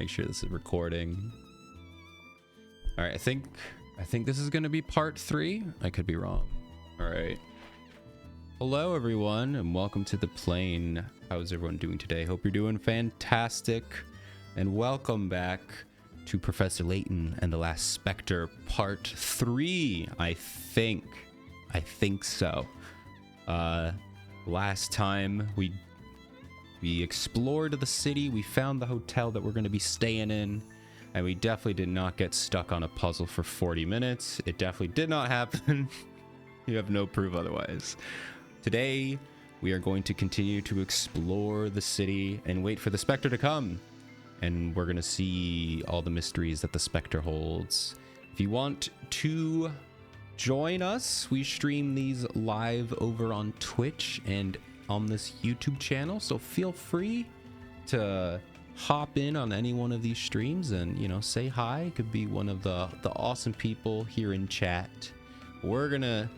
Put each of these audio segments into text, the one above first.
Make sure this is recording. All right, I think this is going to be part 3. I could be wrong. All right. Hello, everyone, and welcome to the plane. How's everyone doing today? Hope you're doing fantastic. And welcome back to Professor Layton and the Last Specter, part 3. I think so. Last time we explored the city, we found the hotel that we're going to be staying in, and we definitely did not get stuck on a puzzle for 40 minutes. It definitely did not happen. You have no proof otherwise. Today, we are going to continue to explore the city and wait for the Spectre to come. And we're going to see all the mysteries that the Spectre holds. If you want to join us, we stream these live over on Twitch and on this YouTube channel. So feel free to hop in on any one of these streams and, you know, say hi. It could be one of the awesome people here in chat. We're going to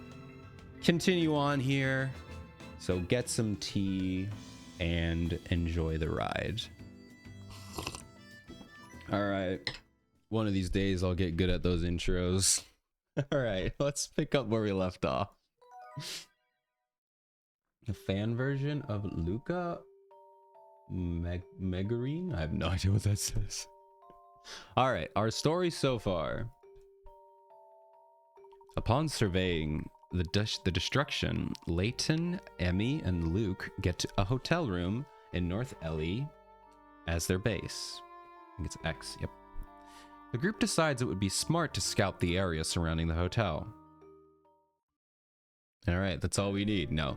continue on here. So get some tea and enjoy the ride. All right. One of these days I'll get good at those intros. All right, let's pick up where we left off. The fan version of Luca Megarine? I have no idea what that says. All right, our story so far. Upon surveying the destruction, Layton, Emmy, and Luke get a hotel room in North Ellie as their base. I think it's X, yep. The group decides it would be smart to scout the area surrounding the hotel. All right, that's all we need. No.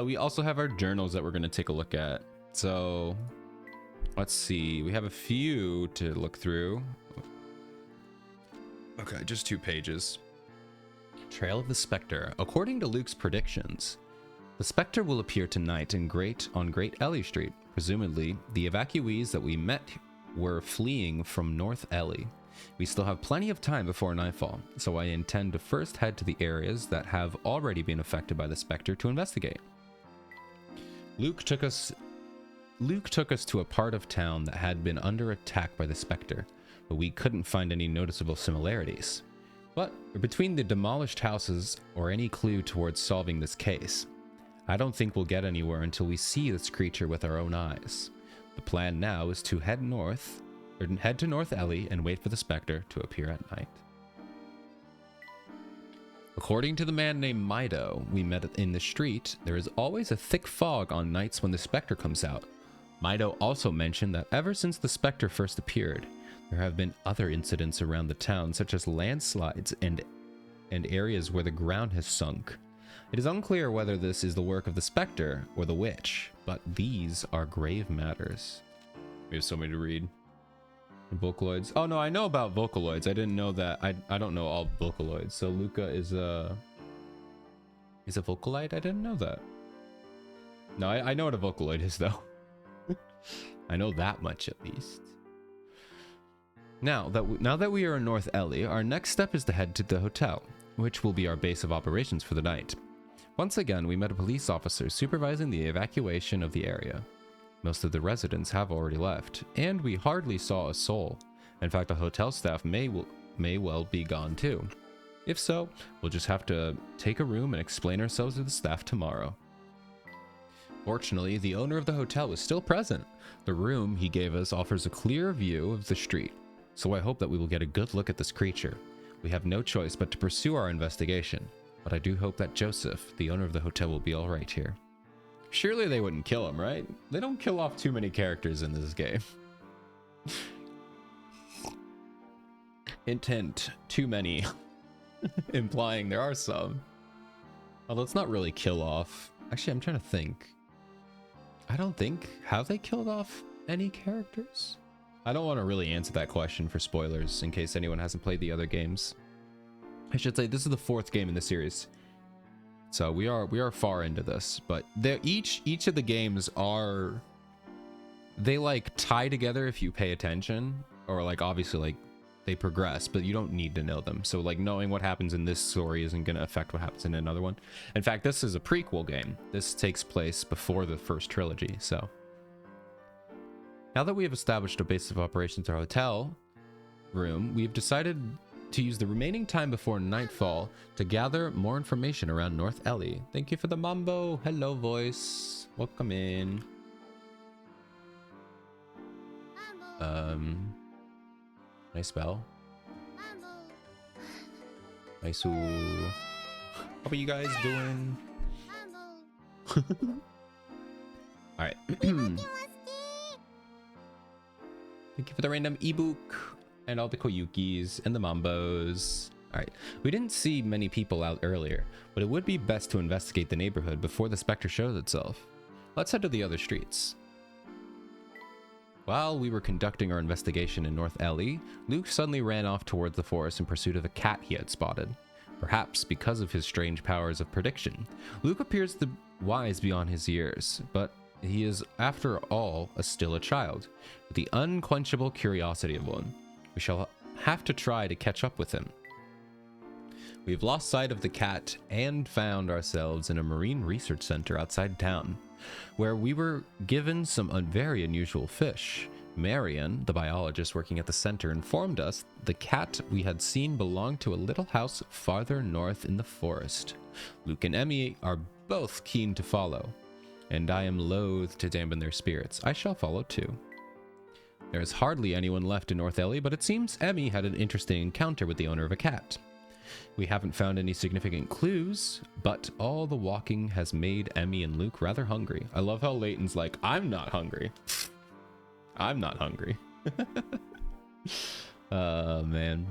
We also have our journals that we're going to take a look at. So, let's see. We have a few to look through. Okay, just 2 pages. Trail of the Spectre. According to Luke's predictions, the Spectre will appear tonight on Great Ellie Street. Presumably, the evacuees that we met were fleeing from North Ellie. We still have plenty of time before nightfall, so I intend to first head to the areas that have already been affected by the Spectre to investigate. Luke took us to a part of town that had been under attack by the Spectre, but we couldn't find any noticeable similarities. But between the demolished houses or any clue towards solving this case, I don't think we'll get anywhere until we see this creature with our own eyes. The plan now is to head to North Ellie and wait for the Spectre to appear at night. According to the man named Mido we met in the street, there is always a thick fog on nights when the Spectre comes out. Mido also mentioned that ever since the Spectre first appeared, there have been other incidents around the town, such as landslides and areas where the ground has sunk. It is unclear whether this is the work of the Spectre or the witch, but these are grave matters. We have so many to read. Vocaloids. Oh no, I know about Vocaloids. I didn't know that. I don't know all Vocaloids. So Luca is a Vocaloid? I didn't know that. No, I know what a Vocaloid is though. I know that much at least. Now that we are in North Ellie, our next step is to head to the hotel, which will be our base of operations for the night. Once again, we met a police officer supervising the evacuation of the area. Most of the residents have already left, and we hardly saw a soul. In fact, the hotel staff may well be gone too. If so, we'll just have to take a room and explain ourselves to the staff tomorrow. Fortunately, the owner of the hotel was still present. The room he gave us offers a clear view of the street, so I hope that we will get a good look at this creature. We have no choice but to pursue our investigation, but I do hope that Joseph, the owner of the hotel, will be alright here. Surely they wouldn't kill him, right? They don't kill off too many characters in this game. Hint, hint, too many. Implying there are some. Although it's not really kill off. Actually, I'm trying to think. I don't think... Have they killed off any characters? I don't want to really answer that question for spoilers in case anyone hasn't played the other games. I should say this is the 4th game in the series. So we are far into this, but each of the games are, they like tie together if you pay attention, or like obviously like they progress, but you don't need to know them. So like knowing what happens in this story isn't going to affect what happens in another one. In fact, this is a prequel game. This takes place before the first trilogy. So Now that we have established a base of operations at our hotel room, we've decided to use the remaining time before nightfall to gather more information around North Ellie. Thank you for the mambo. Hello, voice. Welcome in. Nice spell. Nice. How are you guys doing? All right. Thank you for the random ebook and all the koyukis and the mambos. All right. We didn't see many people out earlier, but it would be best to investigate the neighborhood before the Specter shows itself. Let's head to the other streets. While we were conducting our investigation in North Ellie, Luke suddenly ran off towards the forest in pursuit of a cat he had spotted. Perhaps because of his strange powers of prediction, Luke appears wise beyond his years, but he is, after all, still a child, with the unquenchable curiosity of one. We shall have to try to catch up with him. We've lost sight of the cat and found ourselves in a marine research center outside town, where we were given some very unusual fish. Marion, the biologist working at the center, informed us the cat we had seen belonged to a little house farther north in the forest. Luke and Emmy are both keen to follow, and I am loath to dampen their spirits. I shall follow too. There is hardly anyone left in North Ellie, but it seems Emmy had an interesting encounter with the owner of a cat. We haven't found any significant clues, but all the walking has made Emmy and Luke rather hungry. I love how Leighton's like, I'm not hungry. I'm not hungry. Man.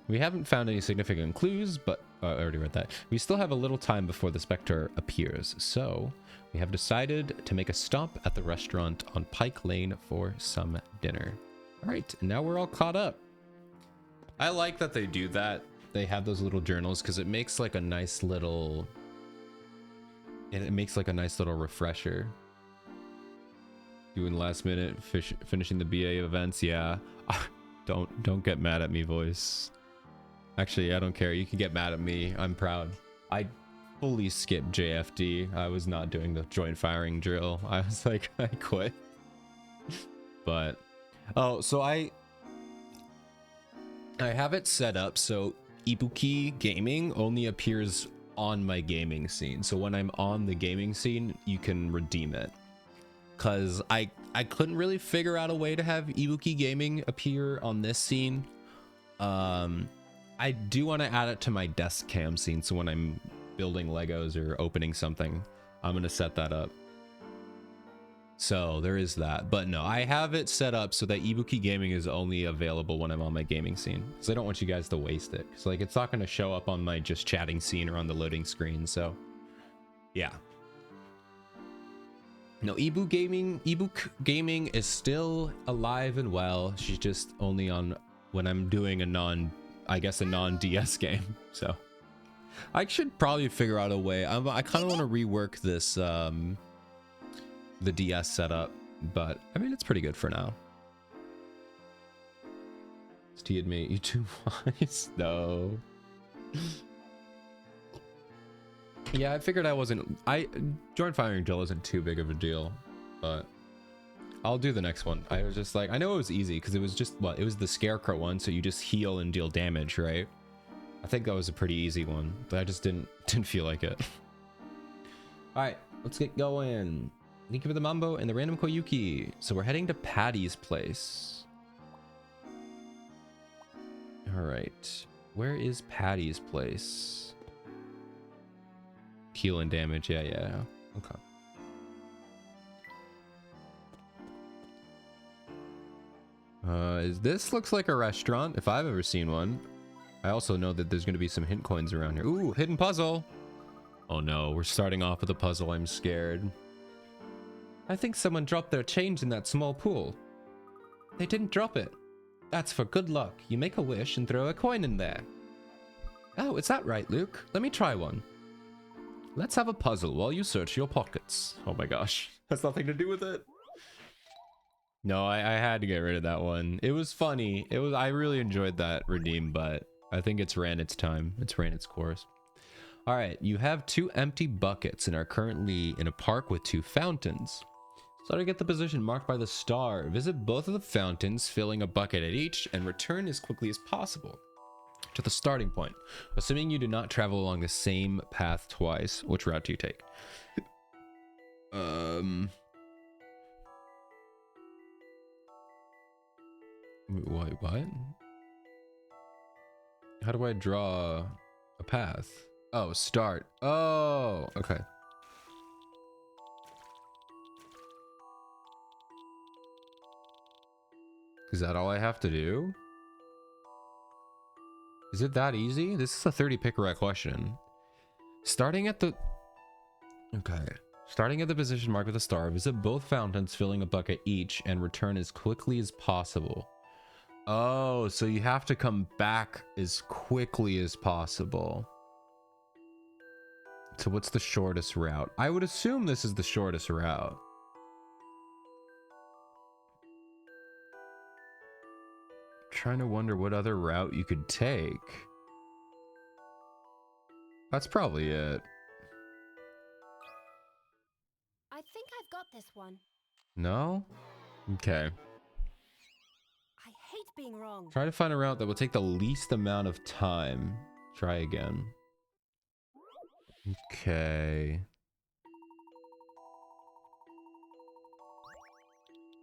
We haven't found any significant clues, but I already read that. We still have a little time before the Spectre appears, so we have decided to make a stop at the restaurant on Pike Lane for some dinner. All right, and now we're all caught up. I like that they do that. They have those little journals because it makes like a nice little, refresher. Doing last minute finishing the BA events. Yeah. Don't get mad at me, voice. Actually, I don't care. You can get mad at me. I'm proud. I fully skipped JFD. I was not doing the joint firing drill. I was like, I quit. But so I have it set up so Ibuki Gaming only appears on my gaming scene. So when I'm on the gaming scene, you can redeem it. Cause I couldn't really figure out a way to have Ibuki Gaming appear on this scene. I do want to add it to my desk cam scene, so when I'm building Legos or opening something, I'm gonna set that up. So there is that, but no, I have it set up so that Ibuki Gaming is only available when I'm on my gaming scene, because I don't want you guys to waste it. Because like it's not gonna show up on my just chatting scene or on the loading screen. So yeah. No, ebook gaming is still alive and well. She's just only on when I'm doing a non-DS game. So I should probably figure out a way. I kind of want to rework this the DS setup, but I mean it's pretty good for now. T admit you too wise. No. Yeah, I figured joint firing drill isn't too big of a deal, but I'll do the next one. I was just like, I know it was easy because it was just it was the scarecrow one, so you just heal and deal damage, right? I think that was a pretty easy one, but I just didn't feel like it. All right, let's get going. Thank you for the mambo and the random koyuki. So we're heading to Patty's place. All right, where is Patty's place? Heal and damage, yeah. Okay. This looks like a restaurant, if I've ever seen one. I also know that there's going to be some hint coins around here. Ooh, hidden puzzle. Oh no, we're starting off with a puzzle. I'm scared. I think someone dropped their change in that small pool. They didn't drop it. That's for good luck. You make a wish and throw a coin in there. Oh, is that right, Luke? Let me try one. Let's have a puzzle while you search your pockets. Oh my gosh. Has nothing to do with it. No, I had to get rid of that one. It was funny. I really enjoyed that redeem, but I think it's ran its time. It's ran its course. All right, you have 2 empty buckets and are currently in a park with 2 fountains. Starting at the position marked by the star, visit both of the fountains, filling a bucket at each, and return as quickly as possible to the starting point. Assuming you do not travel along the same path twice, which route do you take? What? How do I draw a path? Oh, start. Oh, okay. Is that all I have to do? Is it that easy? This is a 30 pick a question. Starting at the position marked with a star, visit both fountains, filling a bucket each, and return as quickly as possible. Oh, so you have to come back as quickly as possible. So what's the shortest route? I would assume this is the shortest route. Trying to wonder what other route you could take. That's probably it. I think I've got this one. No? Okay. I hate being wrong. Try to find a route that will take the least amount of time. Try again. Okay.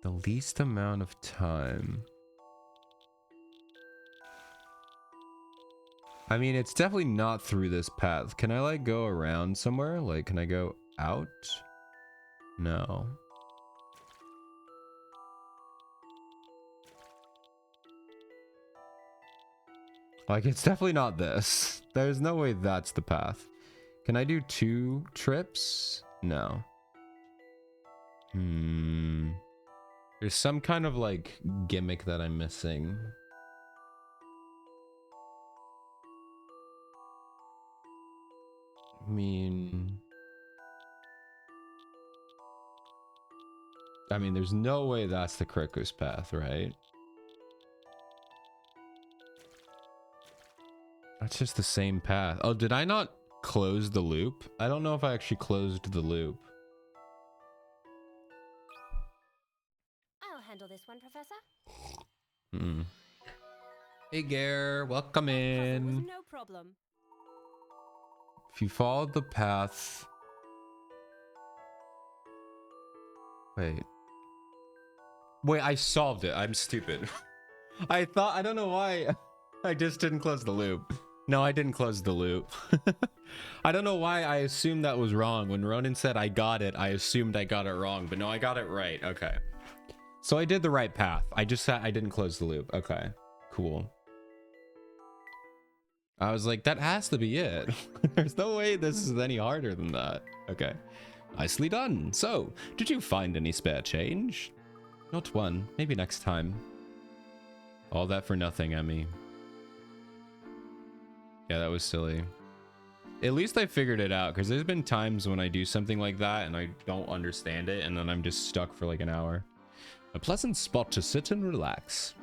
The least amount of time. I mean, it's definitely not through this path. Can I like go around somewhere? Like, can I go out? No. Like, it's definitely not this. There's no way that's the path. Can I do 2 trips? No. There's some kind of like gimmick that I'm missing. I mean, there's no way that's the quickest path, right? That's just the same path. Oh, did I not close the loop? I don't know if I actually closed the loop. I'll handle this one, Professor. Hey, Gare, welcome in. No problem. If you followed the path... Wait, I solved it. I'm stupid. I don't know why. I just didn't close the loop. No, I didn't close the loop. I don't know why I assumed that was wrong. When Ronan said I got it, I assumed I got it wrong, but no, I got it right. Okay. So I did the right path. I didn't close the loop. Okay, cool. I was like, that has to be it. There's no way this is any harder than that. Okay. Nicely done. So, did you find any spare change? Not one. Maybe next time. All that for nothing, Emmy. Yeah, that was silly. At least I figured it out, because there's been times when I do something like that and I don't understand it, and then I'm just stuck for like an hour. A pleasant spot to sit and relax.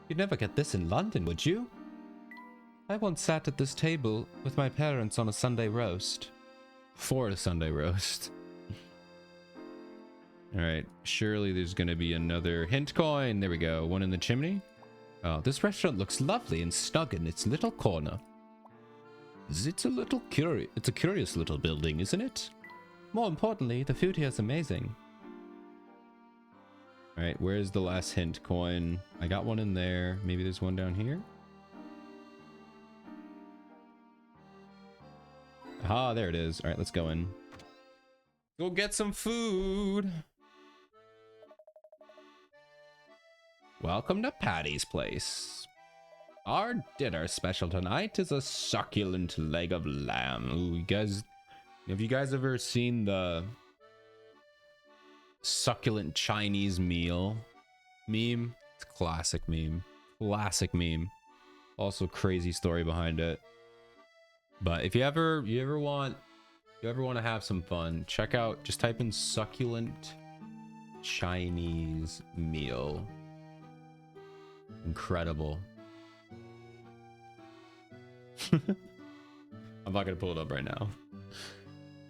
You'd never get this in London, would you? I once sat at this table with my parents on a Sunday roast. For a Sunday roast. Alright, surely there's gonna be another hint coin. There we go, one in the chimney. Oh, this restaurant looks lovely and snug in its little corner. It's a curious little building, isn't it? More importantly, the food here is amazing. Alright, where's the last hint coin? I got one in there. Maybe there's one down here? Ah, there it is. Alright, let's go in. Go get some food! Welcome to Patty's Place. Our dinner special tonight is a succulent leg of lamb. Ooh, have you guys ever seen the succulent Chinese meal meme? It's a classic meme. Classic meme. Also crazy story behind it. But if you ever want to have some fun, check out, just type in succulent Chinese meal. Incredible. I'm not gonna pull it up right now.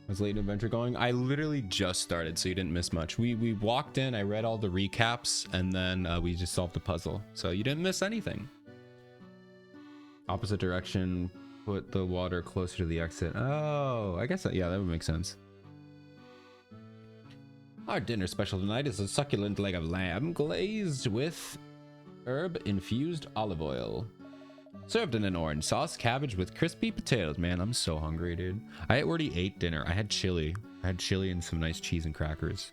How's Late Adventure going? I literally just started, so you didn't miss much. We walked in, I read all the recaps, and then we just solved the puzzle. So you didn't miss anything. Opposite direction, put the water closer to the exit. Oh, I guess yeah, that would make sense. Our dinner special tonight is a succulent leg of lamb glazed with herb-infused olive oil. Served in an orange sauce, cabbage with crispy potatoes. Man, I'm so hungry, dude. I already ate dinner. I had chili. And some nice cheese and crackers.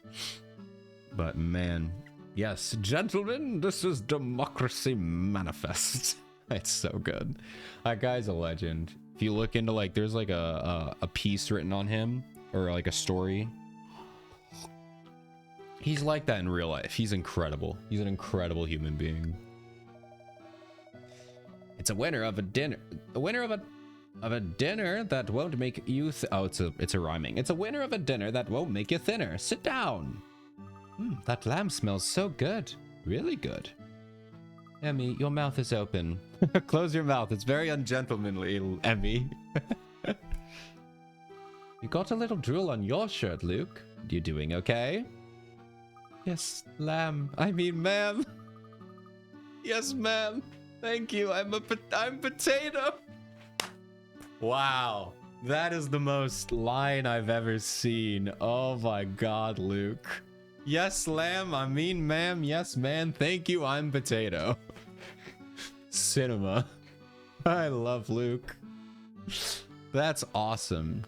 But man, yes, gentlemen, this is Democracy Manifest. It's so good. That guy's a legend. If you look into like, there's like a piece written on him or like a story. He's like that in real life. He's incredible. He's an incredible human being. It's a winner of a dinner. A winner of a dinner that won't make you. Oh, it's a rhyming. It's a winner of a dinner that won't make you thinner. Sit down. That lamb smells so good. Really good. Emmy, your mouth is open. Close your mouth. It's very ungentlemanly, Emmy. You got a little drool on your shirt, Luke. You doing okay? Yes, lamb. I mean, ma'am. Yes, ma'am. Thank you. I'm potato. Wow. That is the most line I've ever seen. Oh my God, Luke. Yes, lamb. I mean, ma'am. Yes, man. Thank you. I'm potato. Cinema. I love Luke. That's awesome.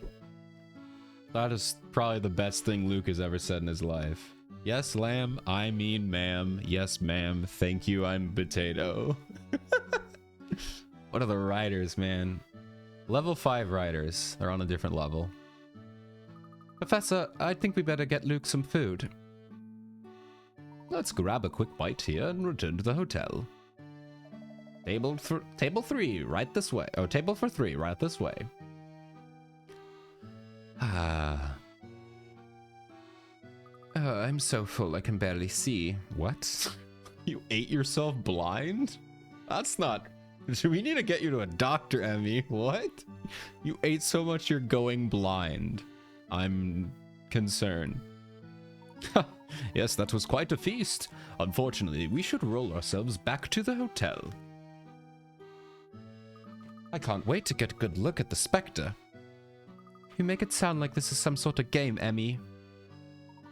That is probably the best thing Luke has ever said in his life. Yes, lamb. I mean, ma'am. Yes, ma'am. Thank you. I'm potato. What are the writers, man? Level 5 writers. They're on a different level. Professor, I think we better get Luke some food. Let's grab a quick bite here and return to the hotel. Table 3, right this way. Oh, table for 3, right this way. Ah. Oh, I'm so full I can barely see. What? You ate yourself blind? That's not... We need to get you to a doctor, Emmy. What? You ate so much you're going blind. I'm concerned. Yes, that was quite a feast. Unfortunately, we should roll ourselves back to the hotel. I can't wait to get a good look at the Specter. You make it sound like this is some sort of game, Emmy.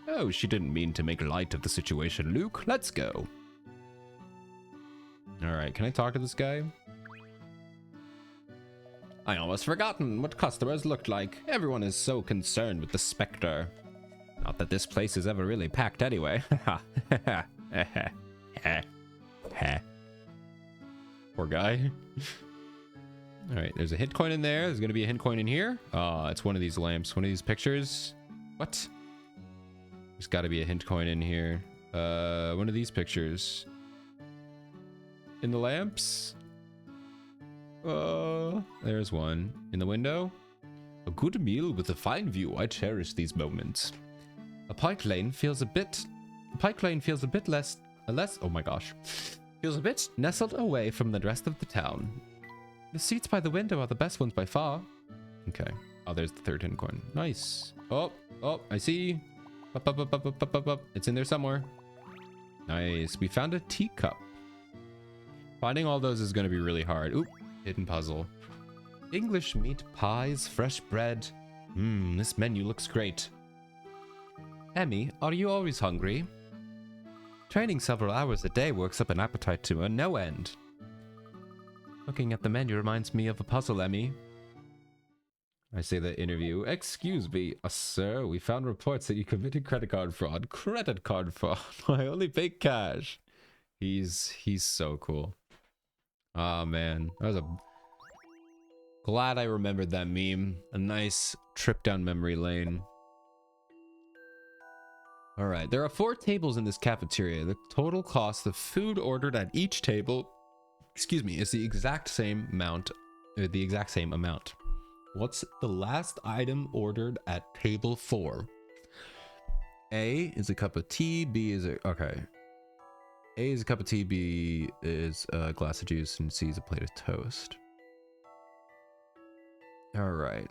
Oh, she didn't mean to make light of the situation, Luke. Let's go. Alright, can I talk to this guy? I almost forgotten what customers looked like. Everyone is so concerned with the Specter. Not that this place is ever really packed anyway. Poor guy. Alright, there's a hint coin in there. There's gonna be a hint coin in here. It's one of these lamps, one of these pictures. What? There's gotta be a hint coin in here. One of these pictures. In the lamps? There's one. In the window? A good meal with a fine view. I cherish these moments. A pike lane feels a bit less, oh my gosh. Feels a bit nestled away from the rest of the town. The seats by the window are the best ones by far. Okay. Oh, there's the third hint coin. Nice. Oh, I see. Up. It's in there somewhere. Nice. We found a teacup. Finding all those is going to be really hard. Oop. Hidden puzzle. English meat pies, fresh bread. This menu looks great. Emmy, are you always hungry? Training several hours a day works up an appetite to no end. Looking at the menu reminds me of a puzzle, Emmy. I say that interview. Excuse me, sir. We found reports that you committed credit card fraud. Credit card fraud. I only pay cash. He's so cool. Oh man, that was a... Glad I remembered that meme. A nice trip down memory lane. Alright, there are 4 tables in this cafeteria. The total cost of food ordered at each table, excuse me, is the exact same amount. What's the last item ordered at table 4? A is a cup of tea, B is a... Okay. A is a cup of tea, B is a glass of juice, and C is a plate of toast. Alright.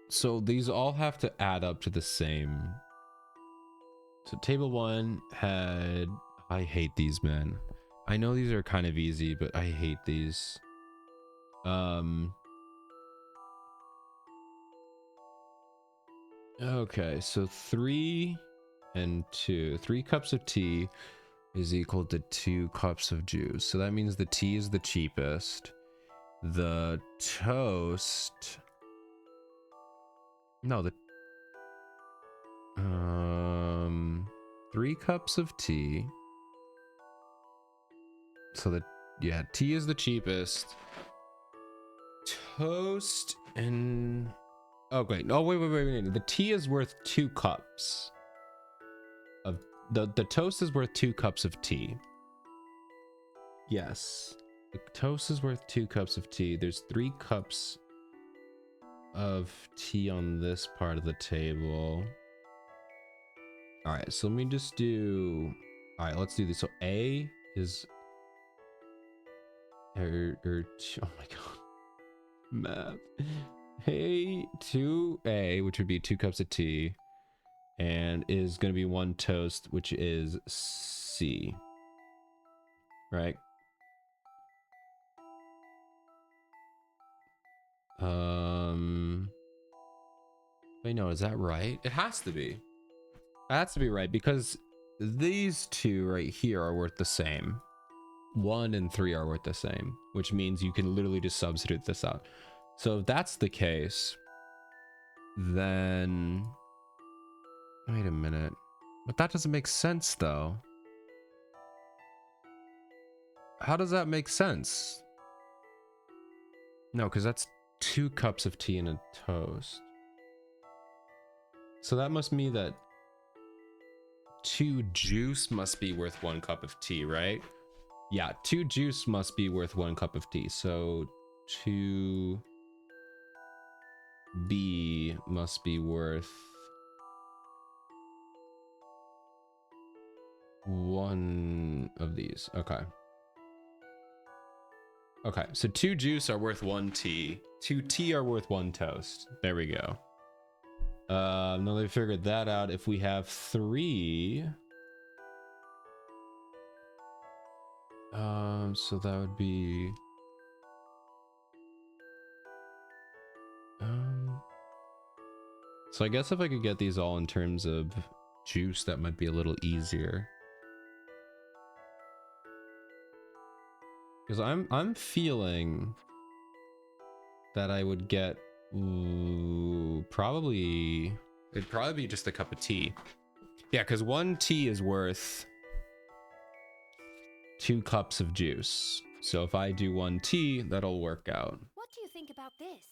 So these all have to add up to the same. So table 1 had... I hate these, man. I know these are kind of easy, but I hate these. Okay, so 3 and 2. 3 cups of tea is equal to 2 cups of juice. So that means the tea is the cheapest. The toast... No, the... 3 cups of tea. So that, yeah, tea is the cheapest. Toast and... Oh, wait. Oh, wait. The tea is worth 2 cups of... The toast is worth 2 cups of tea. Yes. The toast is worth 2 cups of tea. There's 3 cups of tea on this part of the table. All right, so let me just do... All right, let's do this. So A is... oh my god. Math. A, 2A, which would be 2 cups of tea, and is going to be 1 toast, which is C. Right? Wait, no, is that right? It has to be. It has to be right, because these 2 right here are worth the same. 1 and 3 are worth the same, which means you can literally just substitute this out. So if that's the case, then... Wait a minute. But that doesn't make sense, though. How does that make sense? No, because that's 2 cups of tea and a toast. So that must mean that 2 juice must be worth 1 cup of tea, right? Yeah, 2 juice must be worth 1 cup of tea. So 2B must be worth 1 of these. Okay. Okay, so 2 juice are worth 1 tea. 2 tea are worth 1 toast. There we go. Now that we figured that out, if we have 3... so that would be... So I guess if I could get these all in terms of juice, that might be a little easier. Because I'm feeling that I would get probably... It'd probably be just a cup of tea. Yeah, because 1 tea is worth 2 cups of juice. So if I do 1 tea, that'll work out. What do you think about this?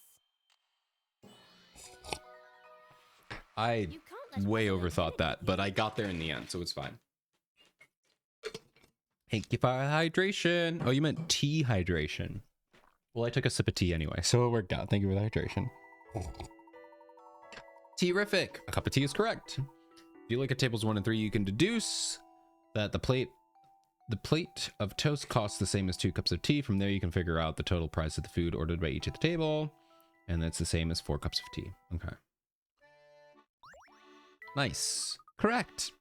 I You can't let way Rosalind overthought win. that, but I got there in the end, so it's fine. Thank you for hydration. Oh, you meant tea hydration. Well, I took a sip of tea anyway, so it worked out. Thank you for the hydration. Terrific. A cup of tea is correct. If you look at tables 1 and 3, you can deduce that the plate of toast costs the same as 2 cups of tea. From there, you can figure out the total price of the food ordered by each at the table, and that's the same as 4 cups of tea. Okay. Nice. Correct.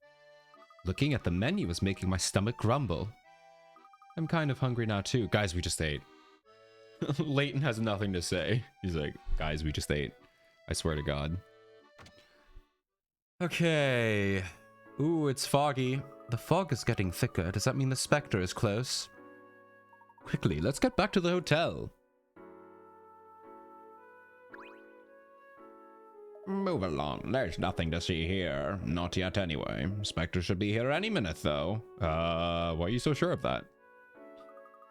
Looking at the menu is making my stomach grumble. I'm kind of hungry now too. Guys, we just ate. Leighton has nothing to say. He's like, guys, we just ate. I swear to God. Okay. Ooh, it's foggy. The fog is getting thicker. Does that mean the Specter is close? Quickly, let's get back to the hotel. Move along. There's nothing to see here. Not yet, anyway. Spectre should be here any minute, though. Why are you so sure of that?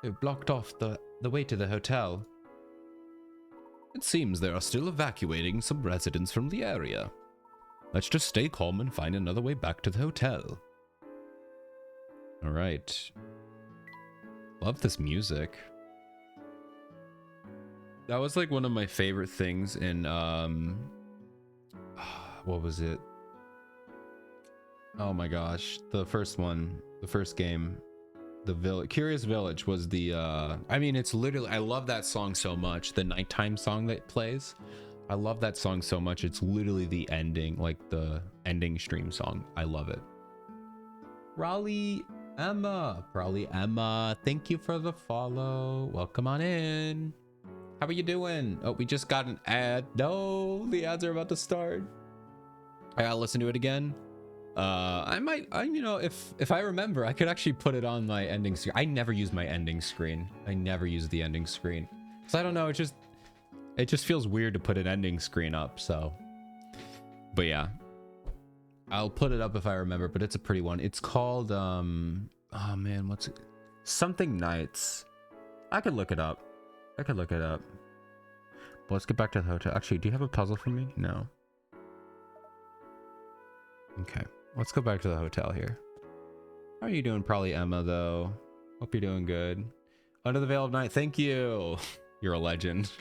They've blocked off the way to the hotel. It seems they are still evacuating some residents from the area. Let's just stay calm and find another way back to the hotel. Alright. Love this music. That was like one of my favorite things in, what was it? Oh my gosh. The first one. The first game. The Village. Curious Village was the, I mean, it's literally, I love that song so much. The nighttime song that plays. I love that song so much. It's literally the ending, like the ending stream song. I love it. Raleigh Emma, thank you for the follow. Welcome on in. How are you doing? Oh, we just got an ad. No, the ads are about to start. I gotta listen to it again. You know, if I remember, I could actually put it on my ending screen. I never use my ending screen. I never use the ending screen. So I don't know, it just feels weird to put an ending screen up, so. But yeah. I'll put it up if I remember, but it's a pretty one. It's called oh man, what's it? Something Nights. I could look it up. But let's get back to the hotel. Actually, do you have a puzzle for me? No. Okay. Let's go back to the hotel here. How are you doing, probably Emma, though? Hope you're doing good. Under the Veil of Night, thank you. You're a legend.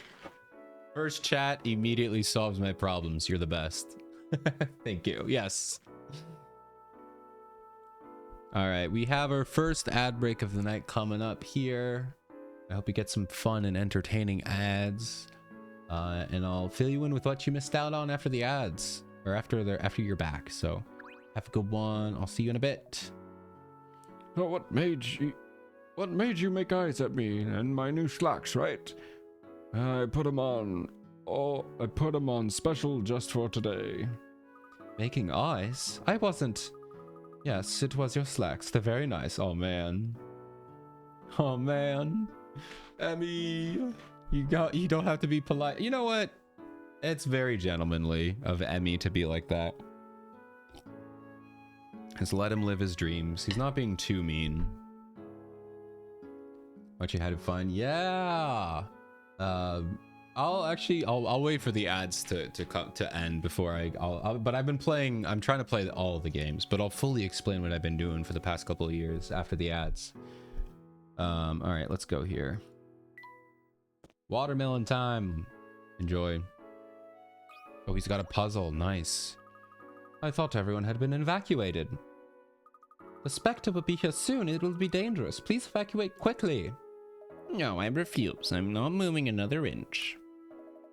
First chat immediately solves my problems. You're the best. Thank you. Yes. All right, we have our first ad break of the night coming up here. I hope you get some fun and entertaining ads. And I'll fill you in with what you missed out on after the ads, or after you're back. So have a good one. I'll see you in a bit. Oh, what made you make eyes at me and my new slacks, right? I put them on. Oh, I put them on special just for today. Making eyes? I wasn't. Yes, it was your slacks. They're very nice. Oh man. Oh man. Emmy, you don't have to be polite. You know what? It's very gentlemanly of Emmy to be like that. Just let him live his dreams. He's not being too mean. What you had fun? Yeah. I'll wait for the ads to end before but I'm trying to play all of the games, but I'll fully explain what I've been doing for the past couple of years after the ads. All right, let's go here. Watermelon time. Enjoy. Oh, he's got a puzzle. Nice. I thought everyone had been evacuated. The Specter will be here soon. It will be dangerous. Please evacuate quickly. No, I refuse. I'm not moving another inch.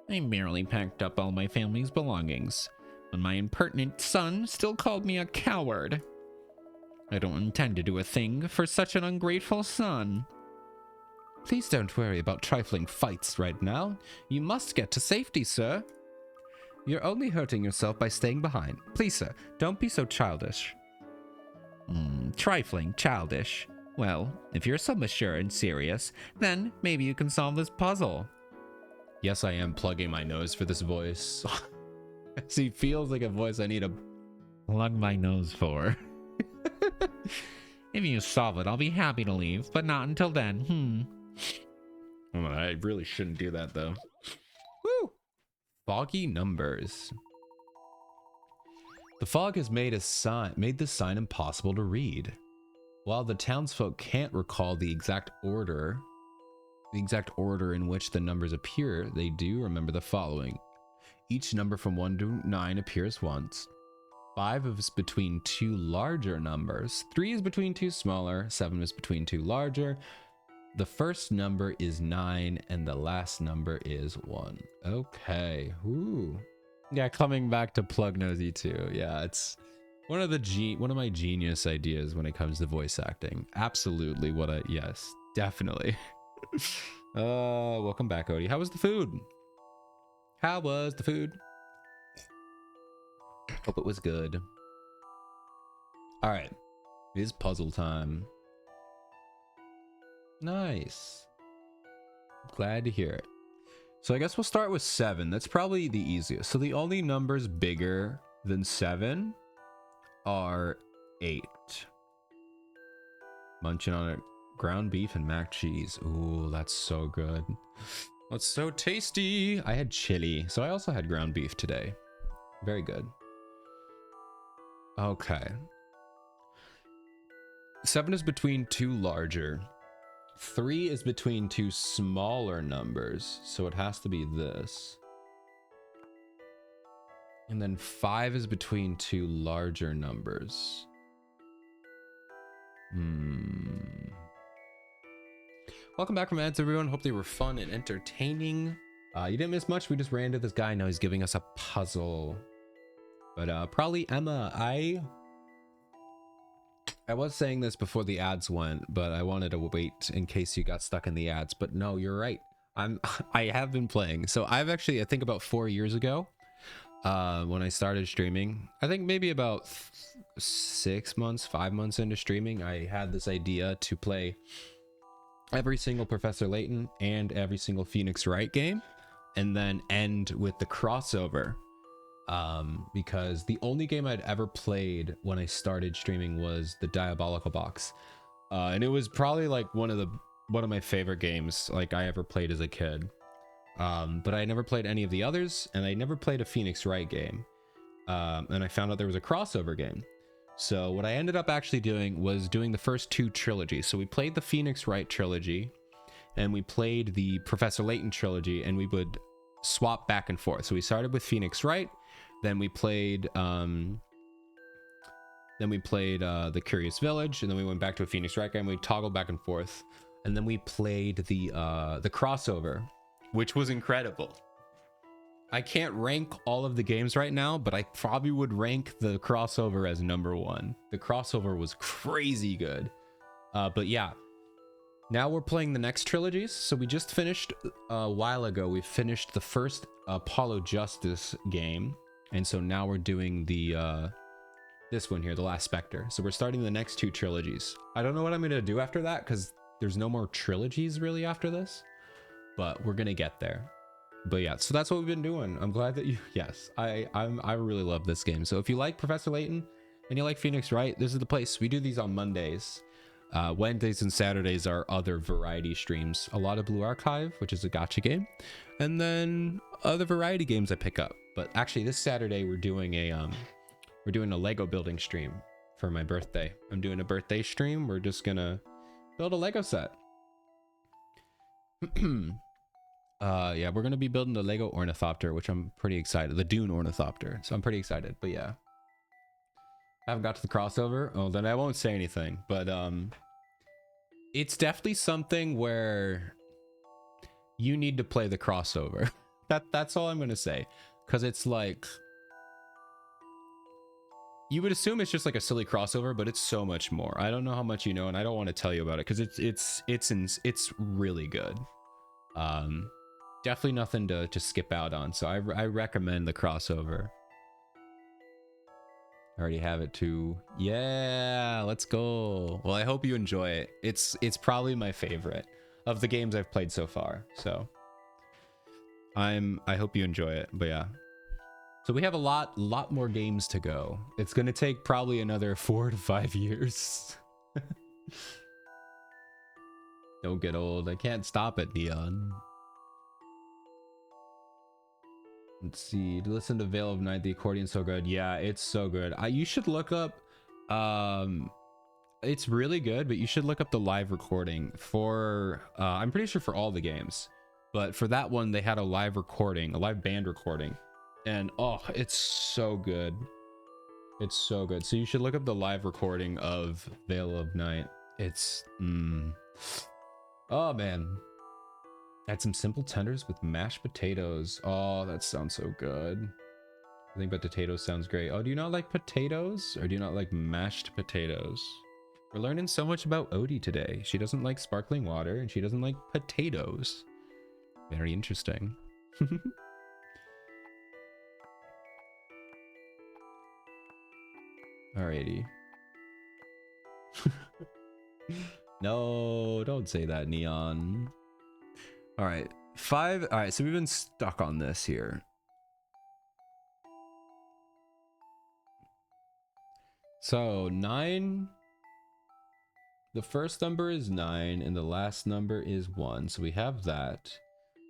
I barely packed up all my family's belongings, but my impertinent son still called me a coward. I don't intend to do a thing for such an ungrateful son. Please don't worry about trifling fights right now. You must get to safety, sir. You're only hurting yourself by staying behind. Please, sir, don't be so childish. Trifling, childish. Well, if you're so mature and serious, then maybe you can solve this puzzle. Yes, I am plugging my nose for this voice. See, feels like a voice I need to plug my nose for. If you solve it, I'll be happy to leave, but not until then. I really shouldn't do that, though. Woo! Foggy numbers. The fog has made this sign impossible to read. While the townsfolk can't recall the exact order in which the numbers appear, they do remember the following. Each number from 1 to 9 appears once. 5 is between two larger numbers. 3 is between two smaller. 7 is between two larger. The first number is 9 and the last number is 1. Okay. Ooh. Yeah, coming back to Plug Nosy too. Yeah, it's one of my genius ideas when it comes to voice acting. Absolutely yes, definitely. Welcome back, Odie. How was the food? Hope it was good. All right, it is puzzle time. Nice. Glad to hear it. So I guess we'll start with 7. That's probably the easiest. So the only numbers bigger than 7 are 8. Munching on it. Ground beef and mac cheese. Ooh, that's so good. That's so tasty. I had chili, so I also had ground beef today. Very good. Okay. 7 is between two larger. 3 is between two smaller numbers, so it has to be this. And then 5 is between two larger numbers. Welcome back from ads, everyone. Hope they were fun and entertaining. You didn't miss much. We just ran into this guy. Now he's giving us a puzzle. But probably Emma. I was saying this before the ads went, but I wanted to wait in case you got stuck in the ads. But no, you're right. I have been playing. So I've actually, I think about 4 years ago, when I started streaming, I think maybe about 6 months, 5 months into streaming, I had this idea to play every single Professor Layton and every single Phoenix Wright game, and then end with the crossover. Because the only game I'd ever played when I started streaming was the Diabolical Box. And it was probably like one of my favorite games like I ever played as a kid. But I never played any of the others, and I never played a Phoenix Wright game. And I found out there was a crossover game. So what I ended up actually doing was doing the first 2 trilogies. So we played the Phoenix Wright trilogy, and we played the Professor Layton trilogy, and we would swap back and forth. So we started with Phoenix Wright, then we played the Curious Village, and then we went back to a Phoenix Wright game. We toggled back and forth, and then we played the crossover, which was incredible. I can't rank all of the games right now, but I probably would rank the crossover as number 1. The crossover was crazy good. But yeah, now we're playing the next trilogies. So we just finished a while ago. We finished the first Apollo Justice game, and so now we're doing the this one here, the last Specter. So we're starting the next 2 trilogies. I don't know what I'm gonna do after that because there's no more trilogies really after this, but we're gonna get there. But yeah, so that's what we've been doing. I'm glad that you, yes, I really love this game. So if you like Professor Layton and you like Phoenix Wright, this is the place. We do these on Mondays. Wednesdays and Saturdays are other variety streams. A lot of Blue Archive, which is a gacha game, and then other variety games I pick up. But actually this Saturday we're doing a Lego building stream for my birthday. I'm doing a birthday stream. We're just gonna build a Lego set. Yeah, we're gonna be building the Lego Ornithopter, which I'm pretty excited. The Dune Ornithopter, so I'm pretty excited. But yeah, I haven't got to the crossover. Oh, then I won't say anything. But it's definitely something where you need to play the crossover. That's all I'm gonna say, because it's like, you would assume it's just like a silly crossover, but it's so much more. I don't know how much you know, and I don't want to tell you about it because it's really good. Definitely nothing to skip out on. So I recommend the crossover. I already have it too. Yeah, let's go. Well, I hope you enjoy it. It's probably my favorite of the games I've played so far. So I hope you enjoy it. But yeah. So we have a lot more games to go. It's gonna take probably another 4 to 5 years. Don't get old. I can't stop it, Neon. Let's see. Listen to Veil of Night. The accordion's so good. Yeah, it's so good. You should look up. It's really good, but you should look up the live recording for. I'm pretty sure for all the games, but for that one they had a live recording, a live band recording, and oh, it's so good. It's so good. So you should look up the live recording of Veil of Night. It's oh man. Add some simple tenders with mashed potatoes. Oh, that sounds so good. I think but potatoes sounds great. Oh, do you not like potatoes? Or do you not like mashed potatoes? We're learning so much about Odie today. She doesn't like sparkling water and she doesn't like potatoes. Very interesting. Alrighty. No, don't say that, Neon. All right, 5. All right, so we've been stuck on this here. So 9, the first number is 9 and the last number is 1. So we have that.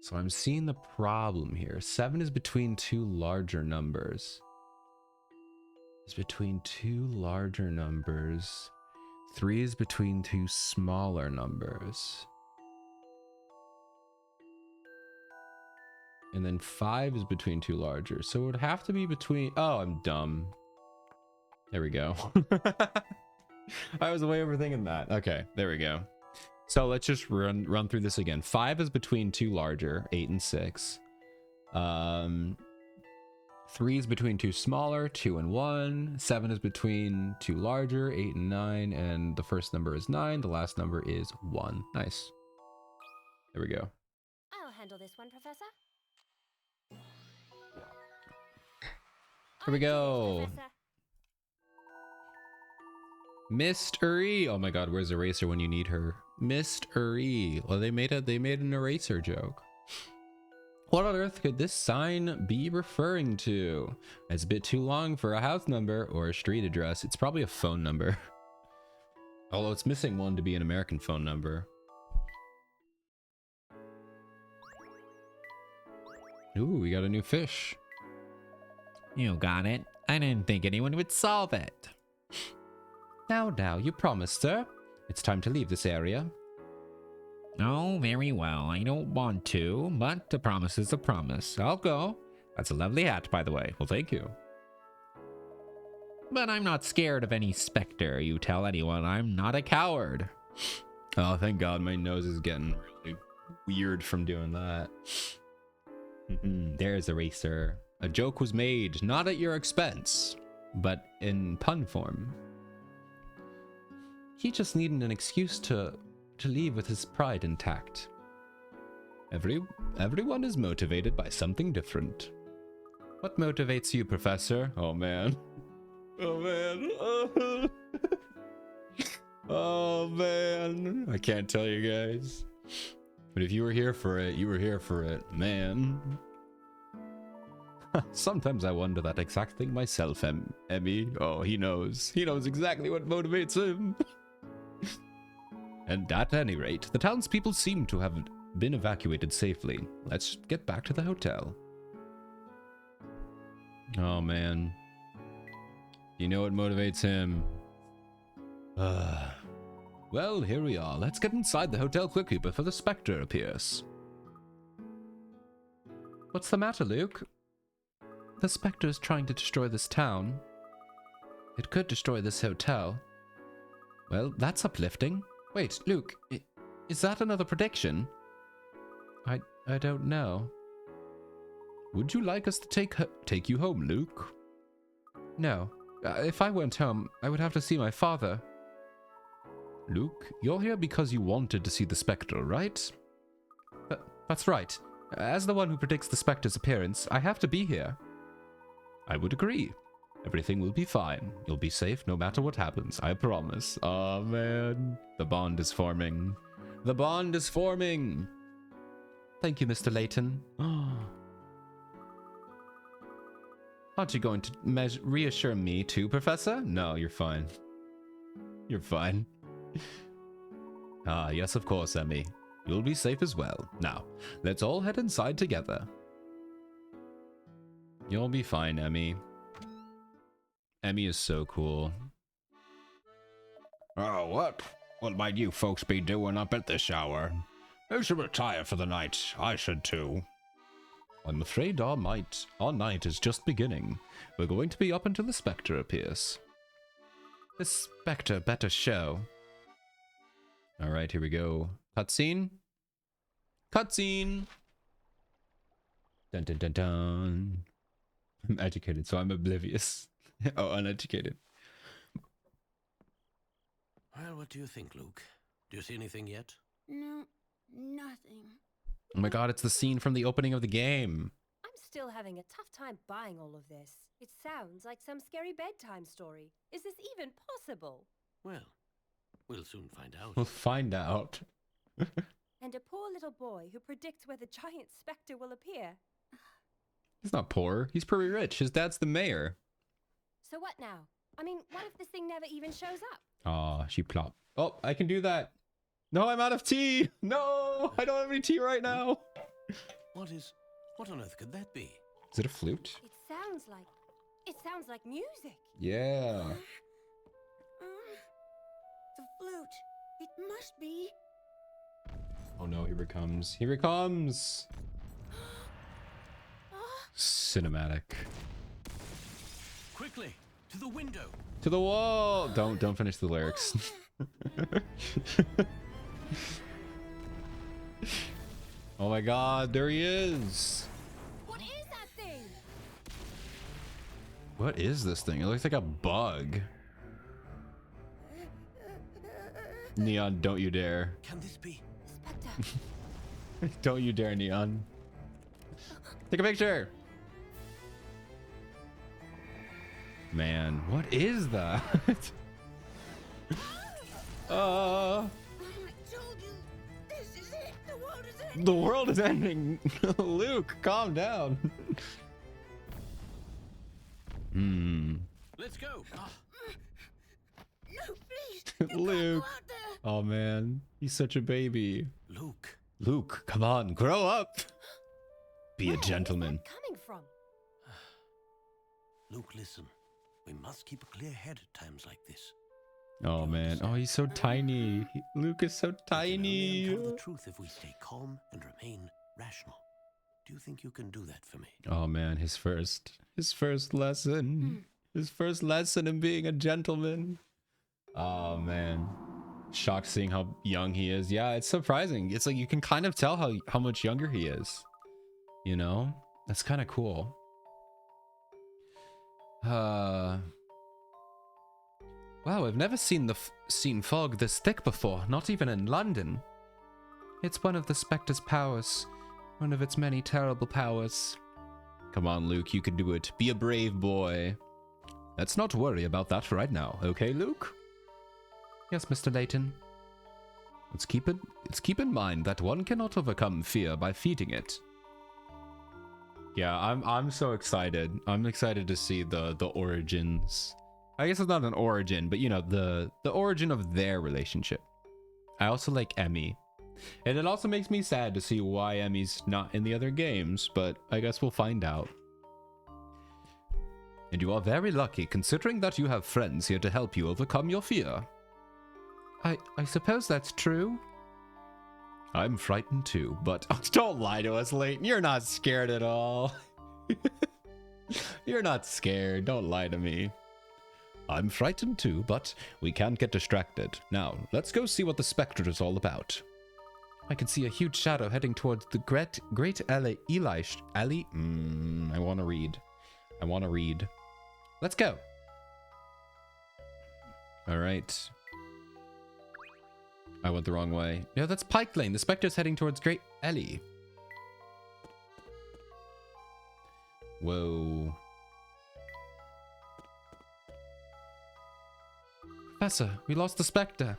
So I'm seeing the problem here. 7 is between 2 larger numbers. It's between 2 larger numbers. 3 is between 2 smaller numbers. And then 5 is between 2 larger. So it would have to be between... Oh, I'm dumb. There we go. I was way overthinking that. Okay, there we go. So let's just run through this again. 5 is between 2 larger, 8 and 6. 3 is between 2 smaller, 2 and 1. 7 is between 2 larger, 8 and 9. And the first number is 9. The last number is 1. Nice. There we go. I'll handle this one, Professor. Here we go. Professor. Mystery. Oh my god, where's Eraser when you need her? Mystery. Well, they made an eraser joke. What on earth could this sign be referring to? It's a bit too long for a house number or a street address. It's probably a phone number. Although it's missing one to be an American phone number. Ooh, we got a new fish. You got it. I didn't think anyone would solve it. Now, you promised, sir. It's time to leave this area. Oh, very well. I don't want to, but a promise is a promise. I'll go. That's a lovely hat, by the way. Well, thank you. But I'm not scared of any Specter. You tell anyone I'm not a coward. Oh, thank God, my nose is getting really weird from doing that. There's Eraser. A joke was made, not at your expense, but in pun form. He just needed an excuse to leave with his pride intact. Everyone is motivated by something different. What motivates you, Professor? Oh man. Oh man. Oh man. I can't tell you guys. But if you were here for it, you were here for it, man. Sometimes I wonder that exact thing myself, Emmy. Oh, he knows. He knows exactly what motivates him. And at any rate, the townspeople seem to have been evacuated safely. Let's get back to the hotel. Oh, man. You know what motivates him? Well, here we are. Let's get inside the hotel quickly before the Spectre appears. What's the matter, Luke? The Spectre is trying to destroy this town. It could destroy this hotel. Well, that's uplifting. Wait, Luke, is that another prediction? I don't know. Would you like us to take you home, Luke? No. If I went home, I would have to see my father. Luke, you're here because you wanted to see the Spectre, right? That's right. As the one who predicts the Spectre's appearance, I have to be here. I would agree. Everything will be fine. You'll be safe no matter what happens, I promise. Oh man. The bond is forming. The bond is forming! Thank you, Mr. Layton. Aren't you going to reassure me too, Professor? No, you're fine. You're fine. Ah, yes, of course, Emmy. You'll be safe as well. Now, let's all head inside together. You'll be fine, Emmy. Emmy is so cool. Oh, what? What might you folks be doing up at this hour? You should retire for the night. I should too. I'm afraid our night is just beginning. We're going to be up until the Spectre appears. The Spectre better show. Alright, here we go. Cutscene? Cutscene! Dun dun dun dun. I'm educated, so I'm oblivious. Oh, uneducated. Well, what do you think, Luke? Do you see anything yet? No, nothing. Oh my god, it's the scene from the opening of the game. I'm still having a tough time buying all of this. It sounds like some scary bedtime story. Is this even possible? Well, we'll soon find out. We'll find out. And a poor little boy who predicts where the giant Spectre will appear. He's not poor. He's pretty rich. His dad's the mayor. So what now? I mean, what if this thing never even shows up? Aw, she plopped. Oh, I can do that. No, I'm out of tea. No, I don't have any tea right now. What on earth could that be? Is it a flute? It sounds like music. Yeah. The flute. It must be. Oh no, here it comes. Here it comes. Cinematic. Quickly, to the window. To the wall. Don't finish the lyrics. Oh my god, there he is. What is What is this thing? It looks like a bug. Neon, don't you dare. Can this be? Specter. Don't you dare, Neon. Take a picture. Man, what is that? I told you, this is it. The world is ending. The world is ending. Luke, calm down. Let's go. No, please. Luke. Go out there. Oh man, he's such a baby. Luke. Luke, come on, grow up. Be Where a is gentleman. that coming from? Luke, listen. We must keep a clear head at times like this. Oh man, oh he's so tiny. Luke is so We can only tiny. uncover the truth if we stay calm and remain rational. Do you think you can do that for me? Oh man, his first lesson. His first lesson in being a gentleman. Oh man. Shocked seeing how young he is. Yeah, it's surprising. It's like you can kind of tell how much younger he is. You know? That's kind of cool. Wow, I've never seen seen fog this thick before, not even in London. It's one of the Specter's powers. One of its many terrible powers. Come on, Luke, you can do it. Be a brave boy. Let's not worry about that right now, okay, Luke? Yes, Mr. Layton. Let's keep in mind that one cannot overcome fear by feeding it. Yeah, I'm so excited. I'm excited to see the origins. I guess it's not an origin, but you know, the origin of their relationship. I also like Emmy. And it also makes me sad to see why Emmy's not in the other games, but I guess we'll find out. And you are very lucky, considering that you have friends here to help you overcome your fear. I suppose that's true. I'm frightened too, but don't lie to us, Layton. You're not scared at all. You're not scared. Don't lie to me. I'm frightened too, but we can't get distracted. Now, let's go see what the Spectre is all about. I can see a huge shadow heading towards the great Eli. I want to read. Let's go. All right. I went the wrong way. No, that's Pike Lane. The Spectre's heading towards Great Ellie. Whoa. Professor, we lost the Spectre.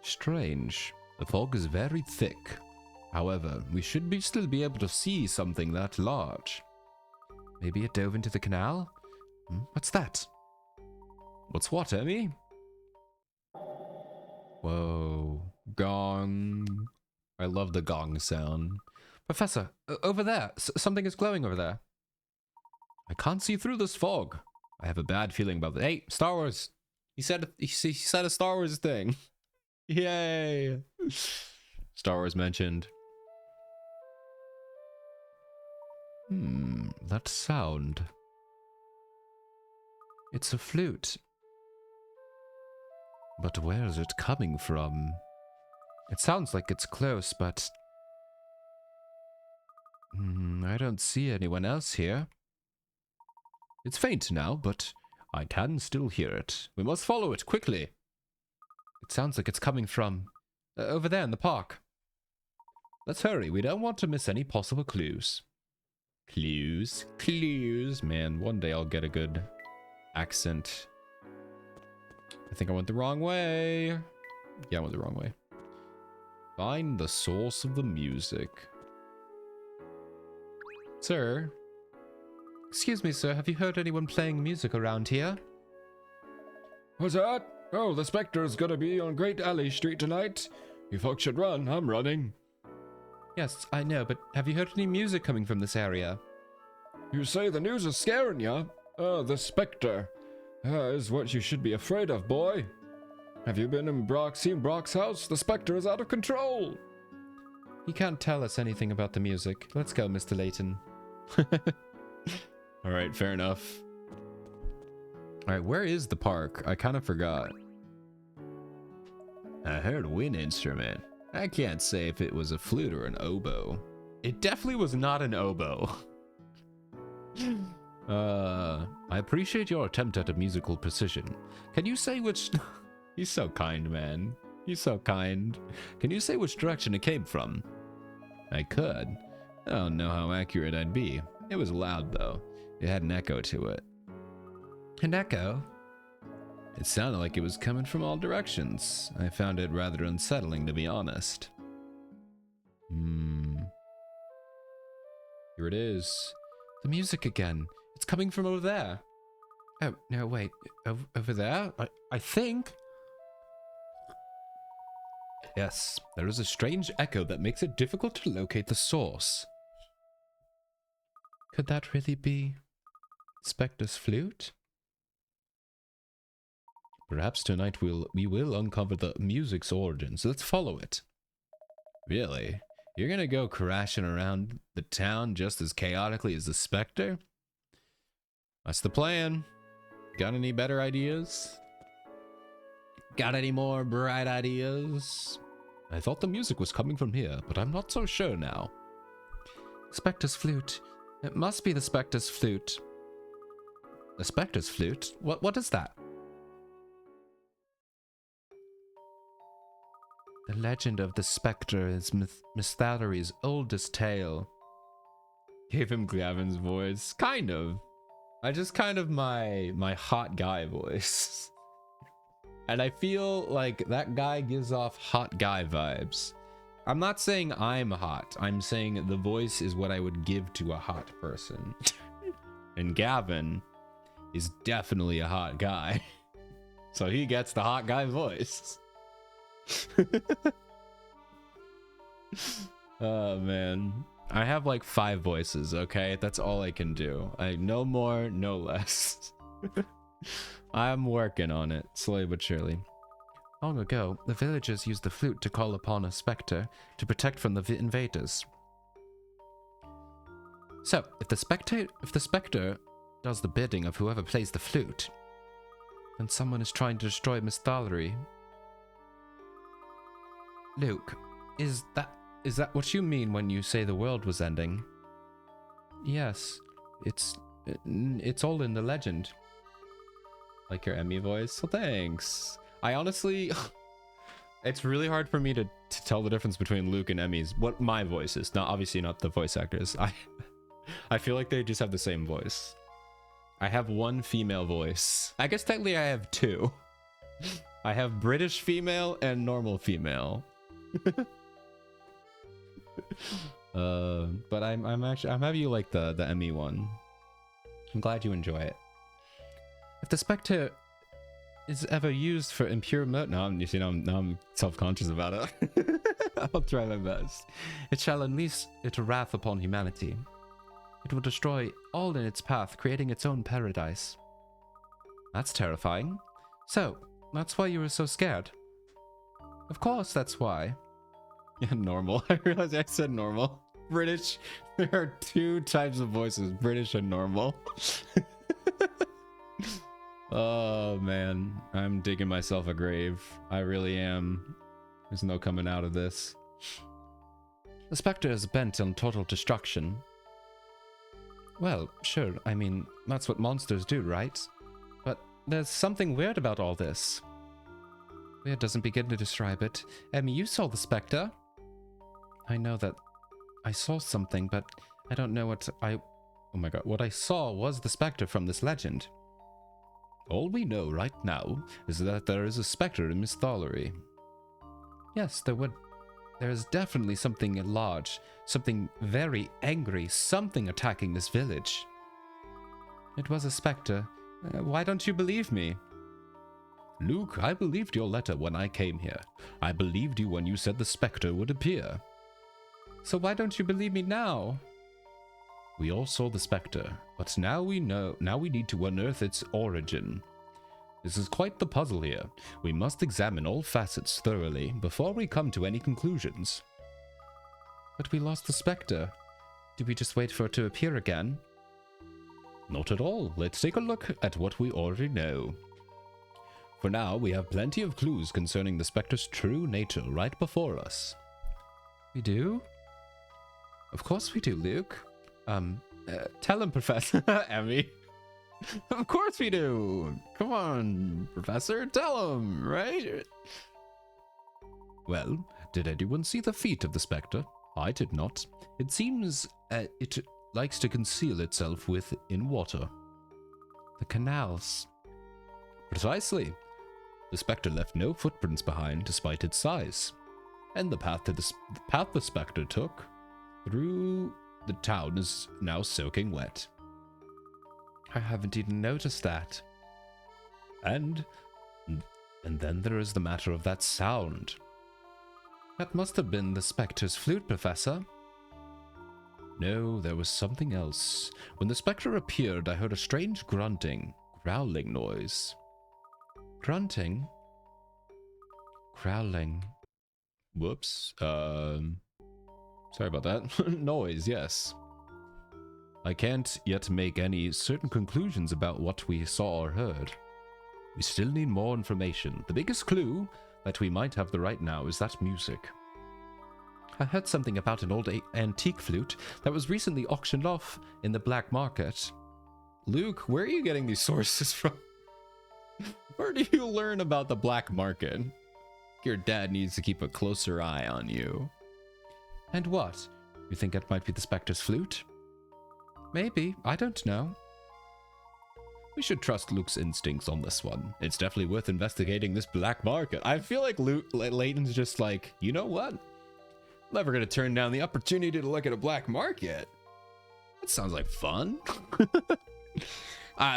Strange. The fog is very thick. However, we should still be able to see something that large. Maybe it dove into the canal? What's that? What's what, Emmy? Whoa. Gong. I love the gong sound. Professor, over there. Something is glowing over there. I can't see through this fog. I have a bad feeling about it. Hey, Star Wars. He said a Star Wars thing. Yay. Star Wars mentioned. That sound. It's a flute. But where is it coming from? It sounds like it's close, but... I don't see anyone else here. It's faint now, but I can still hear it. We must follow it, quickly. It sounds like it's coming from... over there in the park. Let's hurry, we don't want to miss any possible clues. Clues? Clues? Man, one day I'll get a good accent. I think I went the wrong way. Yeah, I went the wrong way. Find the source of the music. Sir? Excuse me, sir. Have you heard anyone playing music around here? What's that? Oh, the Spectre's gonna be on Great Alley Street tonight. You folks should run. I'm running. Yes, I know, but have you heard any music coming from this area? You say the news is scaring ya? Oh, the Spectre. Is what you should be afraid of, boy. Have you been in seen Brock's house? The Spectre is out of control. He can't tell us anything about the music. Let's go, Mr. Layton. Alright, fair enough. Alright, where is the park? I kind of forgot. I heard a wind instrument. I can't say if it was a flute or an oboe. It definitely was not an oboe. I appreciate your attempt at a musical precision. Can you say which... He's so kind, man. He's so kind. Can you say which direction it came from? I could. I don't know how accurate I'd be. It was loud, though. It had an echo to it. An echo? It sounded like it was coming from all directions. I found it rather unsettling, to be honest. Here it is. The music again. It's coming from over there. Oh, no, wait. Over there? I think. Yes, there is a strange echo that makes it difficult to locate the source. Could that really be Specter's flute? Perhaps tonight we will uncover the music's origins. Let's follow it. Really? You're gonna go crashing around the town just as chaotically as the Specter? That's the plan. Got any better ideas? Got any more bright ideas? I thought the music was coming from here, but I'm not so sure now. Specter's flute. It must be the Specter's flute. The Specter's flute? What is that? The legend of the Specter is Miss Thallery's oldest tale. Gave him Gavin's voice. Kind of. I just kind of my hot guy voice. And I feel like that guy gives off hot guy vibes. I'm not saying I'm hot. I'm saying the voice is what I would give to a hot person. And Gavin is definitely a hot guy. So he gets the hot guy voice. Oh man. I have like 5 voices, okay? That's all I can do. No more, no less. I'm working on it, slowly but surely. Long ago, the villagers used the flute to call upon a specter to protect from the invaders. So, if the specter does the bidding of whoever plays the flute, then someone is trying to destroy Miss Thallery. Luke, is that what you mean when you say the world was ending? Yes, it's all in the legend. Like your Emmy voice? Well, thanks. I honestly, it's really hard for me to tell the difference between Luke and Emmy's. What my voice is. Obviously not the voice actors. I feel like they just have the same voice. I have 1 female voice. I guess technically I have 2. I have British female and normal female. But I'm happy you like the Emmy one. I'm glad you enjoy it. If the Specter is ever used for impure now I'm self-conscious about it. I'll try my best. It shall unleash its wrath upon humanity. It will destroy all in its path, creating its own paradise. That's terrifying. So, that's why you were so scared? Of course, that's why. Yeah, normal. I realized I said normal. British. There are 2 types of voices, British and normal. Oh man, I'm digging myself a grave. I really am. There's no coming out of this. The Specter is bent on total destruction. Well, sure, I mean, that's what monsters do, right? But there's something weird about all this. Weird doesn't begin to describe it. Emmy, you saw the Specter. I know that I saw something, but I don't know what oh my god, what I saw was the Specter from this legend. All we know right now is that there is a Specter in Miss Thallery. Yes, there is definitely something large, something very angry, something attacking this village. It was a Specter. Why don't you believe me? Luke, I believed your letter when I came here. I believed you when you said the Specter would appear. So why don't you believe me now? We all saw the Specter, but now we need to unearth its origin. This is quite the puzzle here. We must examine all facets thoroughly before we come to any conclusions. But we lost the Specter. Do we just wait for it to appear again? Not at all. Let's take a look at what we already know. For now, we have plenty of clues concerning the Specter's true nature right before us. We do? Of course we do, Luke. Tell him, Professor Emmy. Of course we do. Come on, Professor, tell him, right? Well, did anyone see the feet of the Spectre? I did not. It seems it likes to conceal itself within water. The canals. Precisely. The Spectre left no footprints behind despite its size. And the path the Spectre took through the town is now soaking wet. I haven't even noticed that. And then there is the matter of that sound. That must have been the Spectre's flute, Professor. No, there was something else. When the Spectre appeared, I heard a strange grunting, growling noise. Grunting? Growling. Whoops. Sorry about that. Noise, yes. I can't yet make any certain conclusions about what we saw or heard. We still need more information. The biggest clue that we might have right now is that music. I heard something about an old antique flute that was recently auctioned off in the black market. Luke, where are you getting these sources from? Where do you learn about the black market? Your dad needs to keep a closer eye on you. And what? You think it might be the Spectre's flute? Maybe. I don't know. We should trust Luke's instincts on this one. It's definitely worth investigating this black market. I feel like Layton's just like, you know what? I'm never going to turn down the opportunity to look at a black market. That sounds like fun.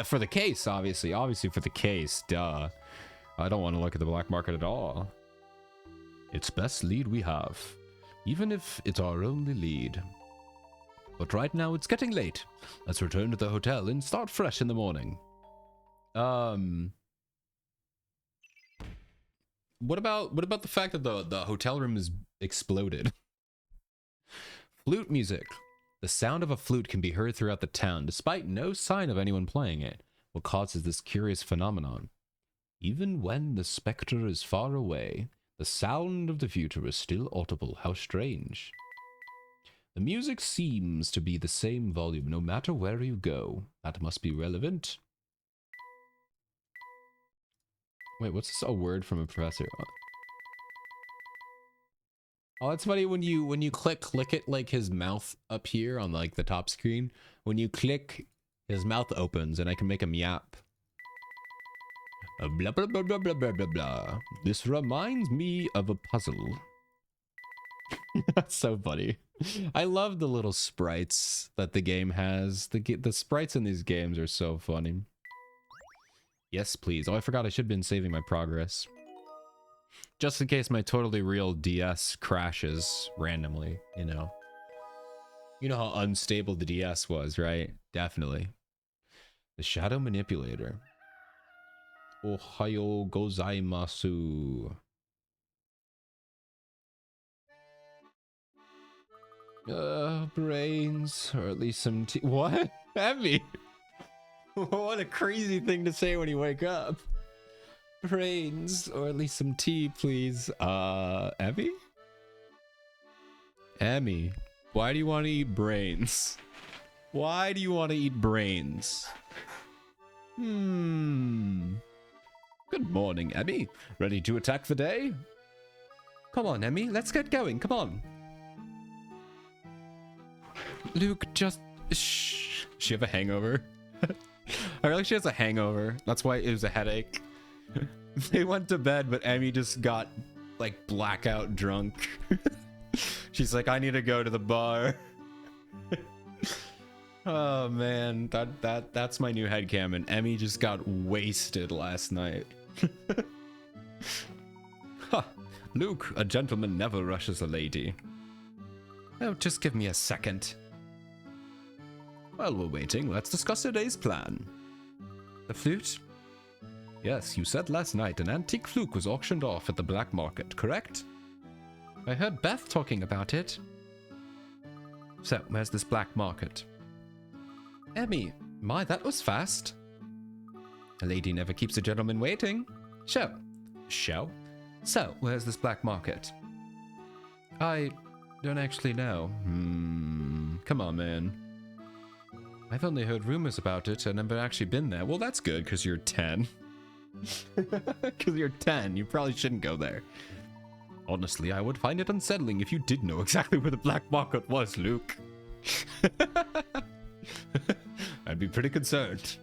For the case, obviously. Obviously for the case, duh. I don't want to look at the black market at all. It's best lead we have. Even if it's our only lead. But right now it's getting late. Let's return to the hotel and start fresh in the morning. What about the fact that the hotel room is exploded? Flute music. The sound of a flute can be heard throughout the town, despite no sign of anyone playing it. What causes this curious phenomenon? Even when the Spectre is far away, the sound of the future is still audible. How strange. The music seems to be the same volume no matter where you go. That must be relevant. Wait, what's this? A word from a professor? Oh, it's funny when you click it like his mouth up here on like the top screen. When you click, his mouth opens and I can make him yap. Blah blah blah blah blah blah blah blah. This reminds me of a puzzle. That's so funny. I love the little sprites that the game has. The sprites in these games are so funny. Yes, please. Oh, I forgot I should have been saving my progress. Just in case my totally real DS crashes randomly, you know. You know how unstable the DS was, right? Definitely. The Shadow Manipulator. Ohayo gozaimasu. Brains, or at least some tea. What? Heavy? What a crazy thing to say when you wake up. Brains, or at least some tea, please. Evie? Emmy, why do you want to eat brains? Why do you want to eat brains? Good morning, Emmy. Ready to attack the day? Come on, Emmy, let's get going. Come on. Luke, just shh. She have a hangover? I feel like she has a hangover. That's why it was a headache. They went to bed, but Emmy just got like blackout drunk. She's like, I need to go to the bar. Oh man, that's my new headcanon. Emmy just got wasted last night. Huh. Luke, a gentleman never rushes a lady. Oh, just give me a second. While we're waiting, let's discuss today's plan. The flute? Yes, you said last night an antique flute was auctioned off at the black market, correct? I heard Beth talking about it. So, where's this black market? Emmy, my, that was fast. A lady never keeps a gentleman waiting. Show. So, where's this black market? I don't actually know. Come on, man. I've only heard rumors about it and I've actually been there. Well, that's good because you're 10. Because you're 10, you probably shouldn't go there. Honestly, I would find it unsettling if you did know exactly where the black market was, Luke. I'd be pretty concerned.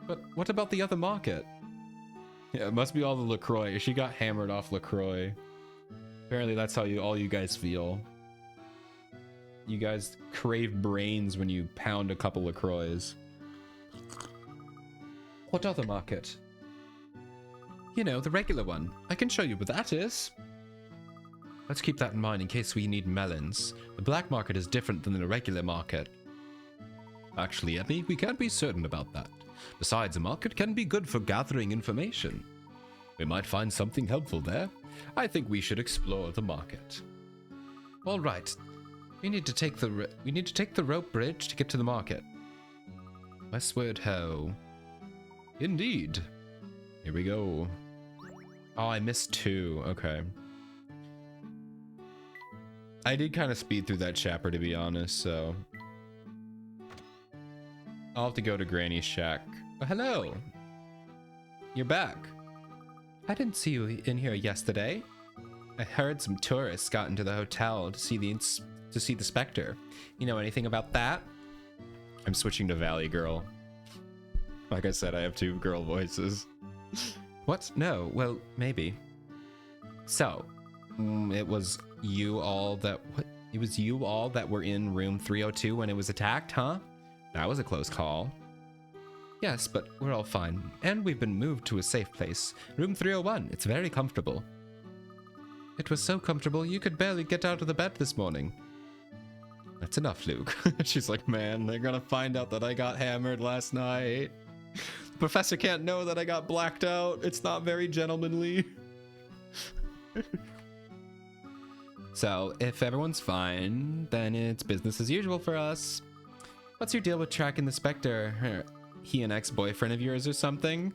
But what about the other market? Yeah, it must be all the LaCroix. She got hammered off LaCroix. Apparently that's how all you guys feel. You guys crave brains when you pound a couple LaCroix. What other market? You know, the regular one. I can show you what that is. Let's keep that in mind in case we need melons. The black market is different than the regular market. Actually, Emmy, we can't be certain about that. Besides, a market can be good for gathering information. We might find something helpful there. I think we should explore the market. All right. We need to take the rope bridge to get to the market. Westward ho. Indeed. Here we go. Oh, I missed 2. Okay. I did kind of speed through that chapter, to be honest, so... I'll have to go to Granny's shack. Oh, hello! You're back. I didn't see you in here yesterday. I heard some tourists got into the hotel to see the Specter. You know anything about that? I'm switching to Valley Girl. Like I said, I have 2 girl voices. What? No. Well, maybe. So, it was you all that... What? It was you all that were in room 302 when it was attacked, huh? That was a close call. Yes, but we're all fine. And we've been moved to a safe place. Room 301. It's very comfortable. It was so comfortable you could barely get out of the bed this morning. That's enough, Luke. She's like, man, they're gonna find out that I got hammered last night. The professor can't know that I got blacked out. It's not very gentlemanly. So, if everyone's fine, then it's business as usual for us. What's your deal with tracking the Specter? He an ex-boyfriend of yours or something?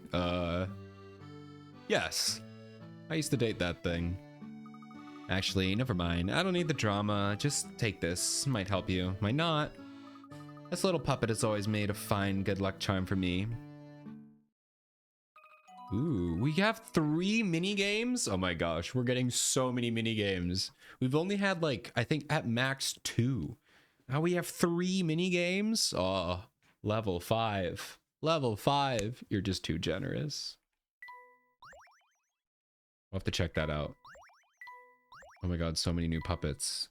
Yes. I used to date that thing. Actually, never mind. I don't need the drama. Just take this. Might help you. Might not. This little puppet has always made a fine good luck charm for me. Ooh, we have 3 mini games? Oh my gosh, we're getting so many mini games. We've only had like, I think at max 2. Now we have 3 mini games? Oh, level 5. Level 5. You're just too generous. I'll have to check that out. Oh my god, so many new puppets.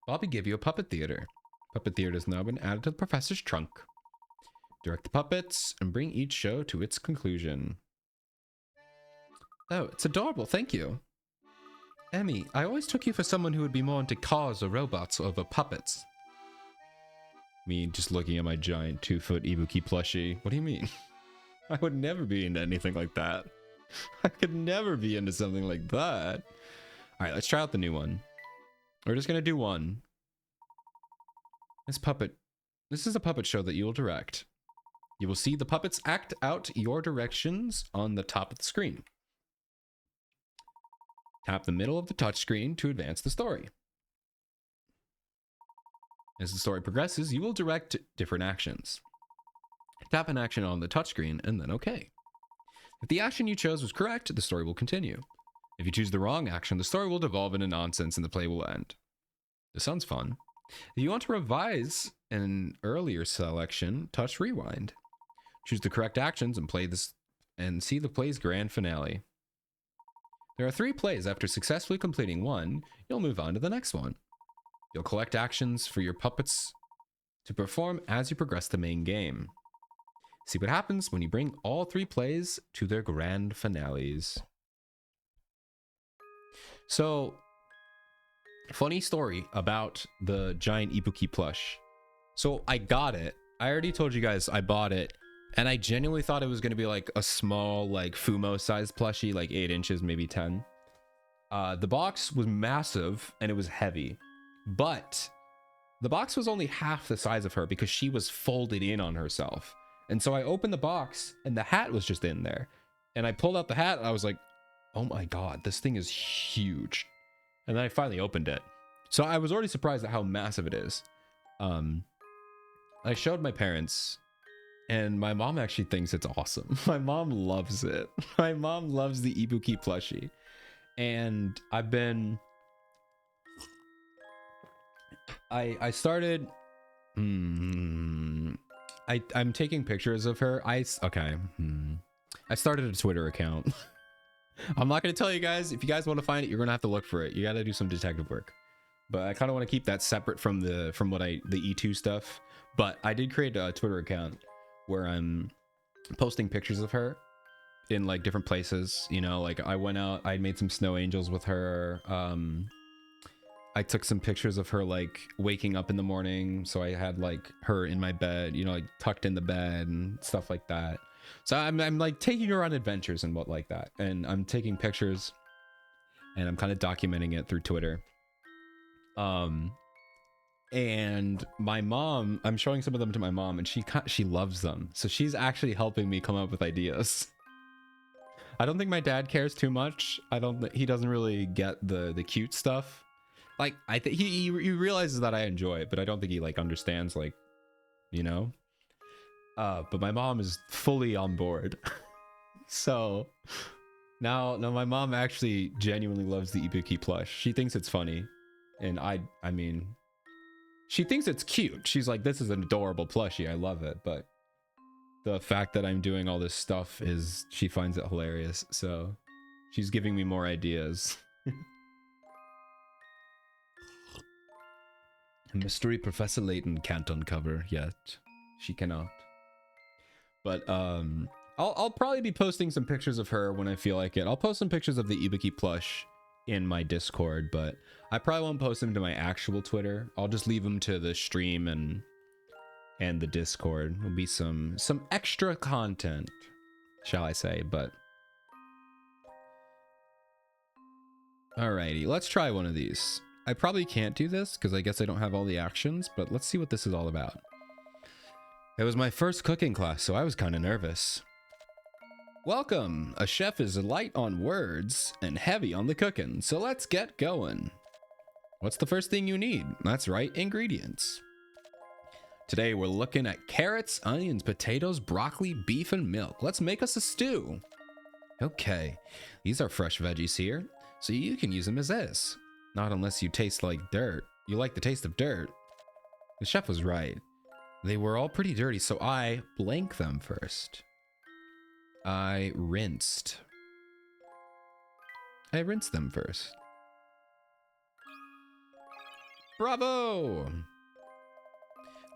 Bobby gave you a puppet theater. Puppet theater has now been added to the professor's trunk. Direct the puppets and bring each show to its conclusion. Oh, it's adorable, thank you. Emmy, I always took you for someone who would be more into cars or robots over puppets. Me just looking at my giant 2-foot Ibuki plushie. What do you mean? I would never be into anything like that. I could never be into something like that. Alright, let's try out the new one. We're just gonna do one. This is a puppet show that you will direct. You will see the puppets act out your directions on the top of the screen. Tap the middle of the touchscreen to advance the story. As the story progresses, you will direct different actions. Tap an action on the touchscreen and then OK. If the action you chose was correct, the story will continue. If you choose the wrong action, the story will devolve into nonsense and the play will end. This sounds fun. If you want to revise an earlier selection, touch rewind. Choose the correct actions and play this and see the play's grand finale. There are 3 plays. After successfully completing one, you'll move on to the next one. You'll collect actions for your puppets to perform as you progress the main game. See what happens when you bring all 3 plays to their grand finales. So, funny story about the giant Ibuki plush. So I got it. I already told you guys I bought it. And I genuinely thought it was going to be like a small, like Fumo sized plushie, like 8 inches, maybe 10. The box was massive and it was heavy. But the box was only half the size of her because she was folded in on herself. And so I opened the box and the hat was just in there. And I pulled out the hat and I was like, oh my god, this thing is huge. And then I finally opened it. So I was already surprised at how massive it is. I showed my parents, and my mom actually thinks it's awesome. My mom loves it. My mom loves the Ibuki plushie. And I've been... I started... I'm taking pictures of her. I started a Twitter account. I'm not going to tell you guys. If you guys want to find it, you're going to have to look for it. You got to do some detective work. But I kind of want to keep that separate from the E2 stuff. But I did create a Twitter account where I'm posting pictures of her in like different places. You know, like I went out, I made some snow angels with her. I took some pictures of her like waking up in the morning. So I had like her in my bed, you know, like tucked in the bed and stuff like that. So I'm like taking her on adventures and what like that. And I'm taking pictures and I'm kind of documenting it through Twitter. And my mom, I'm showing some of them to my mom, and she loves them. So she's actually helping me come up with ideas. I don't think my dad cares too much. He doesn't really get the cute stuff. Like I think he realizes that I enjoy it, but I don't think he like understands, like, you know. But my mom is fully on board. So now my mom actually genuinely loves the Ibuki plush. She thinks it's funny. And I mean, she thinks it's cute. She's like, this is an adorable plushie. I love it. But the fact that I'm doing all this stuff is, she finds it hilarious. So she's giving me more ideas. A mystery Professor Layton can't uncover yet. She cannot. But I'll probably be posting some pictures of her when I feel like it. I'll post some pictures of the Ibuki plush in my Discord, but I probably won't post them to my actual Twitter. I'll just leave them to the stream and the Discord. Will be some extra content, shall I say. But alrighty, let's try one of these. I probably can't do this because I guess I don't have all the actions, but let's see what this is all about. It was my first cooking class, so I was kind of nervous. Welcome! A chef is light on words and heavy on the cooking, so let's get going. What's the first thing you need? That's right, ingredients. Today we're looking at carrots, onions, potatoes, broccoli, beef, and milk. Let's make us a stew. Okay, these are fresh veggies here, so you can use them as is. Not unless you taste like dirt. You like the taste of dirt. The chef was right. They were all pretty dirty, so I blank them first. I rinsed them first. Bravo!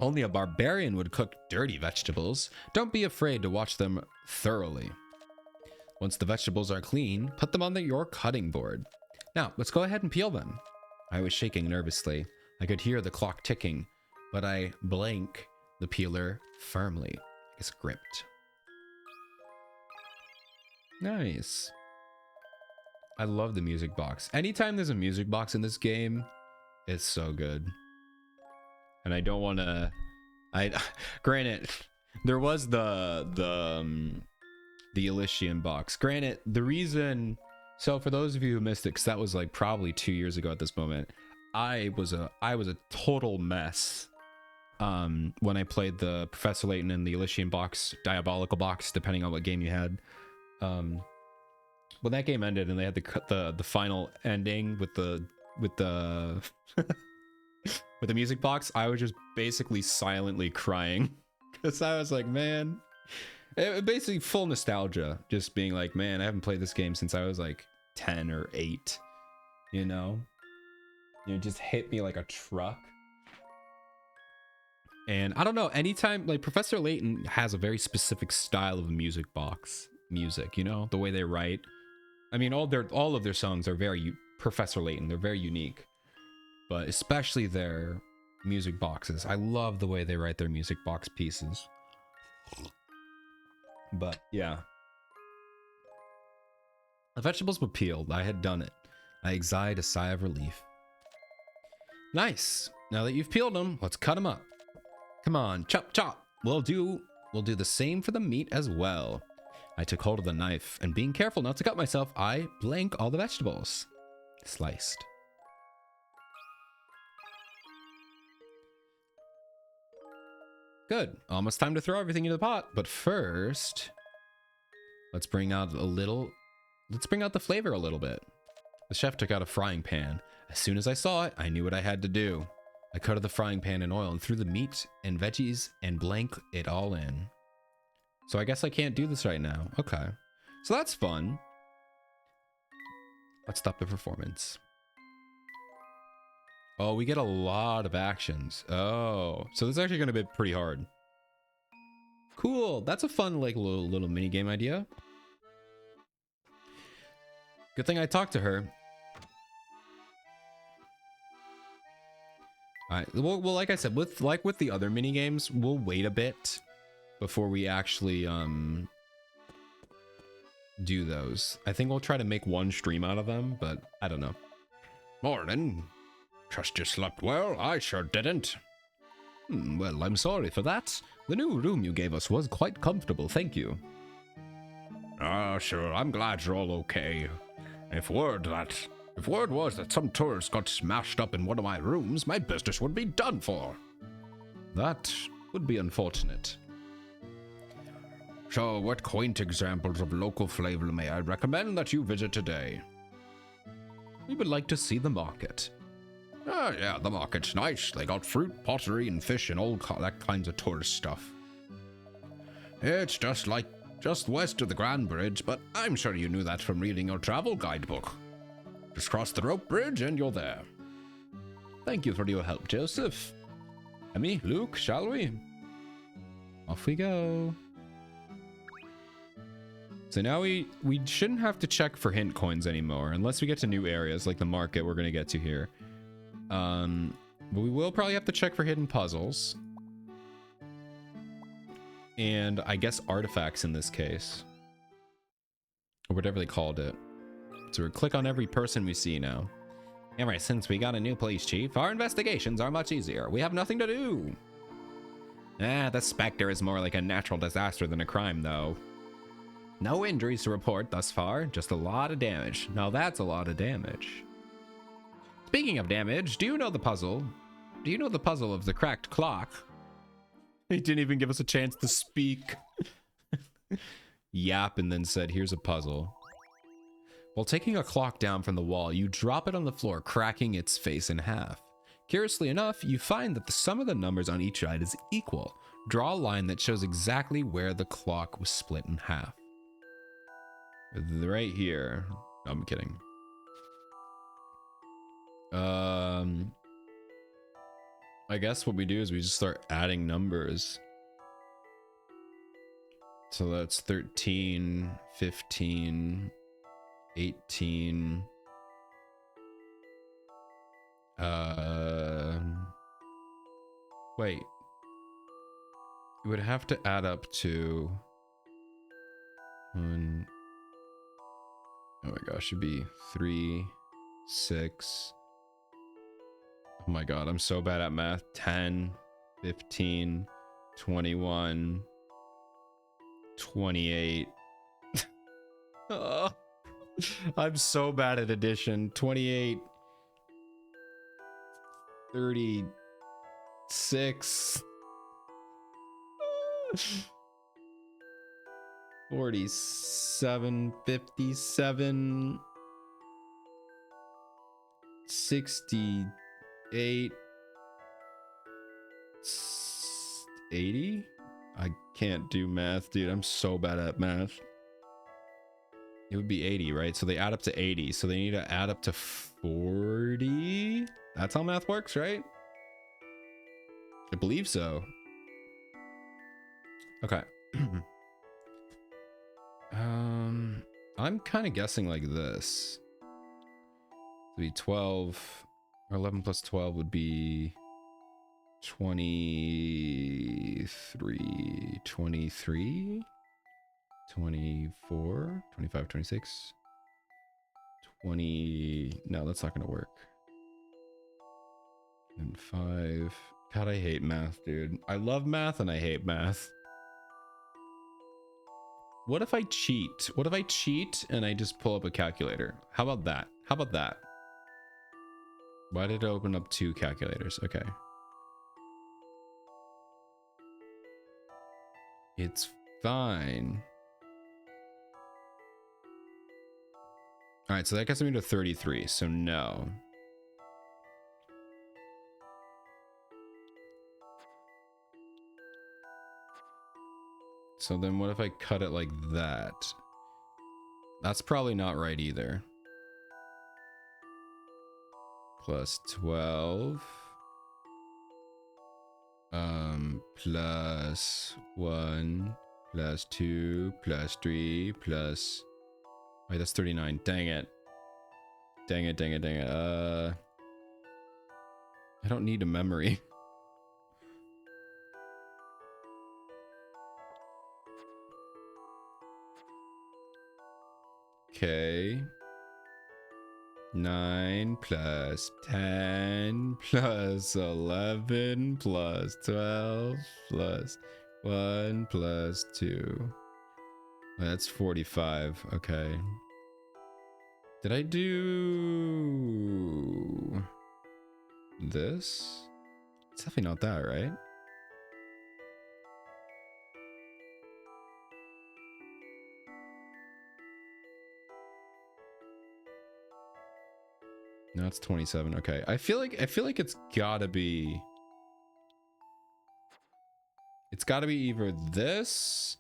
Only a barbarian would cook dirty vegetables. Don't be afraid to wash them thoroughly. Once the vegetables are clean, put them on your cutting board. Now, let's go ahead and peel them. I was shaking nervously. I could hear the clock ticking, but I blank the peeler firmly. It's gripped. Nice. I love the music box. Anytime there's a music box in this game, it's so good. And I don't want to... Granted, there was the Elysian box. Granted, the reason... So for those of you who missed it, because that was like probably 2 years ago at this moment, I was a total mess when I played the Professor Layton and the Elysian box, Diabolical box, depending on what game you had. When that game ended and they had the final ending with the with the music box, I was just basically silently crying because I was like, man, it basically full nostalgia, just being like, man, I haven't played this game since I was like 10 or 8, you know. It just hit me like a truck. And I don't know, anytime, like, Professor Layton has a very specific style of music box music, you know, the way they write. I mean, all of their songs are very Professor Layton. They're very unique, but especially their music boxes. I love the way they write their music box pieces. But yeah, the vegetables were peeled. I had done it. I exhaled a sigh of relief. Nice. Now that you've peeled them, let's cut them up. Come on, chop, chop. We'll do the same for the meat as well. I took hold of the knife, and being careful not to cut myself, I blank all the vegetables. Sliced. Good. Almost time to throw everything into the pot. But first, let's bring out the flavor a little bit. The chef took out a frying pan. As soon as I saw it, I knew what I had to do. I coated the frying pan in oil and threw the meat and veggies and blank it all in. So I guess I can't do this right now. Okay. So that's fun. Let's stop the performance. Oh, we get a lot of actions. Oh, so this is actually going to be pretty hard. Cool. That's a fun, like, little mini game idea. Good thing I talked to her. All right. Well, like I said, with the other mini games, we'll wait a bit before we actually do those. I think we'll try to make one stream out of them, but I don't know. Morning. Trust you slept well. I sure didn't. Well, I'm sorry for that. The new room you gave us was quite comfortable, thank you. Ah, sure. I'm glad you're all okay. If word was that some tourist got smashed up in one of my rooms, my business would be done for. That would be unfortunate. So, what quaint examples of local flavor may I recommend that you visit today? We would like to see the market. Ah, yeah, the market's nice. They got fruit, pottery, and fish and all that kinds of tourist stuff. It's just west of the Grand Bridge, but I'm sure you knew that from reading your travel guidebook. Just cross the rope bridge and you're there. Thank you for your help, Joseph. Emmy, Luke, shall we? Off we go. So now we shouldn't have to check for hint coins anymore, unless we get to new areas like the market we're going to get to here. But we will probably have to check for hidden puzzles. And I guess artifacts in this case. Or whatever they called it. So we click on every person we see now. Ever since we got a new police chief, our investigations are much easier. We have nothing to do. The Specter is more like a natural disaster than a crime, though. No injuries to report thus far, just a lot of damage. Now that's a lot of damage. Speaking of damage, do you know the puzzle? Do you know the puzzle of the cracked clock? He didn't even give us a chance to speak. Yap, and then said, here's a puzzle. While taking a clock down from the wall, you drop it on the floor, cracking its face in half. Curiously enough, you find that the sum of the numbers on each side is equal. Draw a line that shows exactly where the clock was split in half. Right here. No, I'm kidding. I guess what we do is we just start adding numbers. So that's 13, 15, 18. Wait. It would have to add up to one. Oh my gosh, it'd be 3, 6. Oh my god, I'm so bad at math. 10, 15, 21, 28. Oh, I'm so bad at addition. 28, 36, 47, 57, 68, 80? I can't do math, dude. I'm so bad at math. It would be 80, right? So they add up to 80. So they need to add up to 40. That's how math works, right? I believe so. Okay. I'm kind of guessing like this. It'd be 12 or 11 plus 12 would be 23, 24, 25, 26, 20. No, that's not going to work. And 5. God, I hate math, dude. I love math and I hate math. What if I cheat? What if I cheat and I just pull up a calculator? How about that? How about that? Why did it open up 2 calculators? Okay. It's fine. All right, so that gets me to 33, so no. So then what if I cut it like that? That's probably not right either. Plus 12. Plus 1, plus 2, plus 3, plus... Wait, that's 39. Dang it. Dang it, dang it, dang it. I don't need a memory. Okay. 9 plus 10 plus 11 plus 12 plus 1 plus 2. That's 45. Okay. Did I do this? It's definitely not that, right? No, it's 27. Okay. I feel like it's gotta be either this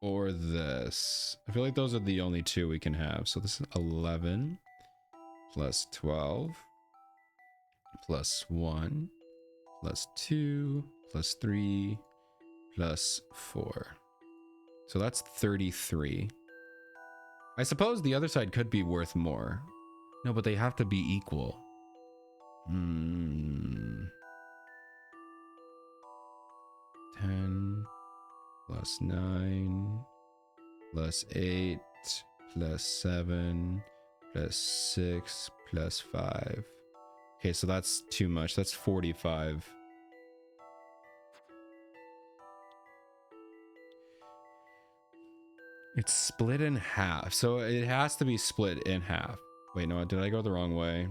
or this. I feel like those are the only two we can have. So this is 11 plus 12 plus 1 plus 2 plus 3 plus 4. So that's 33. I suppose the other side could be worth more. No, but they have to be equal. 10 plus 9 plus 8 plus 7 plus 6 plus 5. Okay, so that's too much. That's 45. It's split in half. So it has to be split in half. Wait, no, did I go the wrong way?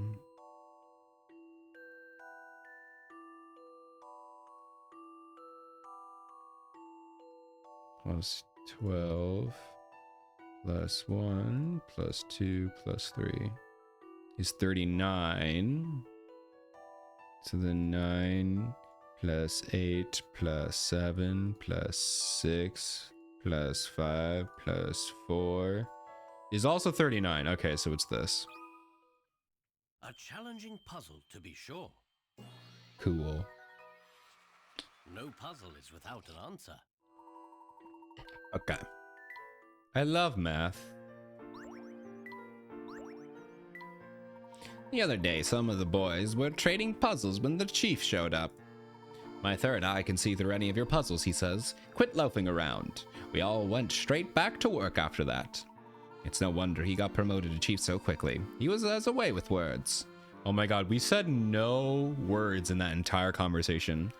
Plus 12 plus 1 plus 2 plus 3 is 39. So then 9 plus 8 plus 7 plus 6 plus 5 plus 4 is also 39. Okay, so it's this. A challenging puzzle, to be sure. Cool. No puzzle is without an answer. Okay. I love math. The other day, some of the boys were trading puzzles when the chief showed up. My third eye can see through any of your puzzles, he says. Quit loafing around. We all went straight back to work after that. It's no wonder he got promoted to chief so quickly. He was as away with words. Oh my god, we said no words in that entire conversation.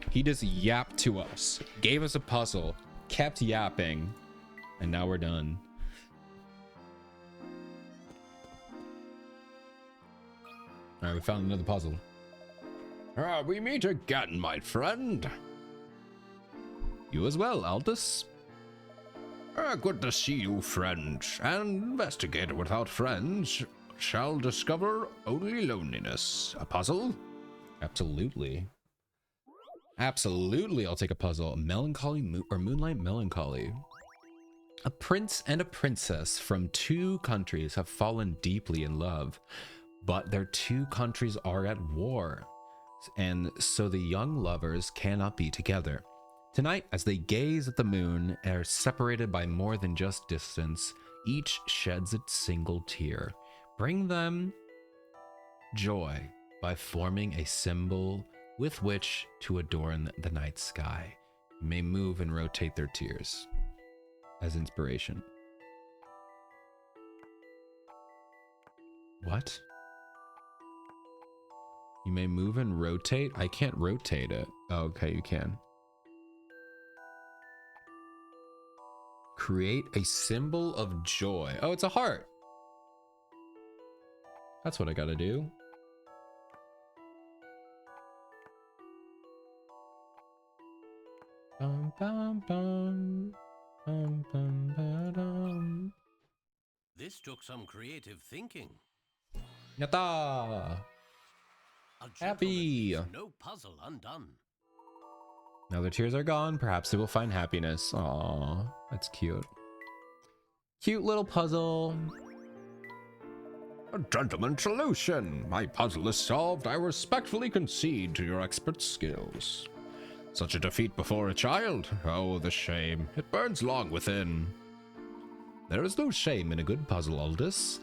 He just yapped to us, gave us a puzzle, kept yapping, and now we're done. Alright, we found another puzzle. We meet again, my friend. You as well, Aldous. Good to see you, friend. An investigator without friends shall discover only loneliness. A puzzle? Absolutely. Absolutely, I'll take a puzzle. Melancholy or Moonlight Melancholy. A prince and a princess from two countries have fallen deeply in love, but their two countries are at war, and so the young lovers cannot be together. Tonight, as they gaze at the moon, are separated by more than just distance, each sheds its single tear. Bring them joy by forming a symbol with which to adorn the night sky. You may move and rotate their tears as inspiration. What? You may move and rotate? I can't rotate it. Oh, okay, you can. Create a symbol of joy. Oh, it's a heart. That's what I gotta do. Bum, bum, bum. Bum, bum, ba-dum. This took some creative thinking. Yatta! A Happy. gentleman leaves no puzzle undone. Now their tears are gone. Perhaps they will find happiness. Aw, that's cute. Cute little puzzle. A gentleman's solution. My puzzle is solved. I respectfully concede to your expert skills. Such a defeat before a child. Oh, the shame. It burns long within. There is no shame in a good puzzle, Aldous.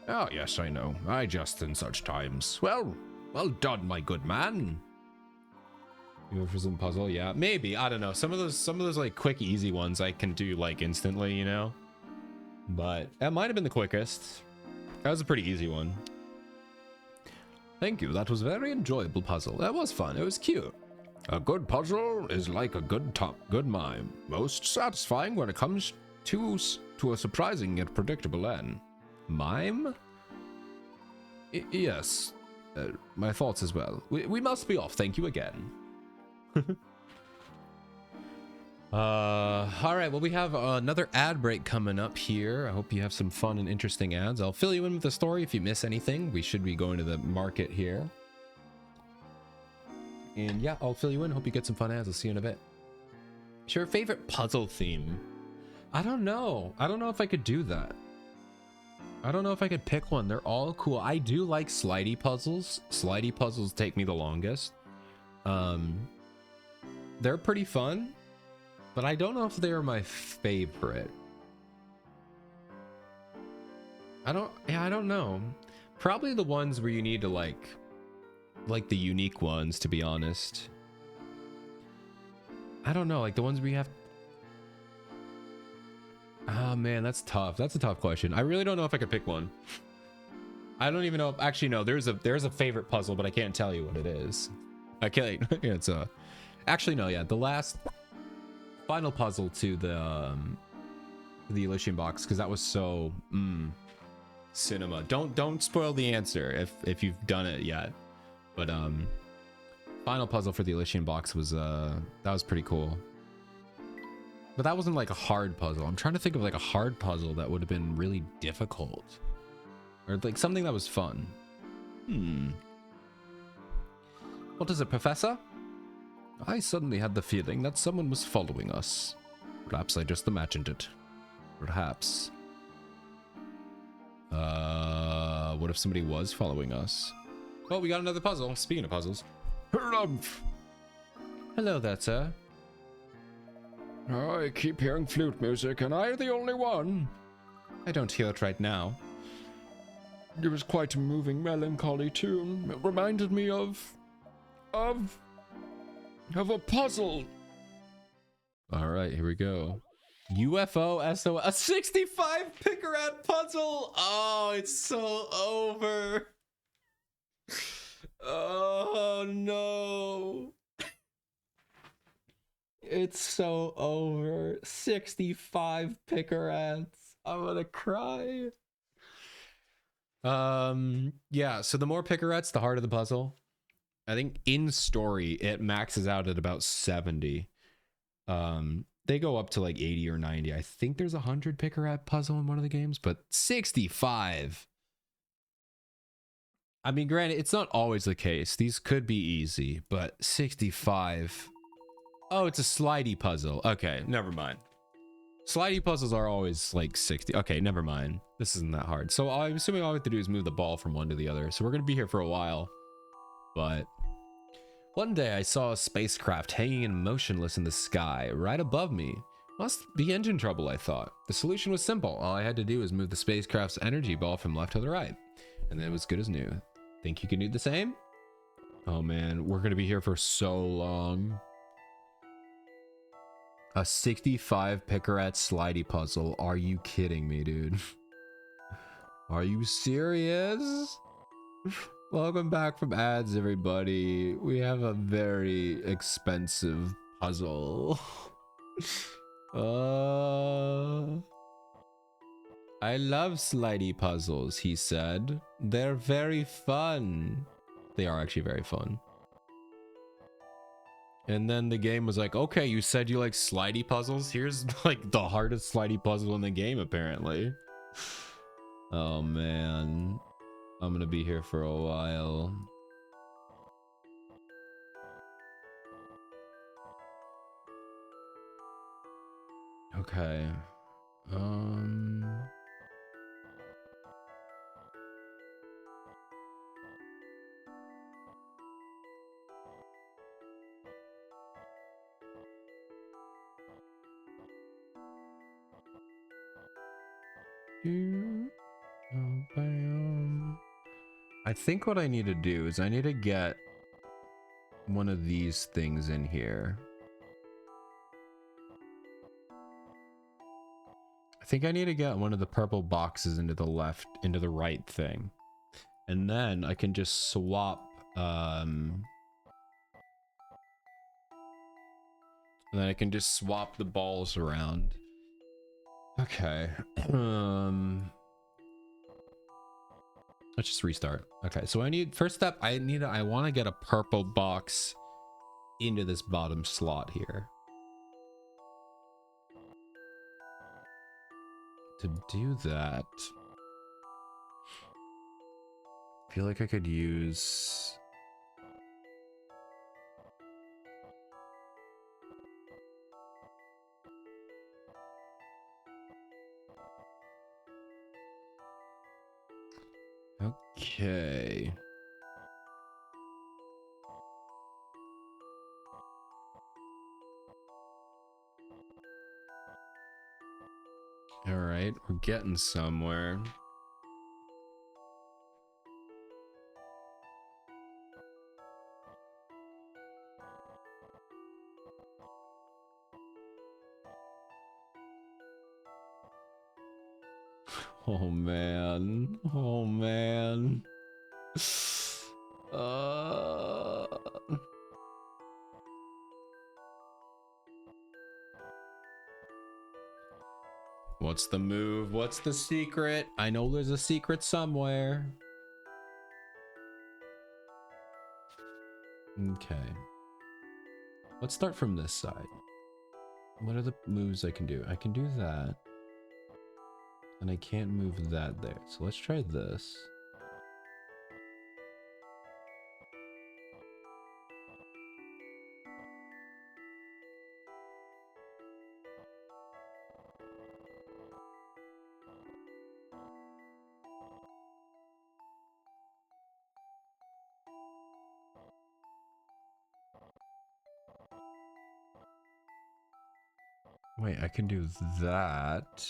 Oh, yes, I know. I jest in such times. Well done, my good man. You go for some puzzle? Yeah, maybe. I don't know. Some of those like quick, easy ones I can do like instantly, you know? But that might have been the quickest. That was a pretty easy one. Thank you. That was a very enjoyable puzzle. That was fun. It was cute. A good puzzle is like a good mime. Most satisfying when it comes to a surprising yet predictable end. Mime? Yes. My thoughts as well. We must be off. Thank you again. All right. Well, we have another ad break coming up here. I hope you have some fun and interesting ads. I'll fill you in with the story if you miss anything. We should be going to the market here. And yeah, I'll fill you in. Hope you get some fun ads. I'll see you in a bit. What's your favorite puzzle theme? I don't know. I don't know if I could do that. I don't know if I could pick one. They're all cool. I do like slidey puzzles. Slidey puzzles take me the longest. They're pretty fun, but I don't know if they're my favorite. I don't know. Probably the ones where you need to like the unique ones, to be honest. I don't know, like the ones where you have. Oh man, that's tough. That's a tough question. I really don't know if I could pick one. I don't even know. Actually, no. There's a favorite puzzle, but I can't tell you what it is. Okay, it's actually no. Yeah, the last final puzzle to the Elysian box, because that was so cinema. Don't spoil the answer if you've done it yet. But final puzzle for the Elysian box was that was pretty cool. But that wasn't like a hard puzzle. I'm trying to think of like a hard puzzle that would have been really difficult. Or like something that was fun. What is it, Professor? I suddenly had the feeling that someone was following us. Perhaps I just imagined it. Perhaps. What if somebody was following us? Oh, we got another puzzle. Speaking of puzzles. Harumph. Hello there, sir. I keep hearing flute music, and I'm the only one. I don't hear it right now. It was quite a moving, melancholy tune. It reminded me of a puzzle. All right, here we go. UFO SO, a 65 Pickerat puzzle. Oh, it's so over. Oh no. It's so over. 65 Pickerats. I'm gonna cry. Yeah, so the more Pickerats, the harder the puzzle. I think in story it maxes out at about 70. They go up to like 80 or 90. I think there's 100 Pickerat puzzle in one of the games, but 65. I mean, granted, it's not always the case. These could be easy, but 65. Oh, it's a slidey puzzle. Okay, never mind. Slidey puzzles are always like 60. Okay, never mind. This isn't that hard. So I'm assuming all we have to do is move the ball from one to the other. So we're going to be here for a while. But one day I saw a spacecraft hanging in motionless in the sky right above me. Must be engine trouble, I thought. The solution was simple. All I had to do was move the spacecraft's energy ball from left to the right. And then it was good as new. Think you can do the same? Oh man, we're going to be here for so long. A 65 Pickerat slidey puzzle. Are you kidding me, dude? Are you serious? Welcome back from ads, everybody. We have a very expensive puzzle. I love slidey puzzles, he said. They're very fun. They are actually very fun. And then the game was like, okay, you said you like slidey puzzles. Here's like the hardest slidey puzzle in the game, apparently. Oh man. I'm gonna be here for a while. Okay. I think what I need to do is I need to get one of these things in here. I think I need to get one of the purple boxes into the right thing. And then I can just swap, and then I can just swap the balls around. Okay. Let's just restart. Okay, so first step, I want to get a purple box into this bottom slot here. To do that, I feel like I could use... Okay. All right, we're getting somewhere. Oh man. Oh man. Uh... What's the move? What's the secret? I know there's a secret somewhere. Okay. Let's start from this side. What are the moves I can do? I can do that. And I can't move that there. So let's try this. Wait, I can do that,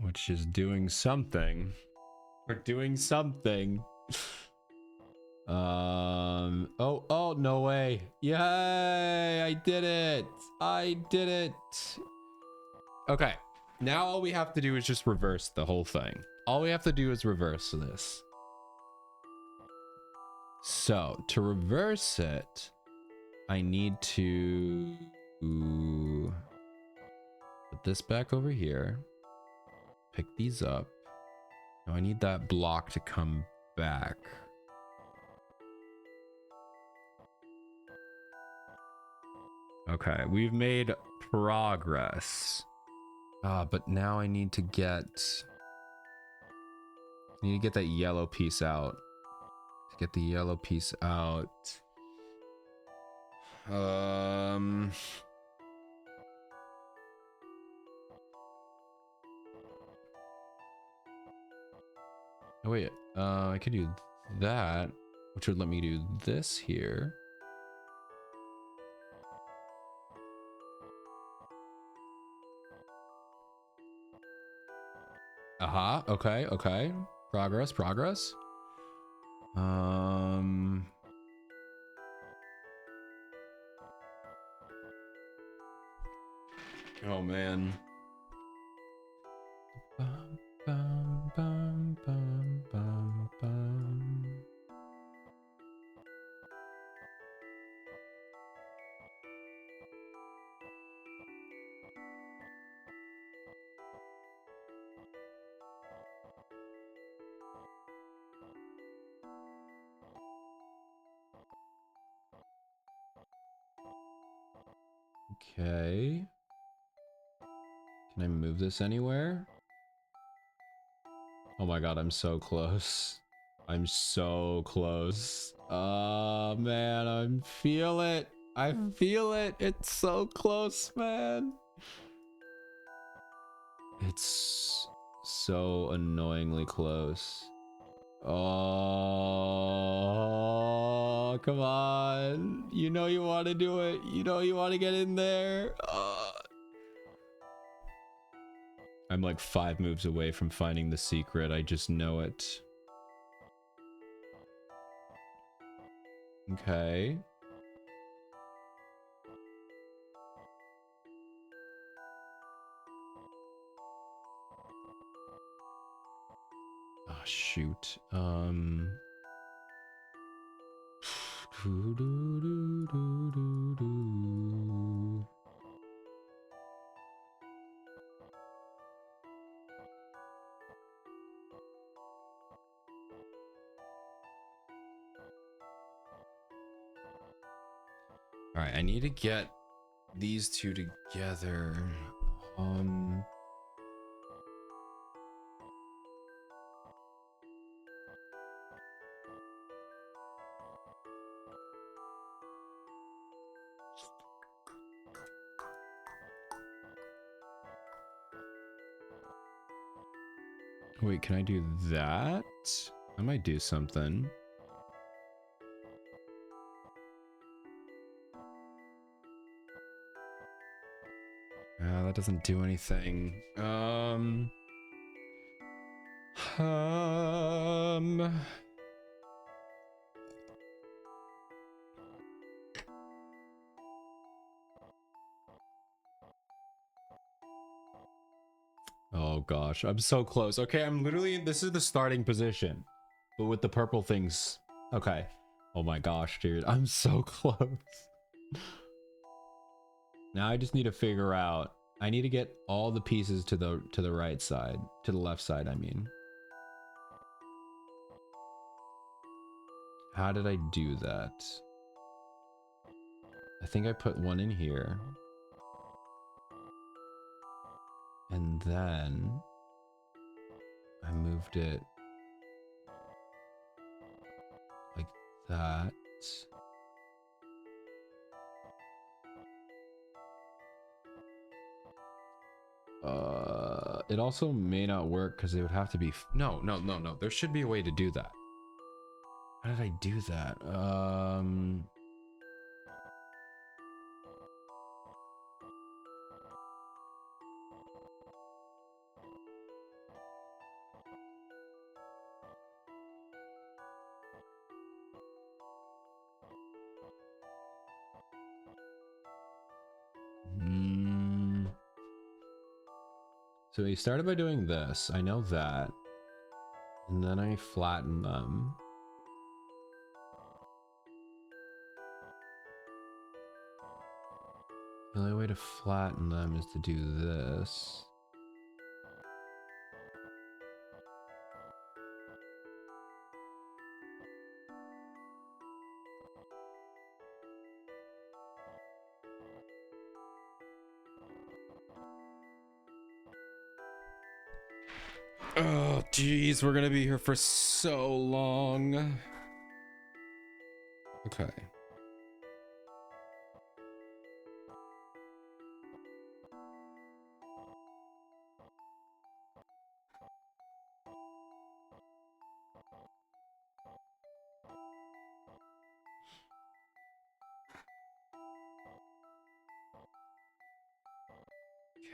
which is doing something. We're doing something. Oh, no way. Yay, I did it. I did it. Okay, now all we have to do is just reverse the whole thing. All we have to do is reverse this. So, to reverse it, I need to put this back over here. Pick these up. Now I need that block to come back. Okay, we've made progress. But now I need to get that yellow piece out. To get the yellow piece out. Oh wait, I could do that, which would let me do this here. Aha, okay. Progress. Oh man. Bum, bum, bum, bum, bum, bum. Okay. Can I move this anywhere? Oh my god, I'm so close. I'm so close. Oh man, I feel it. I feel it. It's so close, man. It's so annoyingly close. Oh, come on. You know you want to do it. You know you want to get in there. I'm like 5 moves away from finding the secret. I just know it. Okay. Oh, shoot. All right, I need to get these two together. Wait, can I do that? I might do something. That doesn't do anything. Oh gosh, I'm so close. Okay, I'm literally, this is the starting position, but with the purple things. Okay. Oh my gosh, dude, I'm so close. Now I just need to figure out, I need to get all the pieces to the right side, to the left side, I mean. How did I do that? I think I put one in here. And then I moved it like that. It also may not work because it would have to be no. There should be a way to do that. How did I do that? So we started by doing this. I know that. And then I flatten them. The only way to flatten them is to do this. Oh, geez, we're gonna be here for so long. Okay.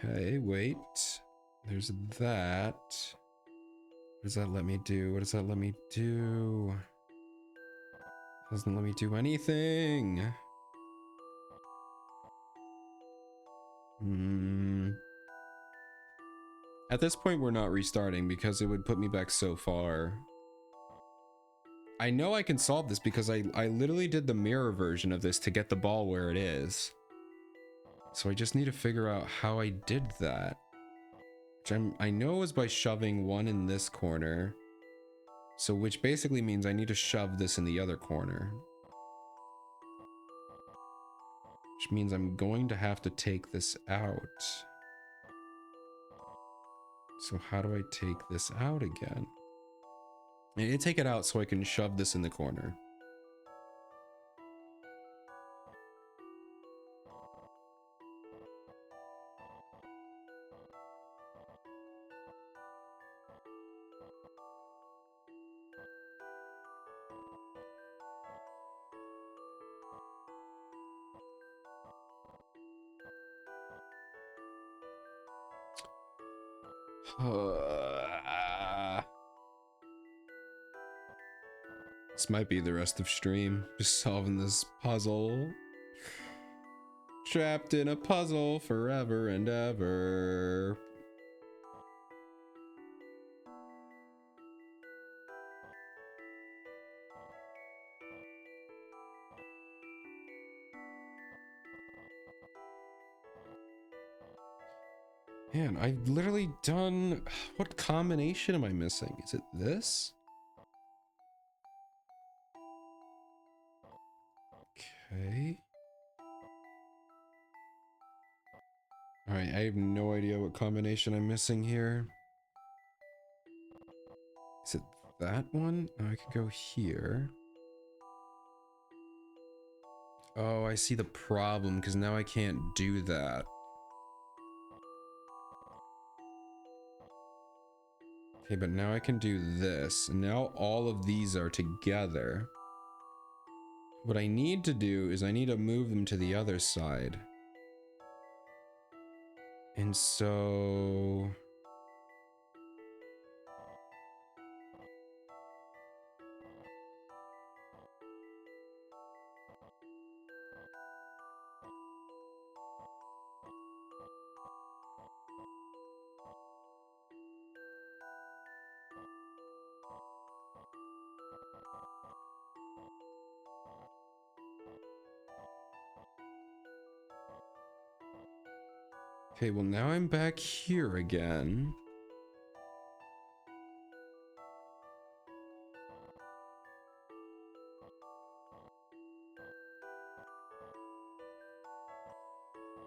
Okay, wait. There's that. What does that let me do? What does that let me do? Doesn't let me do anything. At this point, we're not restarting because it would put me back so far. I know I can solve this because I literally did the mirror version of this to get the ball where it is. So I just need to figure out how I did that. Which I know is by shoving one in this corner. So which basically means I need to shove this in the other corner. Which means I'm going to have to take this out. So how do I take this out again? I need to take it out so I can shove this in the corner. This might be the rest of stream. Just solving this puzzle. Trapped in a puzzle forever and ever. Man, I've literally done... What combination am I missing? Is it this? Okay. Alright, I have no idea what combination I'm missing here. Is it that one? Oh, I could go here. Oh, I see the problem, because now I can't do that. Okay, but now I can do this. And now all of these are together. What I need to do is I need to move them to the other side. And so... Okay, well now I'm back here again.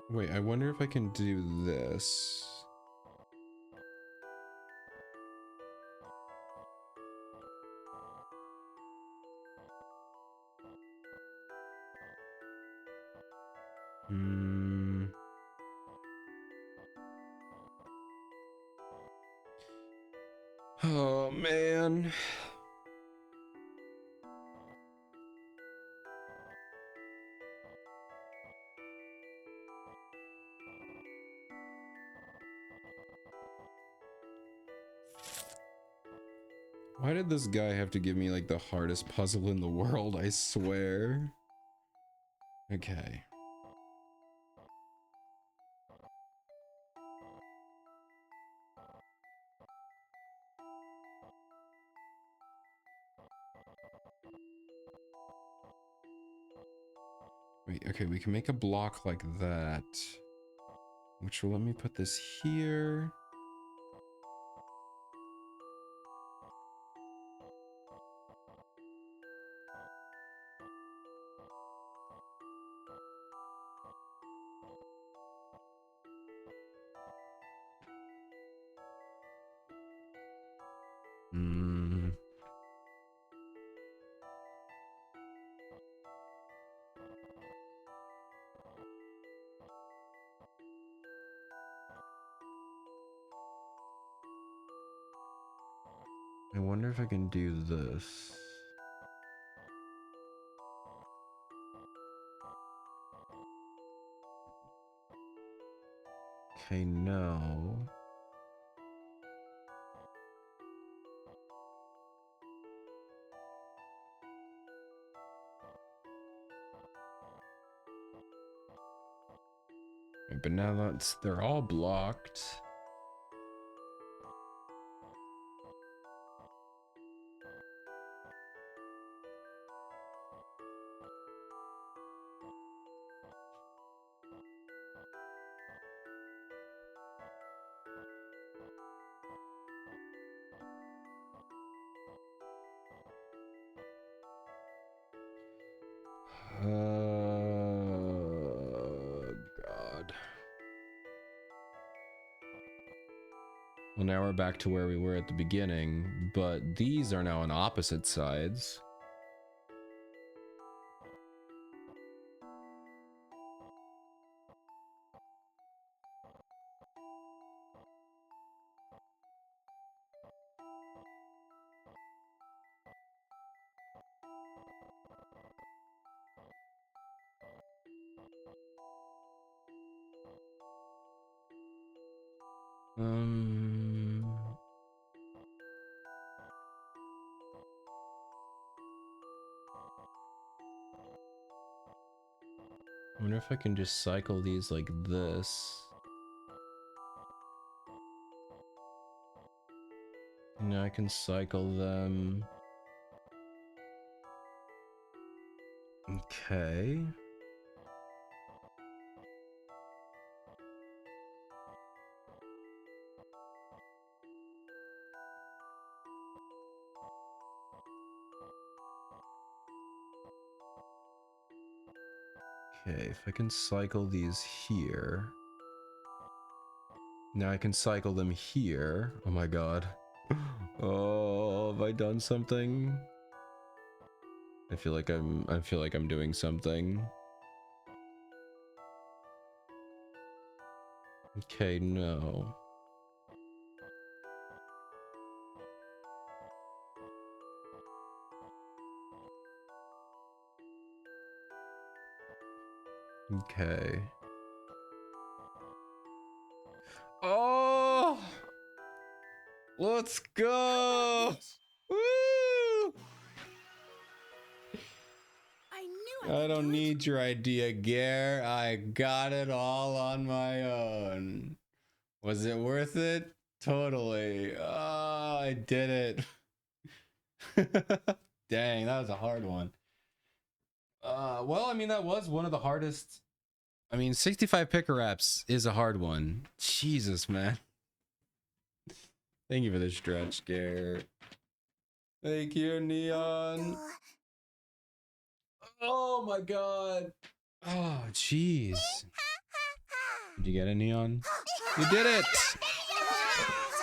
Wait, I wonder if I can do this. Hmm. Oh man. Why did this guy have to give me like the hardest puzzle in the world? I swear. Okay. Wait, okay, we can make a block like that. Which will let me put this here. Hmm. I wonder if I can do this. Okay, no. Wait, but now they're all blocked. now we're back to where we were at the beginning, but these are now on opposite sides. I wonder if I can just cycle these like this. Now I can cycle them. Okay. Okay, if I can cycle these here. Now I can cycle them here. Oh my god. Oh, have I done something? I feel like I'm doing something. Okay, no. Okay. Oh! Let's go! Woo! I don't need your idea, Gare. I got it all on my own. Was it worth it? Totally. Oh, I did it. Dang, that was a hard one. Well, I mean, that was one of the hardest. I mean, 65 picker wraps is a hard one. Jesus, man. Thank you for the stretch, Gare. Thank you, Neon. Oh my god. Oh, jeez. Did you get it, Neon? You did it!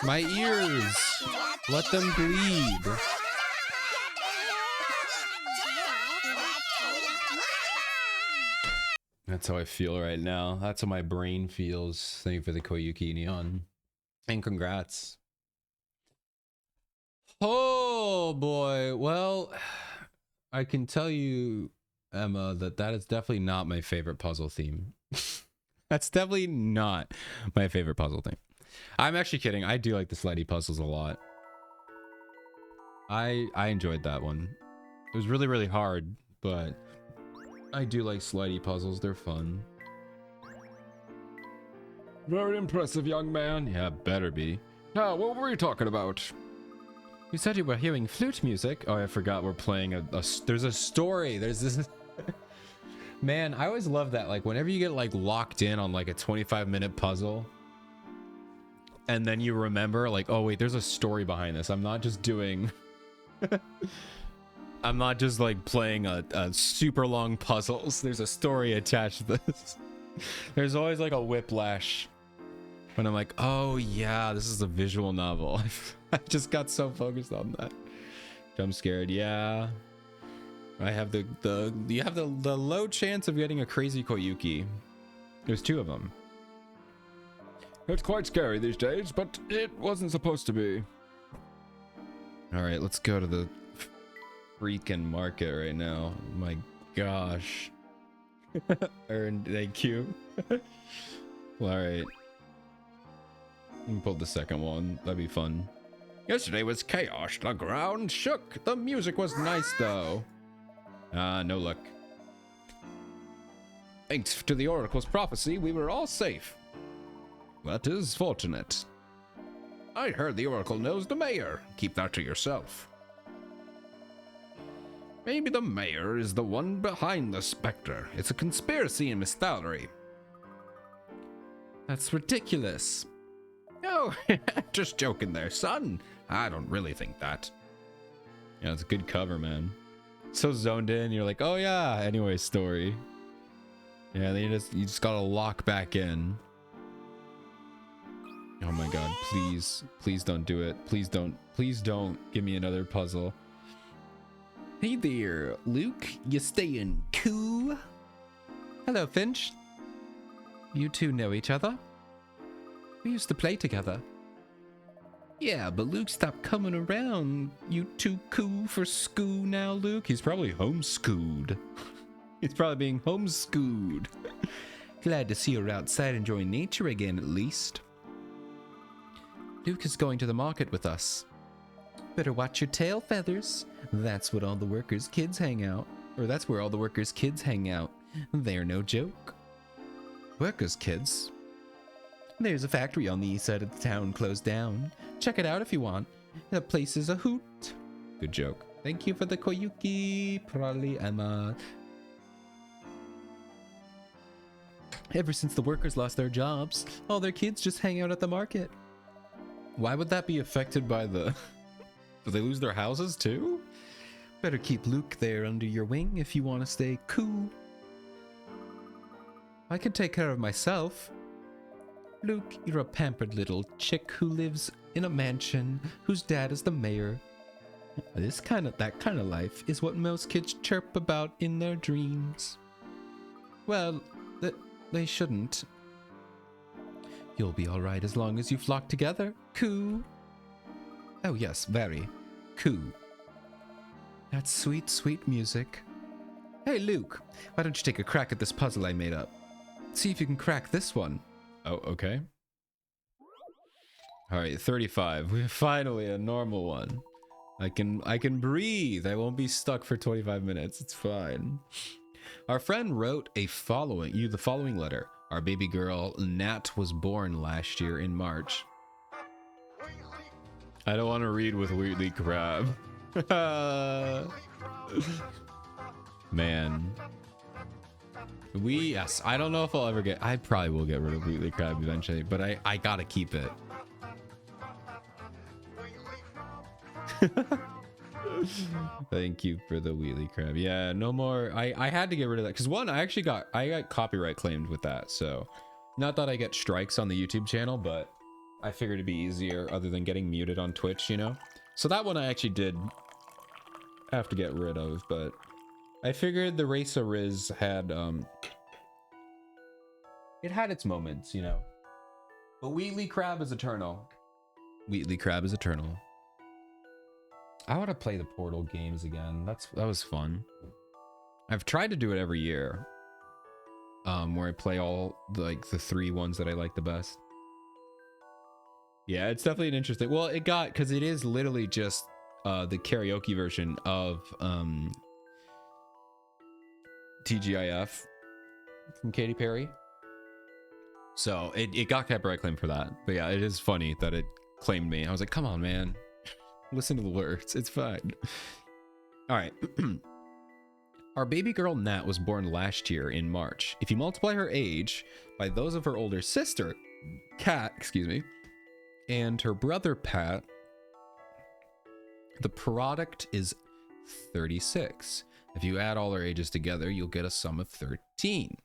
My ears! Let them bleed. That's how I feel right now. That's how my brain feels. Thank you for the Koyuki, Neon. And congrats. Oh boy. Well, I can tell you, Emma, that is definitely not my favorite puzzle theme. That's definitely not my favorite puzzle theme. I'm actually kidding. I do like the slidey puzzles a lot. I enjoyed that one. It was really, really hard, but I do like slidey puzzles. They're fun. Very impressive, young man. Yeah, better be. Now, what were you talking about? You said you were hearing flute music. Oh, I forgot we're playing there's a story. There's this. Man, I always love that. Like, whenever you get like locked in on like a 25-minute puzzle, and then you remember like, oh wait, there's a story behind this. I'm not just doing. I'm not just like playing a super long puzzles. There's a story attached to this. There's always like a whiplash when I'm like, oh yeah, this is a visual novel. I just got so focused on that. Jump scared, yeah. I have you have the low chance of getting a crazy Koyuki. There's 2 of them. It's quite scary these days, but it wasn't supposed to be. All right, let's go to the freaking market right now. My gosh. Earned, thank you. Well, all right. You can pull the second one. That'd be fun. Yesterday was chaos. The ground shook. The music was nice, though. No luck. Thanks to the Oracle's prophecy, we were all safe. That is fortunate. I heard the Oracle knows the mayor. Keep that to yourself. Maybe the mayor is the one behind the Specter. It's a conspiracy in Miss Thallery. That's ridiculous. Oh, just joking there, son. I don't really think that. Yeah, it's a good cover, man. So zoned in, you're like, oh yeah, anyway, story. Yeah, then you just gotta lock back in. Oh my god, please. Please don't do it. Please don't. Please don't give me another puzzle. Hey there, Luke. You staying cool? Hello, Finch. You two know each other? We used to play together. Yeah, but Luke stopped coming around. You too cool for school now, Luke? He's probably homeschooled. He's probably being homeschooled. Glad to see you're outside enjoying nature again, at least. Luke is going to the market with us. Better watch your tail feathers. That's what all the workers' kids hang out. Or that's where all the workers' kids hang out. They're no joke. Workers' kids? There's a factory on the east side of the town closed down. Check it out if you want. The place is a hoot. Good joke. Thank you for the koyuki, probably Emma. Ever since the workers lost their jobs, all their kids just hang out at the market. Why would that be affected by the... Do they lose their houses too? Better keep Luke there under your wing if you want to stay cool. I can take care of myself. Luke, you're a pampered little chick who lives in a mansion whose dad is the mayor. That kind of life is what most kids chirp about in their dreams. Well, they shouldn't. You'll be all right as long as you flock together. Coo. Oh yes, very. Coo. That's sweet, sweet music. Hey Luke, why don't you take a crack at this puzzle I made up? See if you can crack this one. Oh, okay. All right, 35. We're finally a normal one. I can breathe. I won't be stuck for 25 minutes. It's fine. Our friend wrote the following letter. Our baby girl, Nat, was born last year in March. I don't want to read with Wheatley Crab. Man. Yes, I don't know if I'll ever I probably will get rid of Wheatley Crab eventually, but I gotta keep it. Thank you for the Wheatley Crab. Yeah, no more. I had to get rid of that because one, I got copyright claimed with that. So not that I get strikes on the YouTube channel, but I figured it'd be easier other than getting muted on Twitch, you know? So that one I actually did have to get rid of, but I figured the Race of Riz had, it had its moments, you know? But Wheatley Crab is eternal. Wheatley Crab is eternal. I want to play the Portal games again. That was fun. I've tried to do it every year. Where I play all the 3 ones that I like the best. Yeah, it's definitely an interesting. Well, because it is literally just the karaoke version of TGIF from Katy Perry. So it got copyright claim for that. But yeah, it is funny that it claimed me. I was like, come on, man. Listen to the words. It's fine. All right. Our baby girl Nat was born last year in March. If you multiply her age by those of her older sister, Kat, and her brother Pat, the product is 36. If you add all their ages together, you'll get a sum of 13.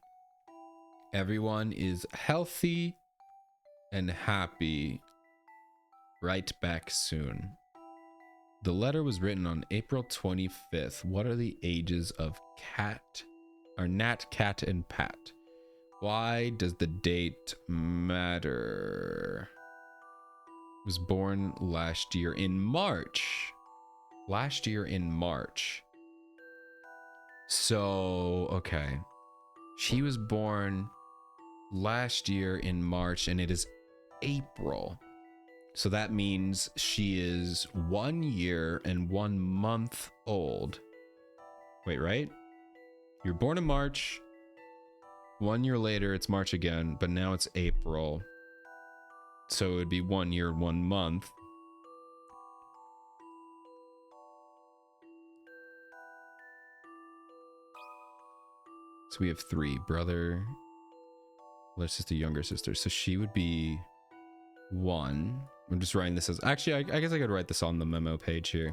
Everyone is healthy and happy. Right back soon. The letter was written on April 25th. What are the ages of Nat, Kat, and Pat? Why does the date matter? Was born last year in March. Last year in March. So, okay. She was born last year in March and it is April. So that means she is 1 year and 1 month old. Wait, right? You're born in March. 1 year later, it's March again, but now it's April. So it would be 1 year, 1 month. So we have 3. Brother, older sister, younger sister. So she would be 1. I'm just writing this as... Actually, I guess I could write this on the memo page here.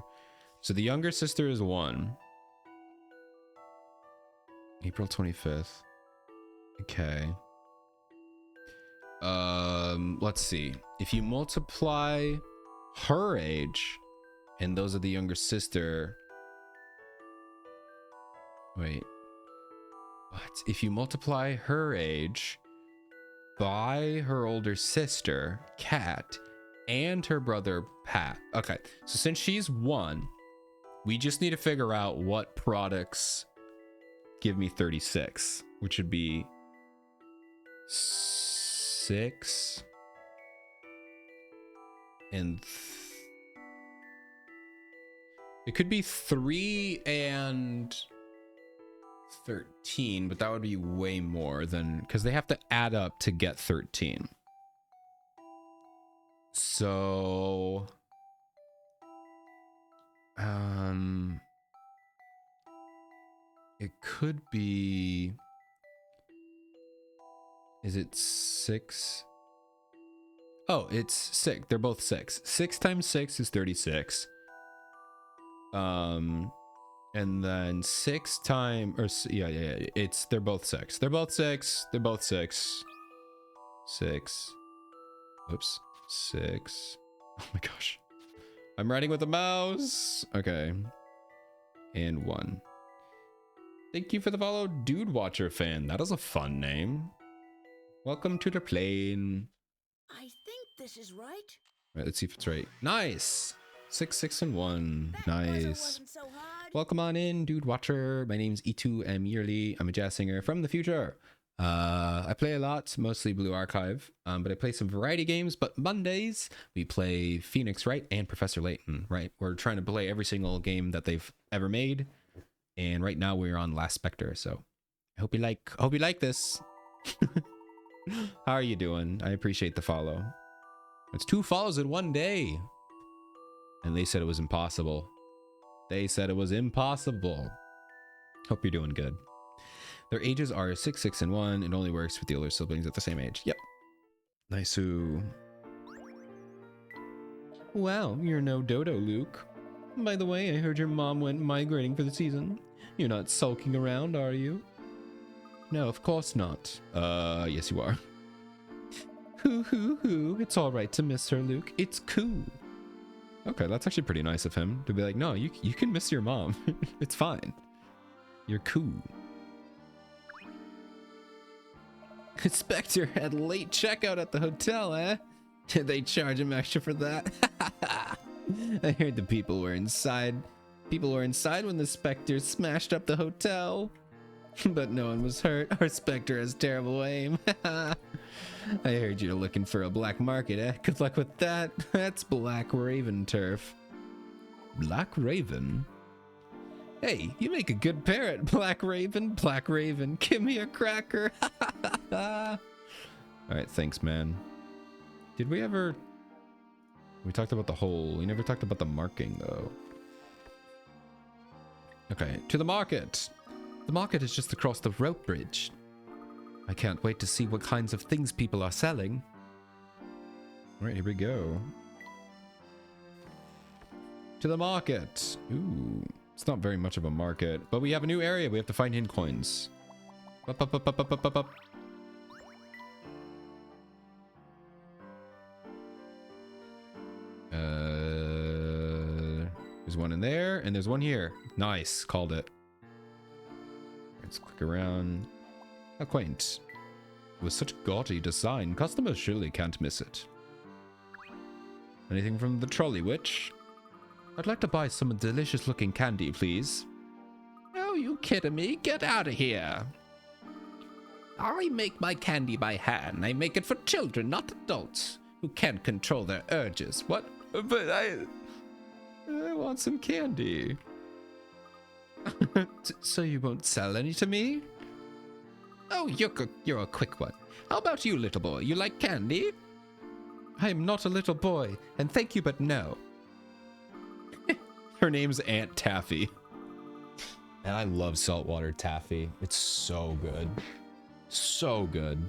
So the younger sister is 1. April 25th. Okay. Let's see. If you multiply her age and those of the younger sister. Wait. What? If you multiply her age by her older sister, Kat, and her brother, Pat. Okay, so since she's 1, we just need to figure out what products give me 36, which would be 6 and it could be 3 and 13, but that would be way more than, because they have to add up to get 13. So it could be, is it 6? Oh, it's 6. They're both 6. 6 times 6 is 36. And then 6 times, or yeah, it's, they're both 6. They're both 6. They're both 6. 6. Whoops. 6. Oh my gosh. I'm writing with a mouse. Okay. And 1. Thank you for the follow, Dude Watcher fan. That is a fun name. Welcome to the plane. I think this is right. All right, let's see if it's right. Nice. 6, 6, and 1. That puzzle Nice. wasn't so hard. Welcome on in, Dude Watcher. My name's E2M Yearly. I'm a jazz singer from the future. I play a lot, mostly Blue Archive, but I play some variety games. But Mondays, we play Phoenix Wright and Professor Layton, right? We're trying to play every single game that they've ever made. And right now we're on Last Specter, so I hope you like this. How are you doing? I appreciate the follow. It's 2 follows in 1 day. And they said it was impossible. They said it was impossible. Hope you're doing good. Their ages are 6, 6, and 1. It only works with the older siblings at the same age. Yep. Nice-oo. Wow, you're no dodo, Luke. By the way, I heard your mom went migrating for the season. You're not sulking around, are you? No, of course not. Yes you are. Hoo. It's all right to miss her, Luke. It's cool. Okay, that's actually pretty nice of him to be like, no, you can miss your mom. It's fine. You're cool. Specter had late checkout at the hotel, eh? Did they charge him extra for that? I heard the people were inside. People were inside when the Specter smashed up the hotel. But no one was hurt. Our Specter has terrible aim. I heard you're looking for a black market, eh? Good luck with that. That's Black Raven turf. Black Raven? Hey, you make a good parrot, Black Raven. Black Raven, give me a cracker. Alright, thanks, man. Did we ever... We talked about the hole. We never talked about the marking, though. Okay, to the market. The market is just across the rope bridge. I can't wait to see what kinds of things people are selling. All right, here we go. To the market. Ooh, it's not very much of a market, but we have a new area. We have to find hidden coins. Up. There's one in there, and there's one here. Nice, called it. Let's click around. How quaint. With such gaudy design, customers surely can't miss it. Anything from the trolley witch? I'd like to buy some delicious looking candy, please. Oh, you kidding me? Get out of here. I make my candy by hand. I make it for children, not adults, who can't control their urges. What? But I want some candy. So you won't sell any to me? Oh, you're a quick one. How about you, little boy? You like candy? I am not a little boy, and thank you, but no. Her name's Aunt Taffy. And I love saltwater taffy. It's so good. So good.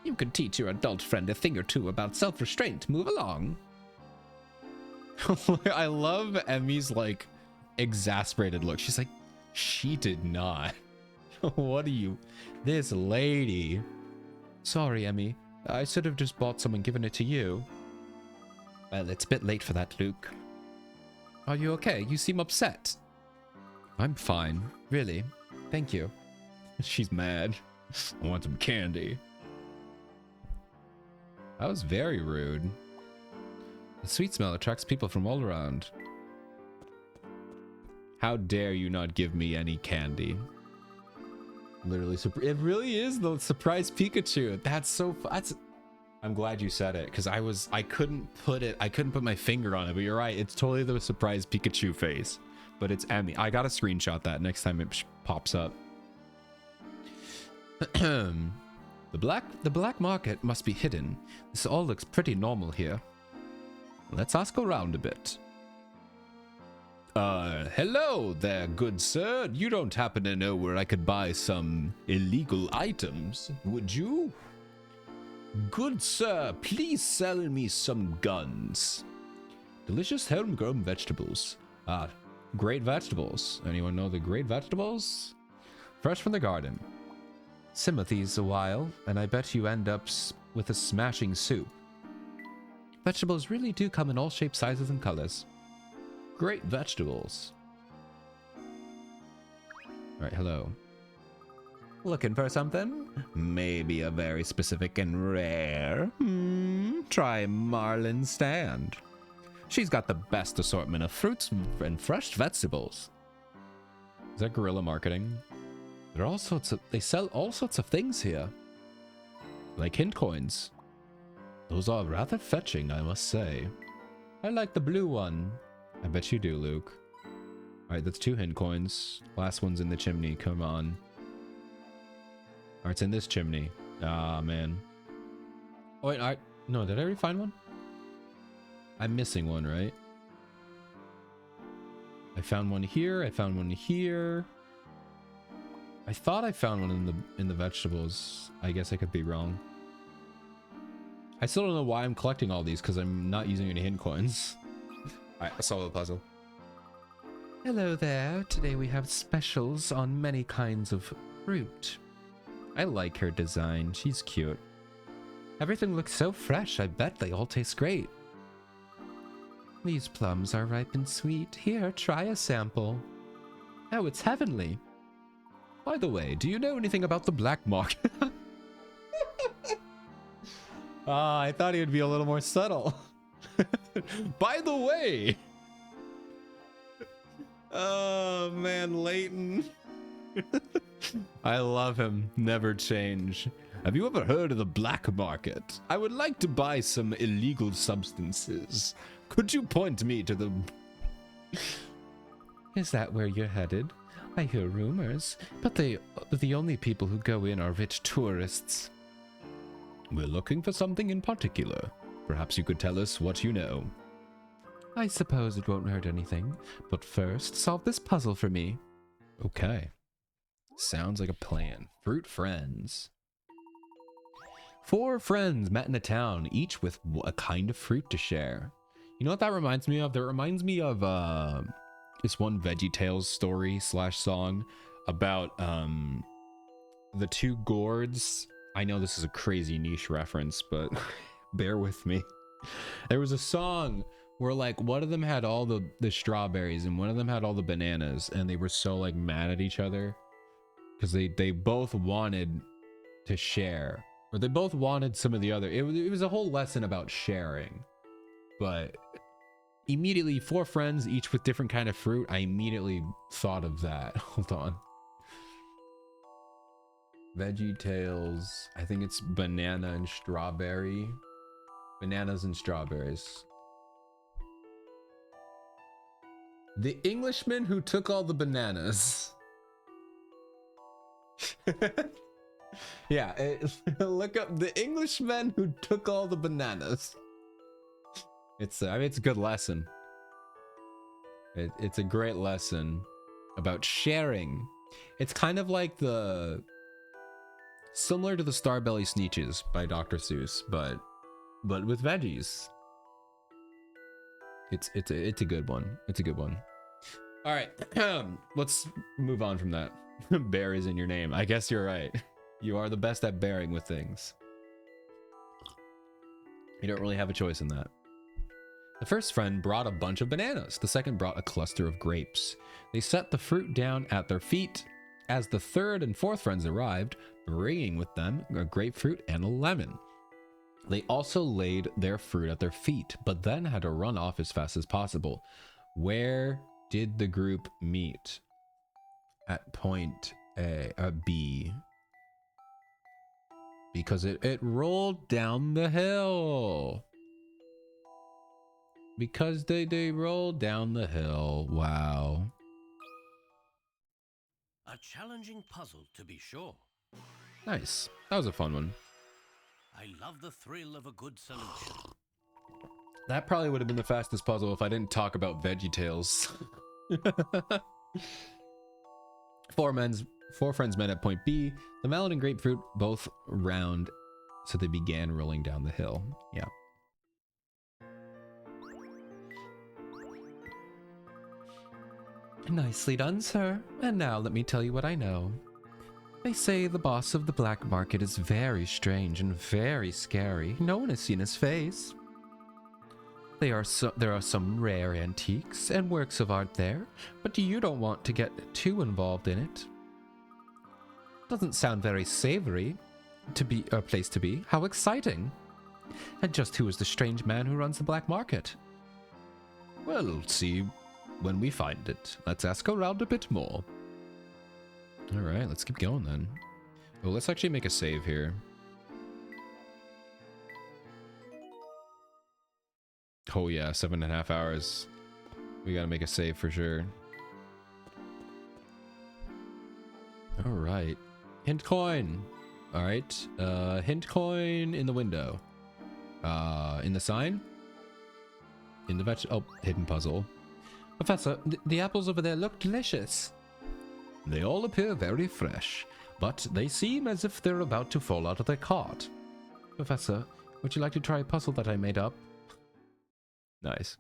You could teach your adult friend a thing or two about self-restraint. Move along. I love Emmy's, like, exasperated look. She's like, she did not. What are you? This lady. Sorry, Emmy. I should have just bought some and given it to you. Well, it's a bit late for that, Luke. Are you okay? You seem upset. I'm fine. Really? Thank you. She's mad. I want some candy. That was very rude. The sweet smell attracts people from all around. How dare you not give me any candy? Literally, it really is the surprise Pikachu. That's so that's I'm glad you said it, because I couldn't put my finger on it, but you're right, it's totally the surprise Pikachu face. But it's Emmy. I gotta screenshot that next time it pops up. The black market must be hidden. This all looks pretty normal here. Let's ask around a bit. Hello there, good sir. You don't happen to know where I could buy some illegal items, would you? Good sir, please sell me some guns. Delicious homegrown vegetables. Ah, great vegetables. Anyone know the great vegetables? Fresh from the garden. Simmer these a while, and I bet you end up with a smashing soup. Vegetables really do come in all shapes, sizes, and colors. Great vegetables. Alright, hello. Looking for something? Maybe a very specific and rare? Try Marlin's stand. She's got the best assortment of fruits and fresh vegetables. Is that guerrilla marketing? They sell all sorts of things here. Like hint coins. Those are rather fetching, I must say. I like the blue one. I bet you do, Luke. Alright, that's 2 hint coins. Last one's in the chimney, come on. Alright, it's in this chimney. Ah, man. Oh, wait, no, did I already find one? I'm missing one, right? I found one here, I found one here. I thought I found one in the vegetables. I guess I could be wrong. I still don't know why I'm collecting all these, because I'm not using any hint coins. Alright, let's solve the puzzle. Hello there. Today we have specials on many kinds of fruit. I like her design. She's cute. Everything looks so fresh. I bet they all taste great. These plums are ripe and sweet. Here, try a sample. Oh, it's heavenly. By the way, do you know anything about the black market? I thought he would be a little more subtle. By the way. Oh, man, Leighton. I love him. Never change. Have you ever heard of the black market? I would like to buy some illegal substances. Could you point me to the... Is that where you're headed? I hear rumors, but the only people who go in are rich tourists. We're looking for something in particular. Perhaps you could tell us what you know. I suppose it won't hurt anything, but first, solve this puzzle for me. Okay. Sounds like a plan. Fruit friends. 4 friends met in a town, each with a kind of fruit to share. You know what that reminds me of? That reminds me of this one VeggieTales story / song about the 2 gourds. I know this is a crazy niche reference, but bear with me. There was a song where like one of them had all the strawberries and one of them had all the bananas, and they were so like mad at each other because they both wanted to share, or they both wanted some of the other. It was a whole lesson about sharing, but immediately 4 friends, each with different kind of fruit. I immediately thought of that. Hold on. VeggieTales. I think it's banana and strawberry. Bananas and strawberries. The Englishman who took all the bananas. Yeah, look up the Englishman who took all the bananas. It's I mean, it's a good lesson. It's a great lesson about sharing. It's kind of like similar to the Starbelly Sneeches by Dr. Seuss, but with veggies. It's a good one. It's a good one. All right, let's move on from that. Bear is in your name. I guess you're right. You are the best at bearing with things. You don't really have a choice in that. The first friend brought a bunch of bananas. The second brought a cluster of grapes. They set the fruit down at their feet as the third and fourth friends arrived, bringing with them a grapefruit and a lemon. They also laid their fruit at their feet, but then had to run off as fast as possible. Where did the group meet? At point B. Because it rolled down the hill. Because they rolled down the hill. Wow. A challenging puzzle, to be sure. Nice. That was a fun one. I love the thrill of a good solution. That probably would have been the fastest puzzle if I didn't talk about VeggieTales. Four friends met at point B. The melon and grapefruit both round, so they began rolling down the hill. Yeah. Nicely done, sir. And now let me tell you what I know. They say the boss of the black market is very strange and very scary. No one has seen his face. There are some rare antiques and works of art there, but you don't want to get too involved in it. Doesn't sound very savory to be a place to be. How exciting! And just who is the strange man who runs the black market? Well, see when we find it. Let's ask around a bit more. All right, let's keep going then. Oh, let's actually make a save here. Oh yeah, 7.5 hours. We gotta make a save for sure. All right. Hint coin. All right. Hint coin in the window. In the sign? In the oh, hidden puzzle. Professor, the apples over there look delicious. They all appear very fresh, but they seem as if they're about to fall out of their cart. Professor, would you like to try a puzzle that I made up? Nice.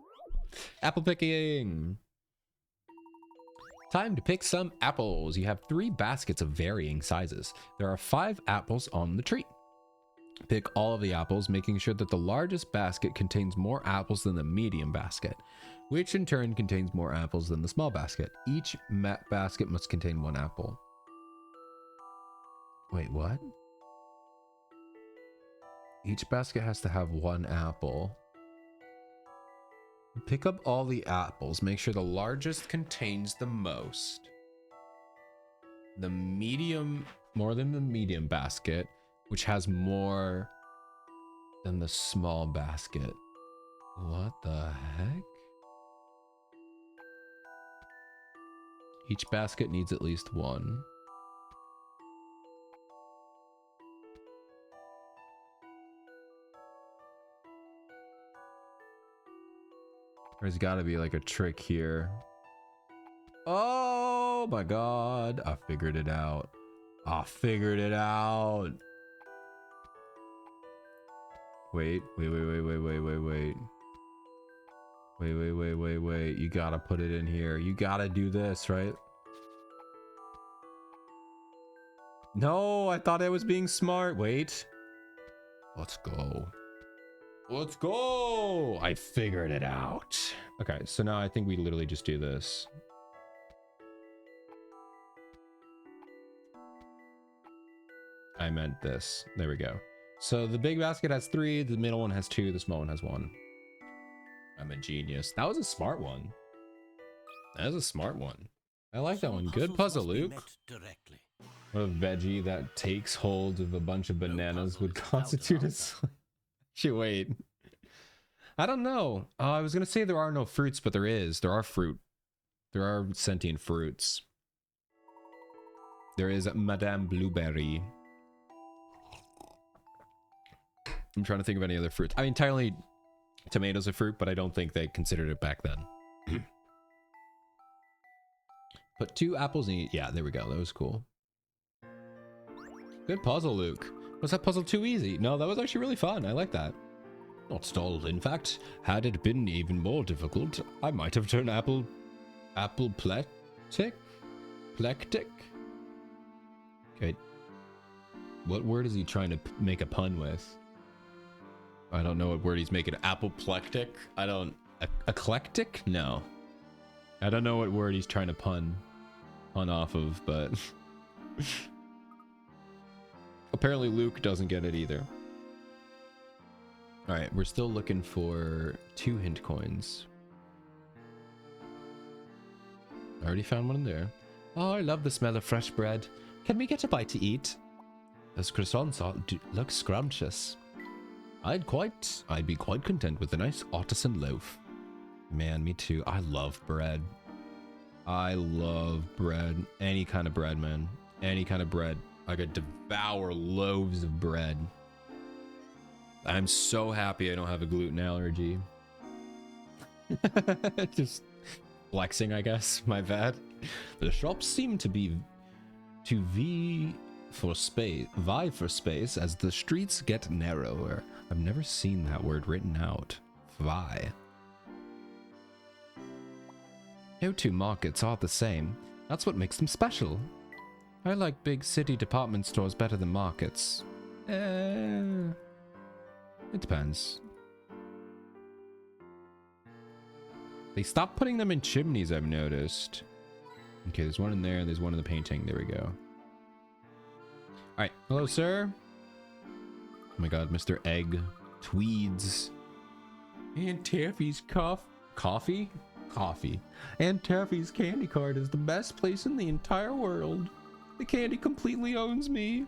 Apple picking! Time to pick some apples. You have 3 baskets of varying sizes. There are 5 apples on the tree. Pick all of the apples, making sure that the largest basket contains more apples than the medium basket, which in turn contains more apples than the small basket. Each basket must contain 1 apple. Wait, what? Each basket has to have 1 apple. Pick up all the apples. Make sure the largest contains the most. The medium, more than the medium basket, which has more than the small basket. What the heck? Each basket needs at least 1. There's got to be like a trick here. Oh my god. I figured it out. I figured it out. Wait. Wait. You gotta put it in here. You gotta do this, right? No, I thought I was being smart. Wait. Let's go. Let's go! I figured it out. Okay, so now I think we literally just do this. I meant this. There we go. So the big basket has 3, the middle one has 2, the small one has 1. I'm a genius. That was a smart one. That was a smart one. I like that one. Good puzzle, Luke. What a veggie that takes hold of a bunch of bananas would constitute a... Wait. I don't know. I was going to say there are no fruits, but there is. There are fruit. There are sentient fruits. There is Madame Blueberry. I'm trying to think of any other fruits. I mean, entirely tomatoes are fruit, but I don't think they considered it back then. Put 2 apples in each. Yeah, there we go. That was cool. Good puzzle, Luke. Was that puzzle too easy? No, that was actually really fun. I like that. Not stalled, in fact. Had it been even more difficult, I might have turned apoplectic? Plectic? Okay. What word is he trying to make a pun with? I don't know what word he's making. Apoplectic? I don't... Eclectic? No. I don't know what word he's trying to pun off of, but... apparently Luke doesn't get it either. Alright, we're still looking for 2 hint coins. I already found one in there. Oh, I love the smell of fresh bread. Can we get a bite to eat? Those croissants look scrumptious. I'd be quite content with a nice artisan loaf. Man, me too. I love bread. I love bread. Any kind of bread, man. Any kind of bread. I could devour loaves of bread. I'm so happy I don't have a gluten allergy. Just flexing, I guess. My bad. The shops seem to vie for space as the streets get narrower. I've never seen that word written out. Vie. No 2 markets are the same. That's what makes them special. I like big city department stores better than markets. It depends. They stopped putting them in chimneys, I've noticed. Okay, there's one in there, there's one in the painting. There we go. Alright, hello, sir. Oh my god, Mr. Egg. Tweeds. Aunt Taffy's coffee? Coffee. Aunt Taffy's candy cart is the best place in the entire world. The candy completely owns me.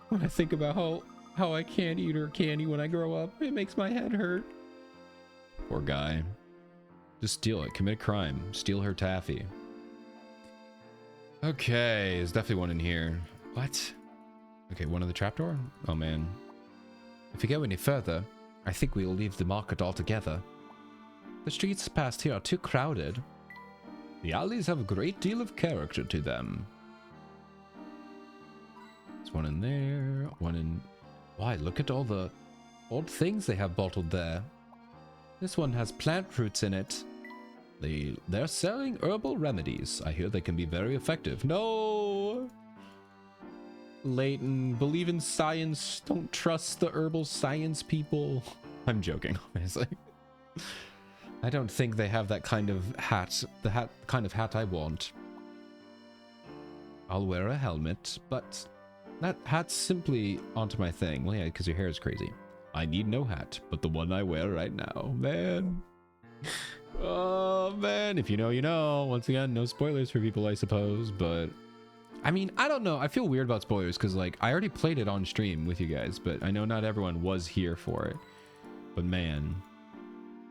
When I think about how I can't eat her candy when I grow up, it makes my head hurt. Poor guy. Just steal it. Commit a crime. Steal her taffy. Okay, there's definitely one in here. What? Okay, one in the trapdoor? Oh man. If we go any further, I think we will leave the market altogether. The streets past here are too crowded. The alleys have a great deal of character to them. There's one in there, one in... Why, look at all the old things they have bottled there. This one has plant roots in it. They're selling herbal remedies. I hear they can be very effective. No! Leighton, believe in science. Don't trust the herbal science people. I'm joking, obviously. I don't think they have that kind of hat. The kind of hat I want. I'll wear a helmet, but that hat's simply onto my thing. Well, yeah, because your hair is crazy. I need no hat, but the one I wear right now. Man. Oh, man. If you know, you know. Once again, no spoilers for people, I suppose, but... I mean, I don't know. I feel weird about spoilers, because, like, I already played it on stream with you guys, but I know not everyone was here for it. But, man.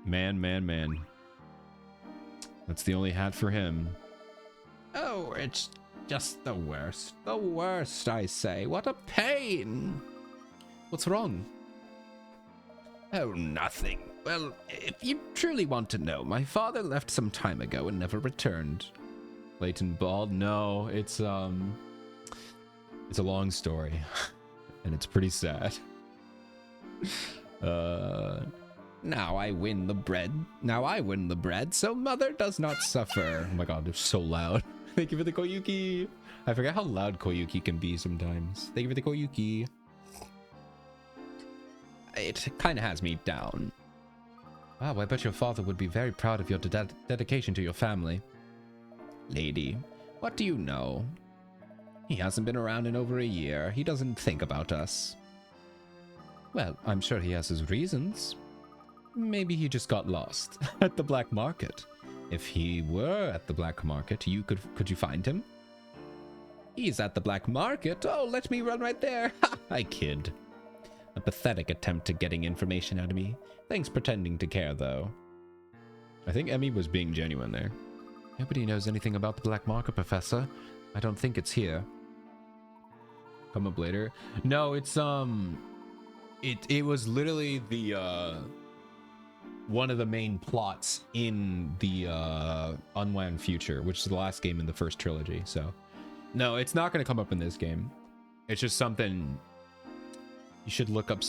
Man. That's the only hat for him. Oh, it's just the worst. The worst, I say. What a pain. What's wrong? Oh, nothing. Well, if you truly want to know, my father left some time ago and never returned. Leighton bald? No, it's a long story. And it's pretty sad. Now I win the bread, so mother does not suffer. Oh my god, they're so loud. Thank you for the Koyuki. I forget how loud Koyuki can be sometimes. Thank you for the Koyuki. It kind of has me down. Wow, I bet your father would be very proud of your dedication to your family. Lady, what do you know? He hasn't been around in over a year. He doesn't think about us. Well, I'm sure he has his reasons. Maybe he just got lost at the black market. If he were at the black market, could you find him? He's at the black market? Oh, let me run right there. Ha! I kid. A pathetic attempt at getting information out of me. Thanks pretending to care, though. I think Emmy was being genuine there. Nobody knows anything about the black market, Professor. I don't think it's here. Come up later. No, it's it was literally the one of the main plots in the Unwound Future, which is the last game in the first trilogy. So no, it's not going to come up in this game. It's just something you should look up.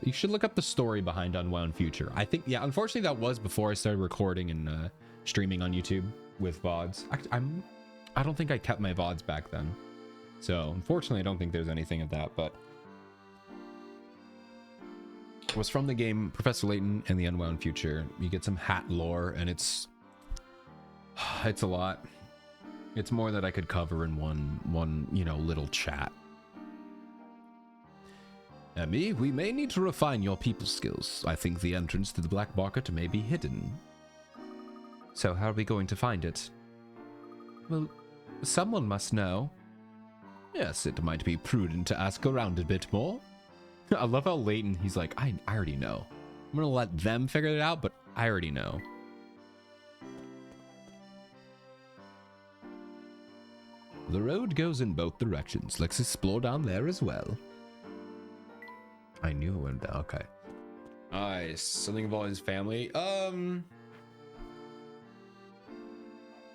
You should look up the story behind Unwound Future. I think, yeah, unfortunately that was before I started recording and streaming on YouTube with VODs. I don't think I kept my VODs back then, so unfortunately I don't think there's anything of that. But was from the game Professor Layton and the Unwound Future. You get some hat lore, and it's a lot. It's more that I could cover in one little chat. Emmy, we may need to refine your people skills. I think the entrance to the black market may be hidden. So how are we going to find it? Well, someone must know. Yes, it might be prudent to ask around a bit more. I love how Layton, he's like, I already know. I'm gonna let them figure it out, but I already know. The road goes in both directions. Let's explore down there as well. I knew it went down. Okay. Nice. Something involving his family.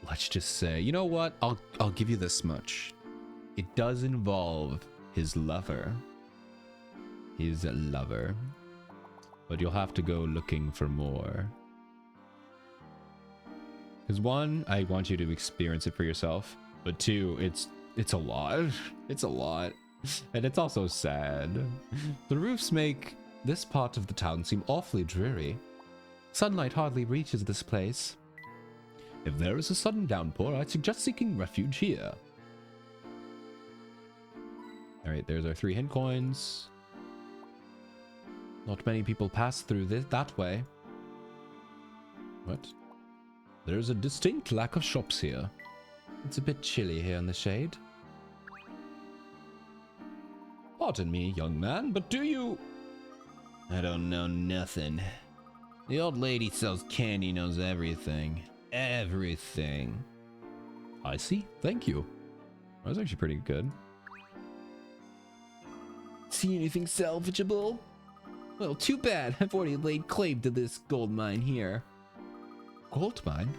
Let's just say, you know what? I'll give you this much. It does involve his lover. His lover. But you'll have to go looking for more. Because one, I want you to experience it for yourself. But two, it's a lot. It's a lot. And it's also sad. The roofs make this part of the town seem awfully dreary. Sunlight hardly reaches this place. If there is a sudden downpour, I'd suggest seeking refuge here. Alright, there's our 3 hint coins. Not many people pass through that way. What? There's a distinct lack of shops here. It's a bit chilly here in the shade. Pardon me, young man, but do you... I don't know nothing. The old lady sells candy, knows everything. Everything. I see. Thank you. That was actually pretty good. See anything salvageable? Well, too bad. I've already laid claim to this gold mine here. Gold mine?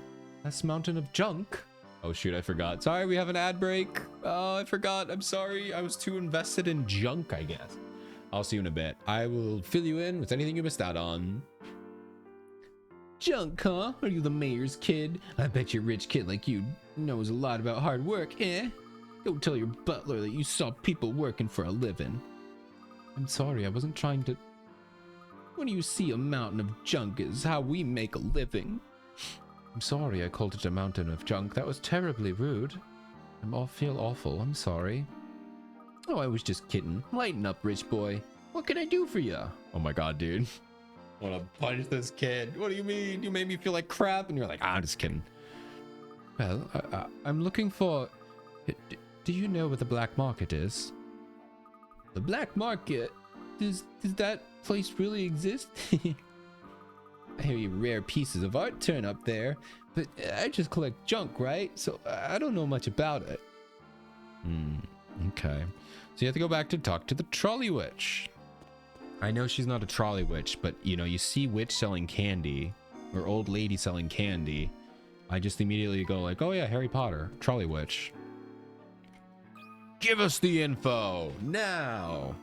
That's mountain of junk. Oh shoot, I forgot. Sorry, we have an ad break. Oh, I forgot. I'm sorry. I was too invested in junk, I guess. I'll see you in a bit. I will fill you in with anything you missed out on. Junk, huh? Are you the mayor's kid? I bet your rich kid like you knows a lot about hard work, eh? Go tell your butler that you saw people working for a living. I'm sorry, I wasn't trying to... When you see a mountain of junk is how we make a living. I'm sorry I called it a mountain of junk. That was terribly rude. I feel awful. I'm sorry. Oh, I was just kidding. Lighten up, rich boy. What can I do for you? Oh my god, dude. I want to punch this kid. What do you mean? You made me feel like crap? And you're like, I'm just kidding. Well, I'm looking for... Do you know where the black market is? The black market? Does that place really exist? Maybe rare pieces of art turn up there, but I just collect junk, right? So I don't know much about it. Okay. So you have to go back to talk to the trolley witch. I know she's not a trolley witch, but you know, you see witch selling candy or old lady selling candy. I just immediately go like, oh yeah, Harry Potter, trolley witch. Give us the info now.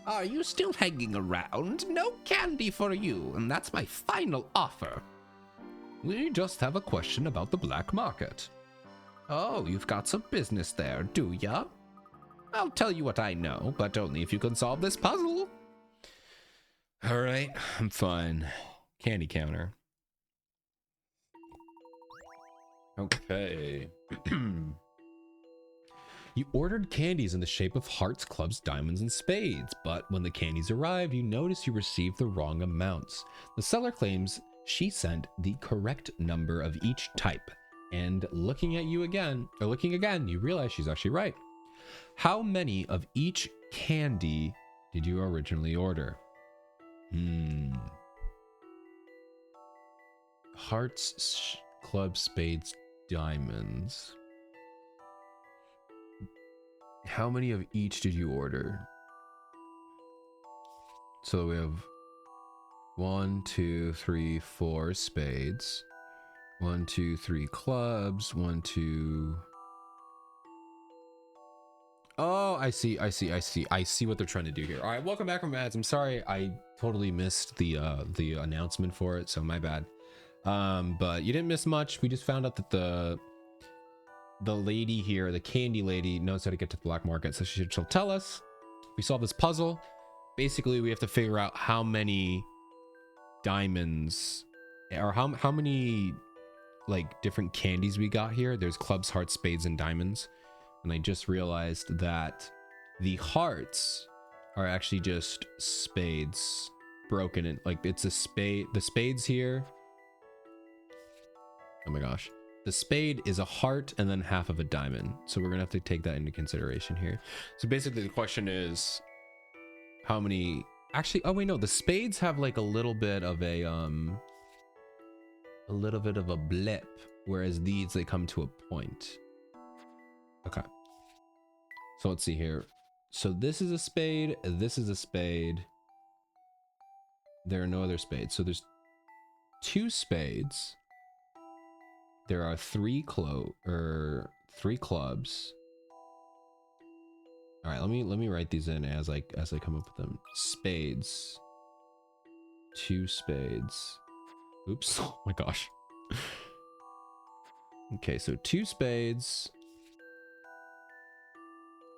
Are you still hanging around? No candy for you, and that's my final offer. We just have a question about the black market. Oh, you've got some business there, do ya? I'll tell you what I know, but only if you can solve this puzzle. All right, I'm fine. Candy counter. Okay. You ordered candies in the shape of hearts, clubs, diamonds, and spades, but when the candies arrive, you notice you received the wrong amounts. The seller claims she sent the correct number of each type, and looking again, you realize she's actually right. How many of each candy did you originally order? Hearts, clubs, spades, diamonds. How many of each did you order? So we have 1, 2, 3, 4 spades. 1, 2, 3 clubs. 1, 2. Oh, I see what they're trying to do here. All right, welcome back from ads. I'm sorry, I totally missed the announcement for it, so my bad. But you didn't miss much. We just found out that the lady here, the candy lady, knows how to get to the black market, so she'll tell us. We solve this puzzle. basically we have to figure out how many diamonds or how many like different candies we got here. There's clubs, hearts, spades, and diamonds. And I just realized that the hearts are actually just spades broken in, like it's a spade. The spades here. Oh my gosh. The spade is a heart and then half of a diamond. So we're gonna have to take that into consideration here. So basically the question is how many actually, oh wait, no, the spades have like a little bit of a blip, whereas these, they come to a point. Okay. So let's see here. So this is a spade, this is a spade. There are no other spades. So there's 2 spades. There are 3 clubs. All right, let me write these in as I come up with them. Spades. 2 spades. Oops. Oh my gosh. Okay, so 2 spades.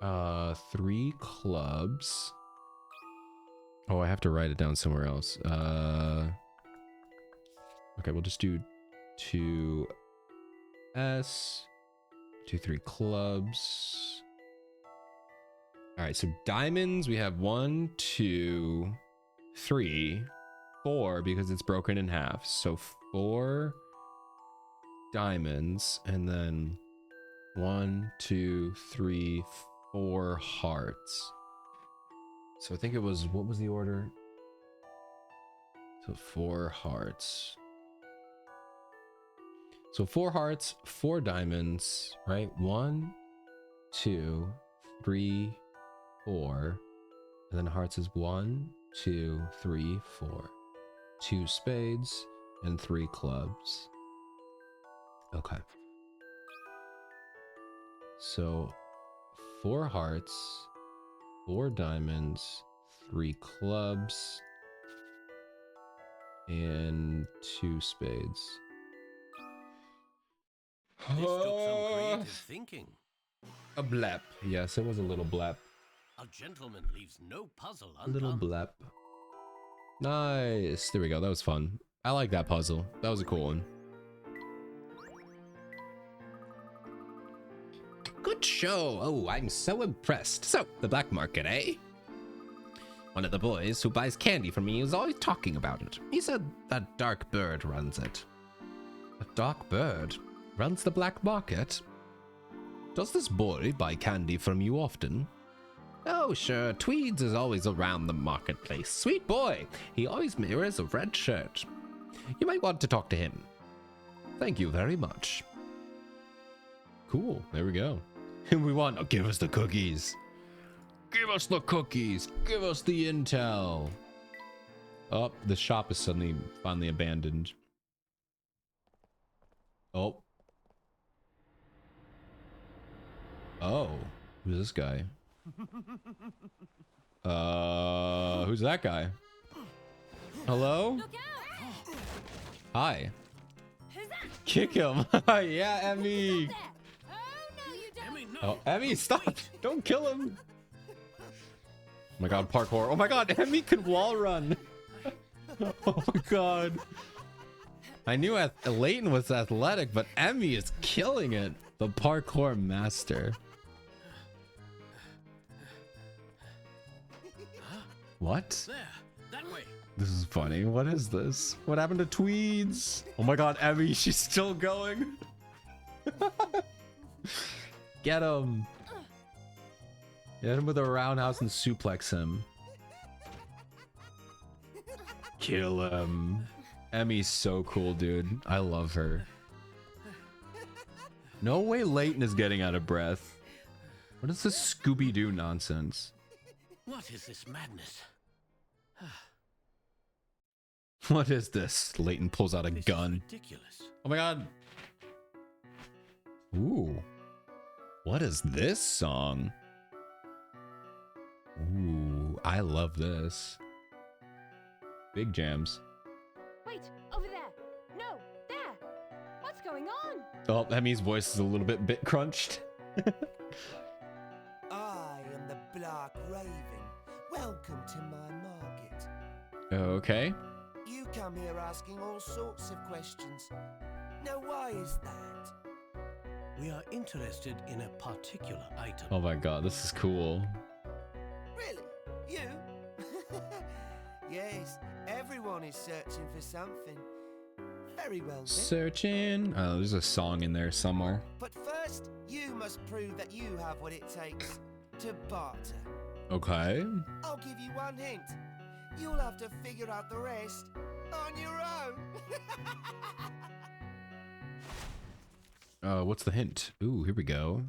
3 clubs. Oh, I have to write it down somewhere else. Okay, we'll just do 2 S, 2, 3 clubs. All right, so diamonds, we have 1, 2, 3, 4 because it's broken in half. So 4 diamonds, and then 1, 2, 3, 4 hearts. So I think it was, what was the order? So 4 hearts. So 4 hearts, 4 diamonds, right? 1, 2, 3, 4. And then hearts is 1, 2, 3, 4. 2 spades and 3 clubs. Okay. So 4 hearts, 4 diamonds, 3 clubs, and 2 spades. This took some creative thinking. A blep. Yes, it was a little blep. A gentleman leaves no puzzle A little undone. blep. Nice. There we go. That was fun. I like that puzzle. That was a cool one. Good show. Oh, I'm so impressed. So, the black market, eh? One of the boys who buys candy from me is always talking about it. He said that dark bird runs it. A dark bird runs the black market? Does this boy buy candy from you often? Oh, sure. Tweeds is always around the marketplace. Sweet boy. He always wears a red shirt. You might want to talk to him. Thank you very much. Cool. There we go. We want... Oh, give us the cookies. Give us the cookies. Give us the intel. Oh, the shop is finally abandoned. Oh. Oh. Who's this guy? Who's that guy? Hello? Look out! Hi. Who's that? Kick him. Yeah, Emmy. There! Oh, no, you don't! Emmy, no! Oh, Emmy, stop. Don't kill him. Oh my god, parkour. Oh my god, Emmy can wall run. Oh my god. I knew Leighton was athletic, but Emmy is killing it. The parkour master. What? There, that way. This is funny. What is this? What happened to Tweeds? Oh my god, Emmy, she's still going. Get him. Get him with a roundhouse and suplex him. Kill him. Emmy's so cool, dude. I love her. No way Leighton is getting out of breath. What is this Scooby-Doo nonsense? What is this madness? What is this? Leighton pulls out a This gun. is ridiculous. Oh my god. Ooh. What is this song? Ooh, I love this. Big jams. Wait, over there! No, there! What's going on? Oh, Emmy's voice is a little bit crunched. I am the Black Raven. Welcome to my market. Okay. You come here asking all sorts of questions. Now, why is that? We are interested in a particular item. Oh my god, this is cool. Really? You? Yes, everyone is searching for something. Very well then. Searching. Oh, there's a song in there somewhere. But first, you must prove that you have what it takes to barter. Okay. I'll give you one hint. You'll have to figure out the rest on your own. What's the hint? Ooh, here we go.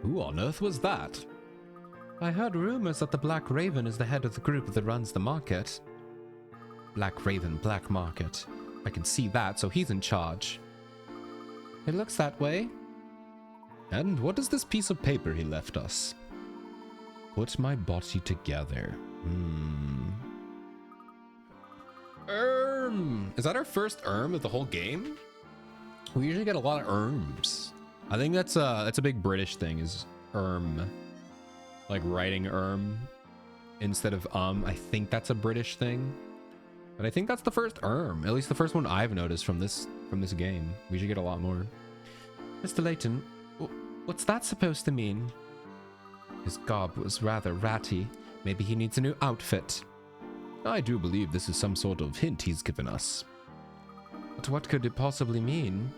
Who on earth was that? I heard rumors that the Black Raven is the head of the group that runs the market. Black Raven, Black Market. I can see that, so he's in charge. It looks that way. And what is this piece of paper he left us? Put my body together. Is that our first of the whole game? We usually get a lot of I think that's a big British thing, is like writing instead of I think that's a British thing. But I think that's the first at least the first one I've noticed from this game. We should get a lot more. Mr. Layton, what's that supposed to mean? His garb was rather ratty. Maybe he needs a new outfit. I do believe this is some sort of hint he's given us. But what could it possibly mean?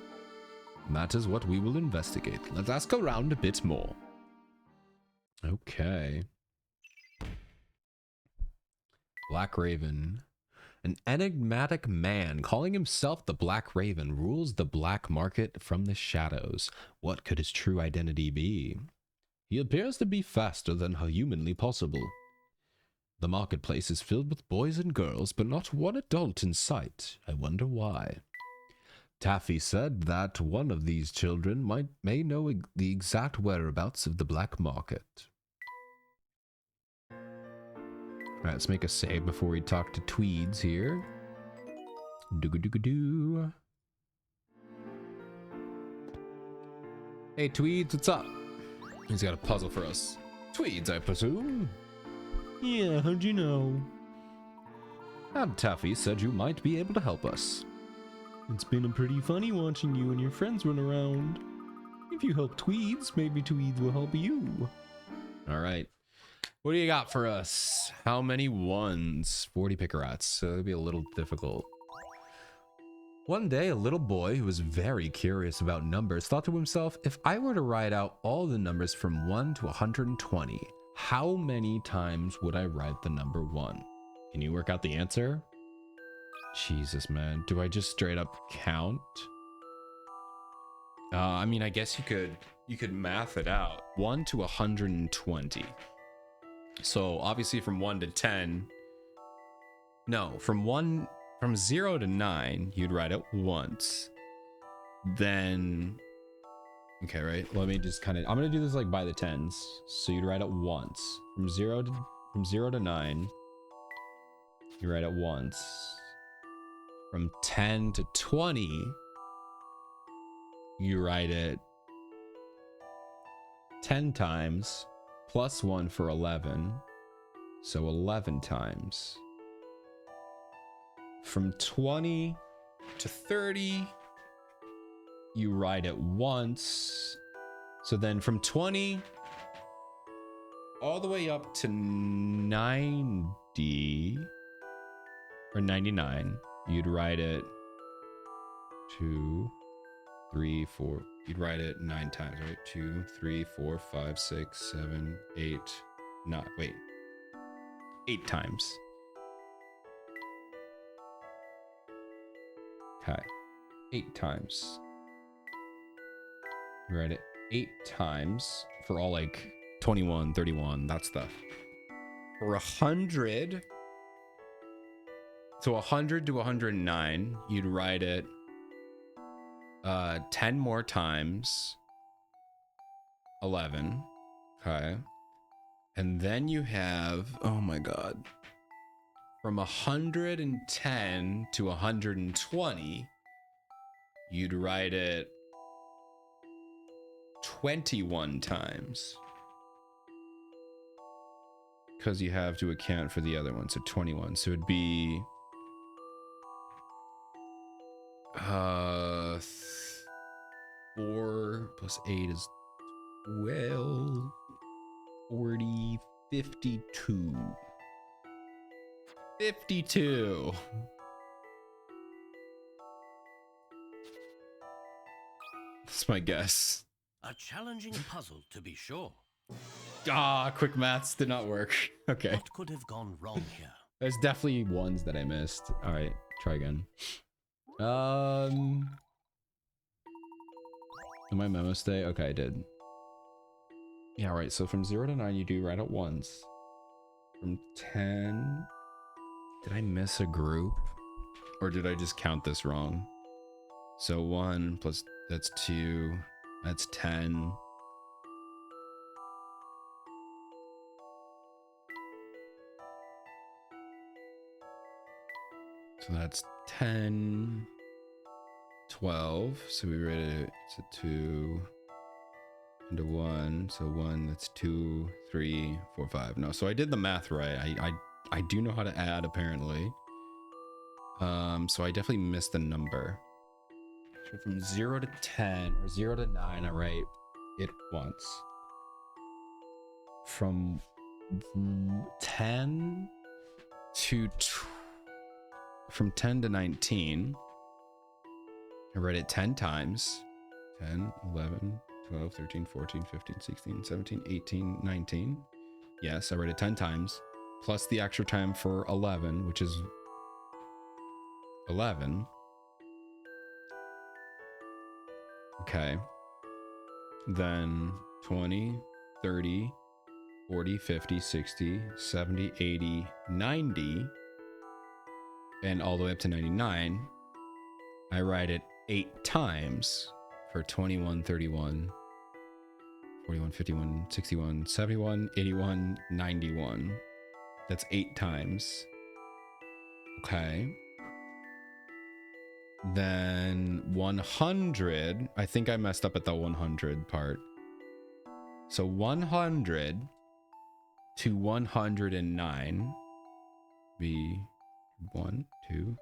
That is what we will investigate. Let's ask around a bit more. Okay. Black Raven. An enigmatic man calling himself the Black Raven rules the black market from the shadows. What could his true identity be? He appears to be faster than humanly possible. The marketplace is filled with boys and girls, but not one adult in sight. I wonder why. Taffy said that one of these children may know the exact whereabouts of the black market. Alright, let's make a save before we talk to Tweeds here. Doo-ga-doo-ga-doo. Hey Tweeds, what's up? He's got a puzzle for us. Tweeds, I presume? Yeah, how'd you know? And Taffy said you might be able to help us. It's been pretty funny watching you and your friends run around. If you help Tweeds, maybe Tweeds will help you. Alright. What do you got for us? How many ones? 40 pickerats, so it'll be a little difficult. One day, a little boy who was very curious about numbers thought to himself, if I were to write out all the numbers from 1 to 120, how many times would I write the number 1? Can you work out the answer? Jesus, man. Do I just straight up count? I mean, I guess you could math it out. 1 to 120. So obviously from 1 to 10. No, from 0 to 9, you'd write it once. Then, okay, right? Let me just I'm gonna do this like by the tens. So you'd write it once. From 0 to 9, you write it once. From 10 to 20, you write it 10 times, plus 1 for 11. So 11 times. From 20 to 30, you write it once. So then from 20 all the way up to 90 or 99, you'd write it 2, 3, 4. You'd write it 9 times, right? 2, 3, 4, 5, 6, 7, 8, 9. Wait. 8 times. Okay. 8 times. You write it 8 times for all like 21, 31, that stuff. For 100. So 100 to 109, you'd write it 10 more times. 11. Okay. And then you have, oh my god. From 110 to 120, you'd write it 21 times. because you have to account for the other one. So 21. So it'd be 4 plus 8 is 12, 40, 52. 52. That's my guess. A challenging puzzle, to be sure. Ah, quick maths did not work. Okay. What could have gone wrong here? There's definitely ones that I missed. All right, try again. Did my memo stay? Okay, I did. Yeah, right. So from 0 to 9, you do write it once. From 10... Did I miss a group? Or did I just count this wrong? So 1 plus... That's 2. That's 10. So that's 10... 12. So we read it. It's a 2... into 1, so 1, that's 2, 3, 4, 5. No, so I did the math right. I do know how to add, apparently. So I definitely missed a number. So from 0 to 10 or 0 to 9, I write it once. From 10 to from 10 to 19, I write it 10 times. 10, 11, 12, 13, 14, 15, 16, 17, 18, 19. Yes, I read it 10 times. Plus the extra time for 11, which is 11. Okay. Then 20, 30, 40, 50, 60, 70, 80, 90, and all the way up to 99. I write it 8 times for 21, 31, 41, 51, 61, 71, 81, 91. That's 8 times. Okay. Then 100. I think I messed up at the 100 part. So 100 to 109 be 1, 2,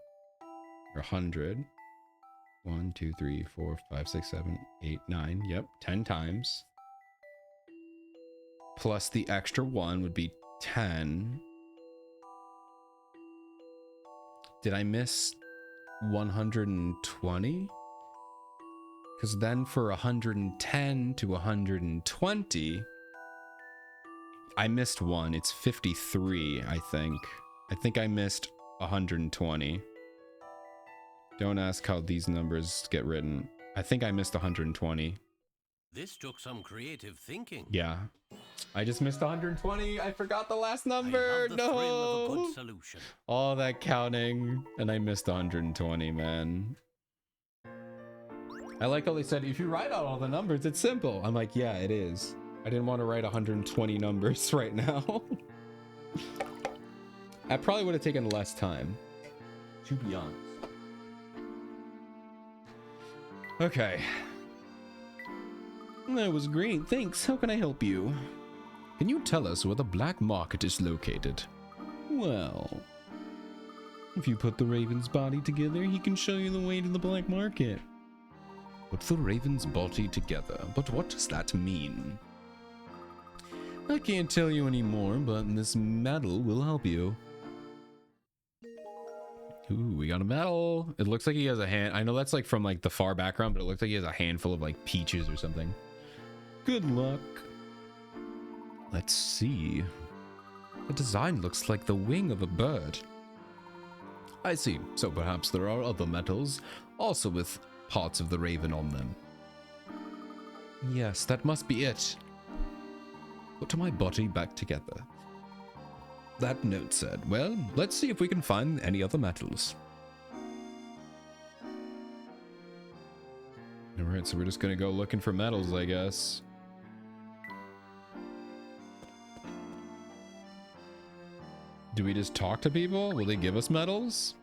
or 100. 1, 2, 3, 4, 5, 6, 7, 8, 9. Yep, 10 times. Plus the extra 1 would be 10. Did I miss 120? Because then for 110 to 120, I missed 1. It's 53, I think. I think I missed 120. Don't ask how these numbers get written. I think I missed 120. This took some creative thinking. Yeah. I just missed 120. I forgot the last number. I love the thrill of a good solution. All that counting, and I missed 120, man. I like how they said, if you write out all the numbers, it's simple. I'm like, yeah, it is. I didn't want to write 120 numbers right now. I probably would have taken less time, to be honest. Okay. That was great. Thanks. How can I help you? Can you tell us where the black market is located? Well, if you put the raven's body together, he can show you the way to the black market. Put the raven's body together, but what does that mean? I can't tell you anymore, but this medal will help you. Ooh, we got a medal. It looks like he has a hand. I know that's like from like the far background, but it looks like he has a handful of like peaches or something. Good luck. Let's see. The design looks like the wing of a bird. I see. So perhaps there are other metals, also with parts of the raven on them. Yes, that must be it. Put my body back together. That note said, well, let's see if we can find any other metals. Alright, so we're just gonna go looking for metals, I guess. Do we just talk to people? Will they give us medals?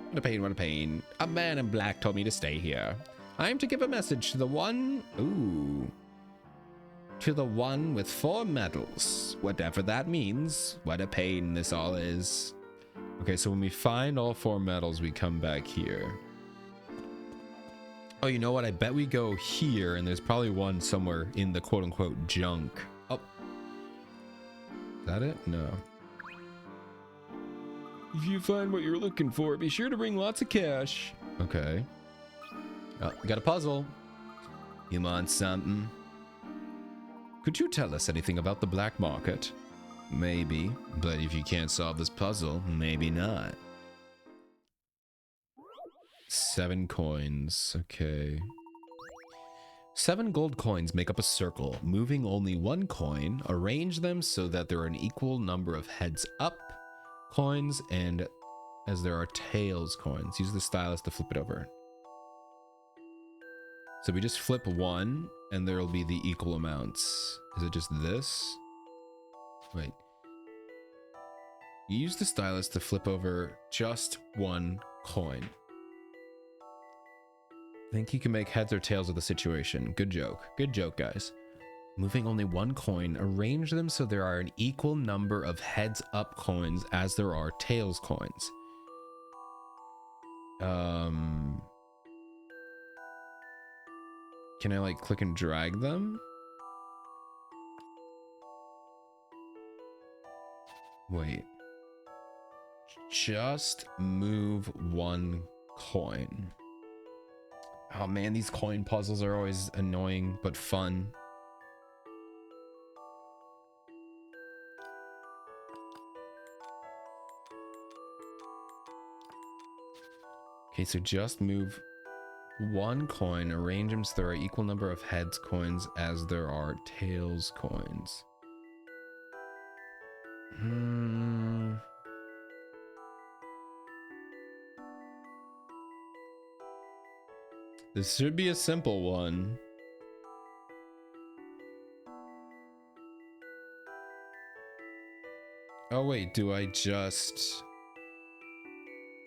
What a pain, what a pain. A man in black told me to stay here. I am to give a message to the one... Ooh. to the one with 4 medals. Whatever that means. What a pain this all is. Okay, so when we find all 4 medals, we come back here. Oh, you know what? I bet we go here, and there's probably one somewhere in the quote-unquote junk. Oh. Is that it? No. If you find what you're looking for, be sure to bring lots of cash. Okay. Oh, we got a puzzle. You want something? Could you tell us anything about the black market? Maybe, but if you can't solve this puzzle, maybe not. 7 coins, okay. 7 gold coins make up a circle. Moving only 1 coin, arrange them so that there are an equal number of heads up coins and as there are tails coins. Use the stylus to flip it over. So we just flip 1 and there will be the equal amounts. Is it just this? Wait. You use the stylus to flip over just 1 coin. Think you can make heads or tails of the situation. Good joke. Good joke, guys. Moving only 1 coin, arrange them so there are an equal number of heads up coins as there are tails coins. Can I like click and drag them? Wait. Just move 1 coin. Oh man, these coin puzzles are always annoying but fun. Okay, so just move 1 coin, arrange them so there are equal number of heads coins as there are tails coins. This should be a simple one. Oh wait, do I just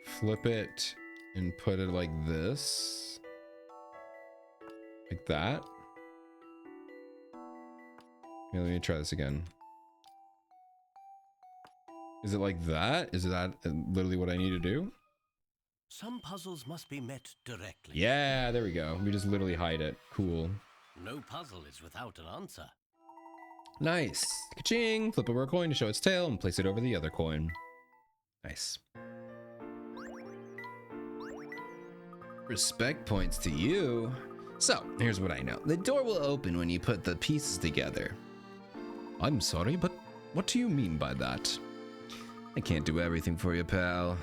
flip it and put it like this? Like that? Yeah, let me try this again. Is it like that? Is that literally what I need to do? Some puzzles must be met directly. Yeah, there we go. We just literally hide it. Cool. No puzzle is without an answer. Nice. Ka-ching! Flip over a coin to show its tail and place it over the other coin. Nice. Respect points to you. So, here's what I know. The door will open when you put the pieces together. I'm sorry, but what do you mean by that? I can't do everything for you, pal.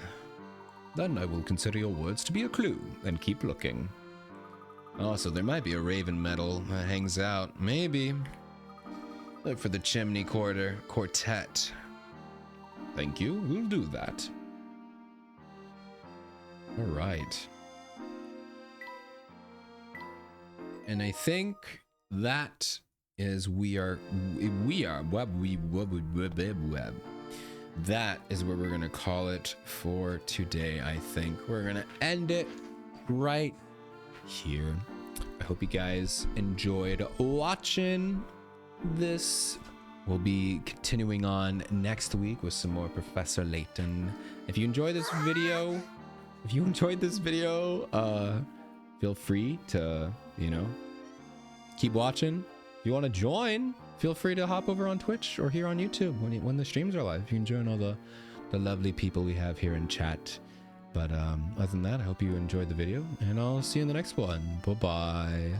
Then I will consider your words to be a clue and keep looking. Also, there might be a raven medal that hangs out. Maybe. Look for the chimney quartet. Thank you. We'll do that. All right. And I think that is that is where we're gonna call it for today. I think we're gonna end it right here. I hope you guys enjoyed watching this. We'll be continuing on next week with some more Professor Layton. If you enjoyed this video, feel free to, keep watching. If you want to join, feel free to hop over on Twitch or here on YouTube when the streams are live. You can join all the lovely people we have here in chat. But other than that, I hope you enjoyed the video, and I'll see you in the next one. Bye-bye.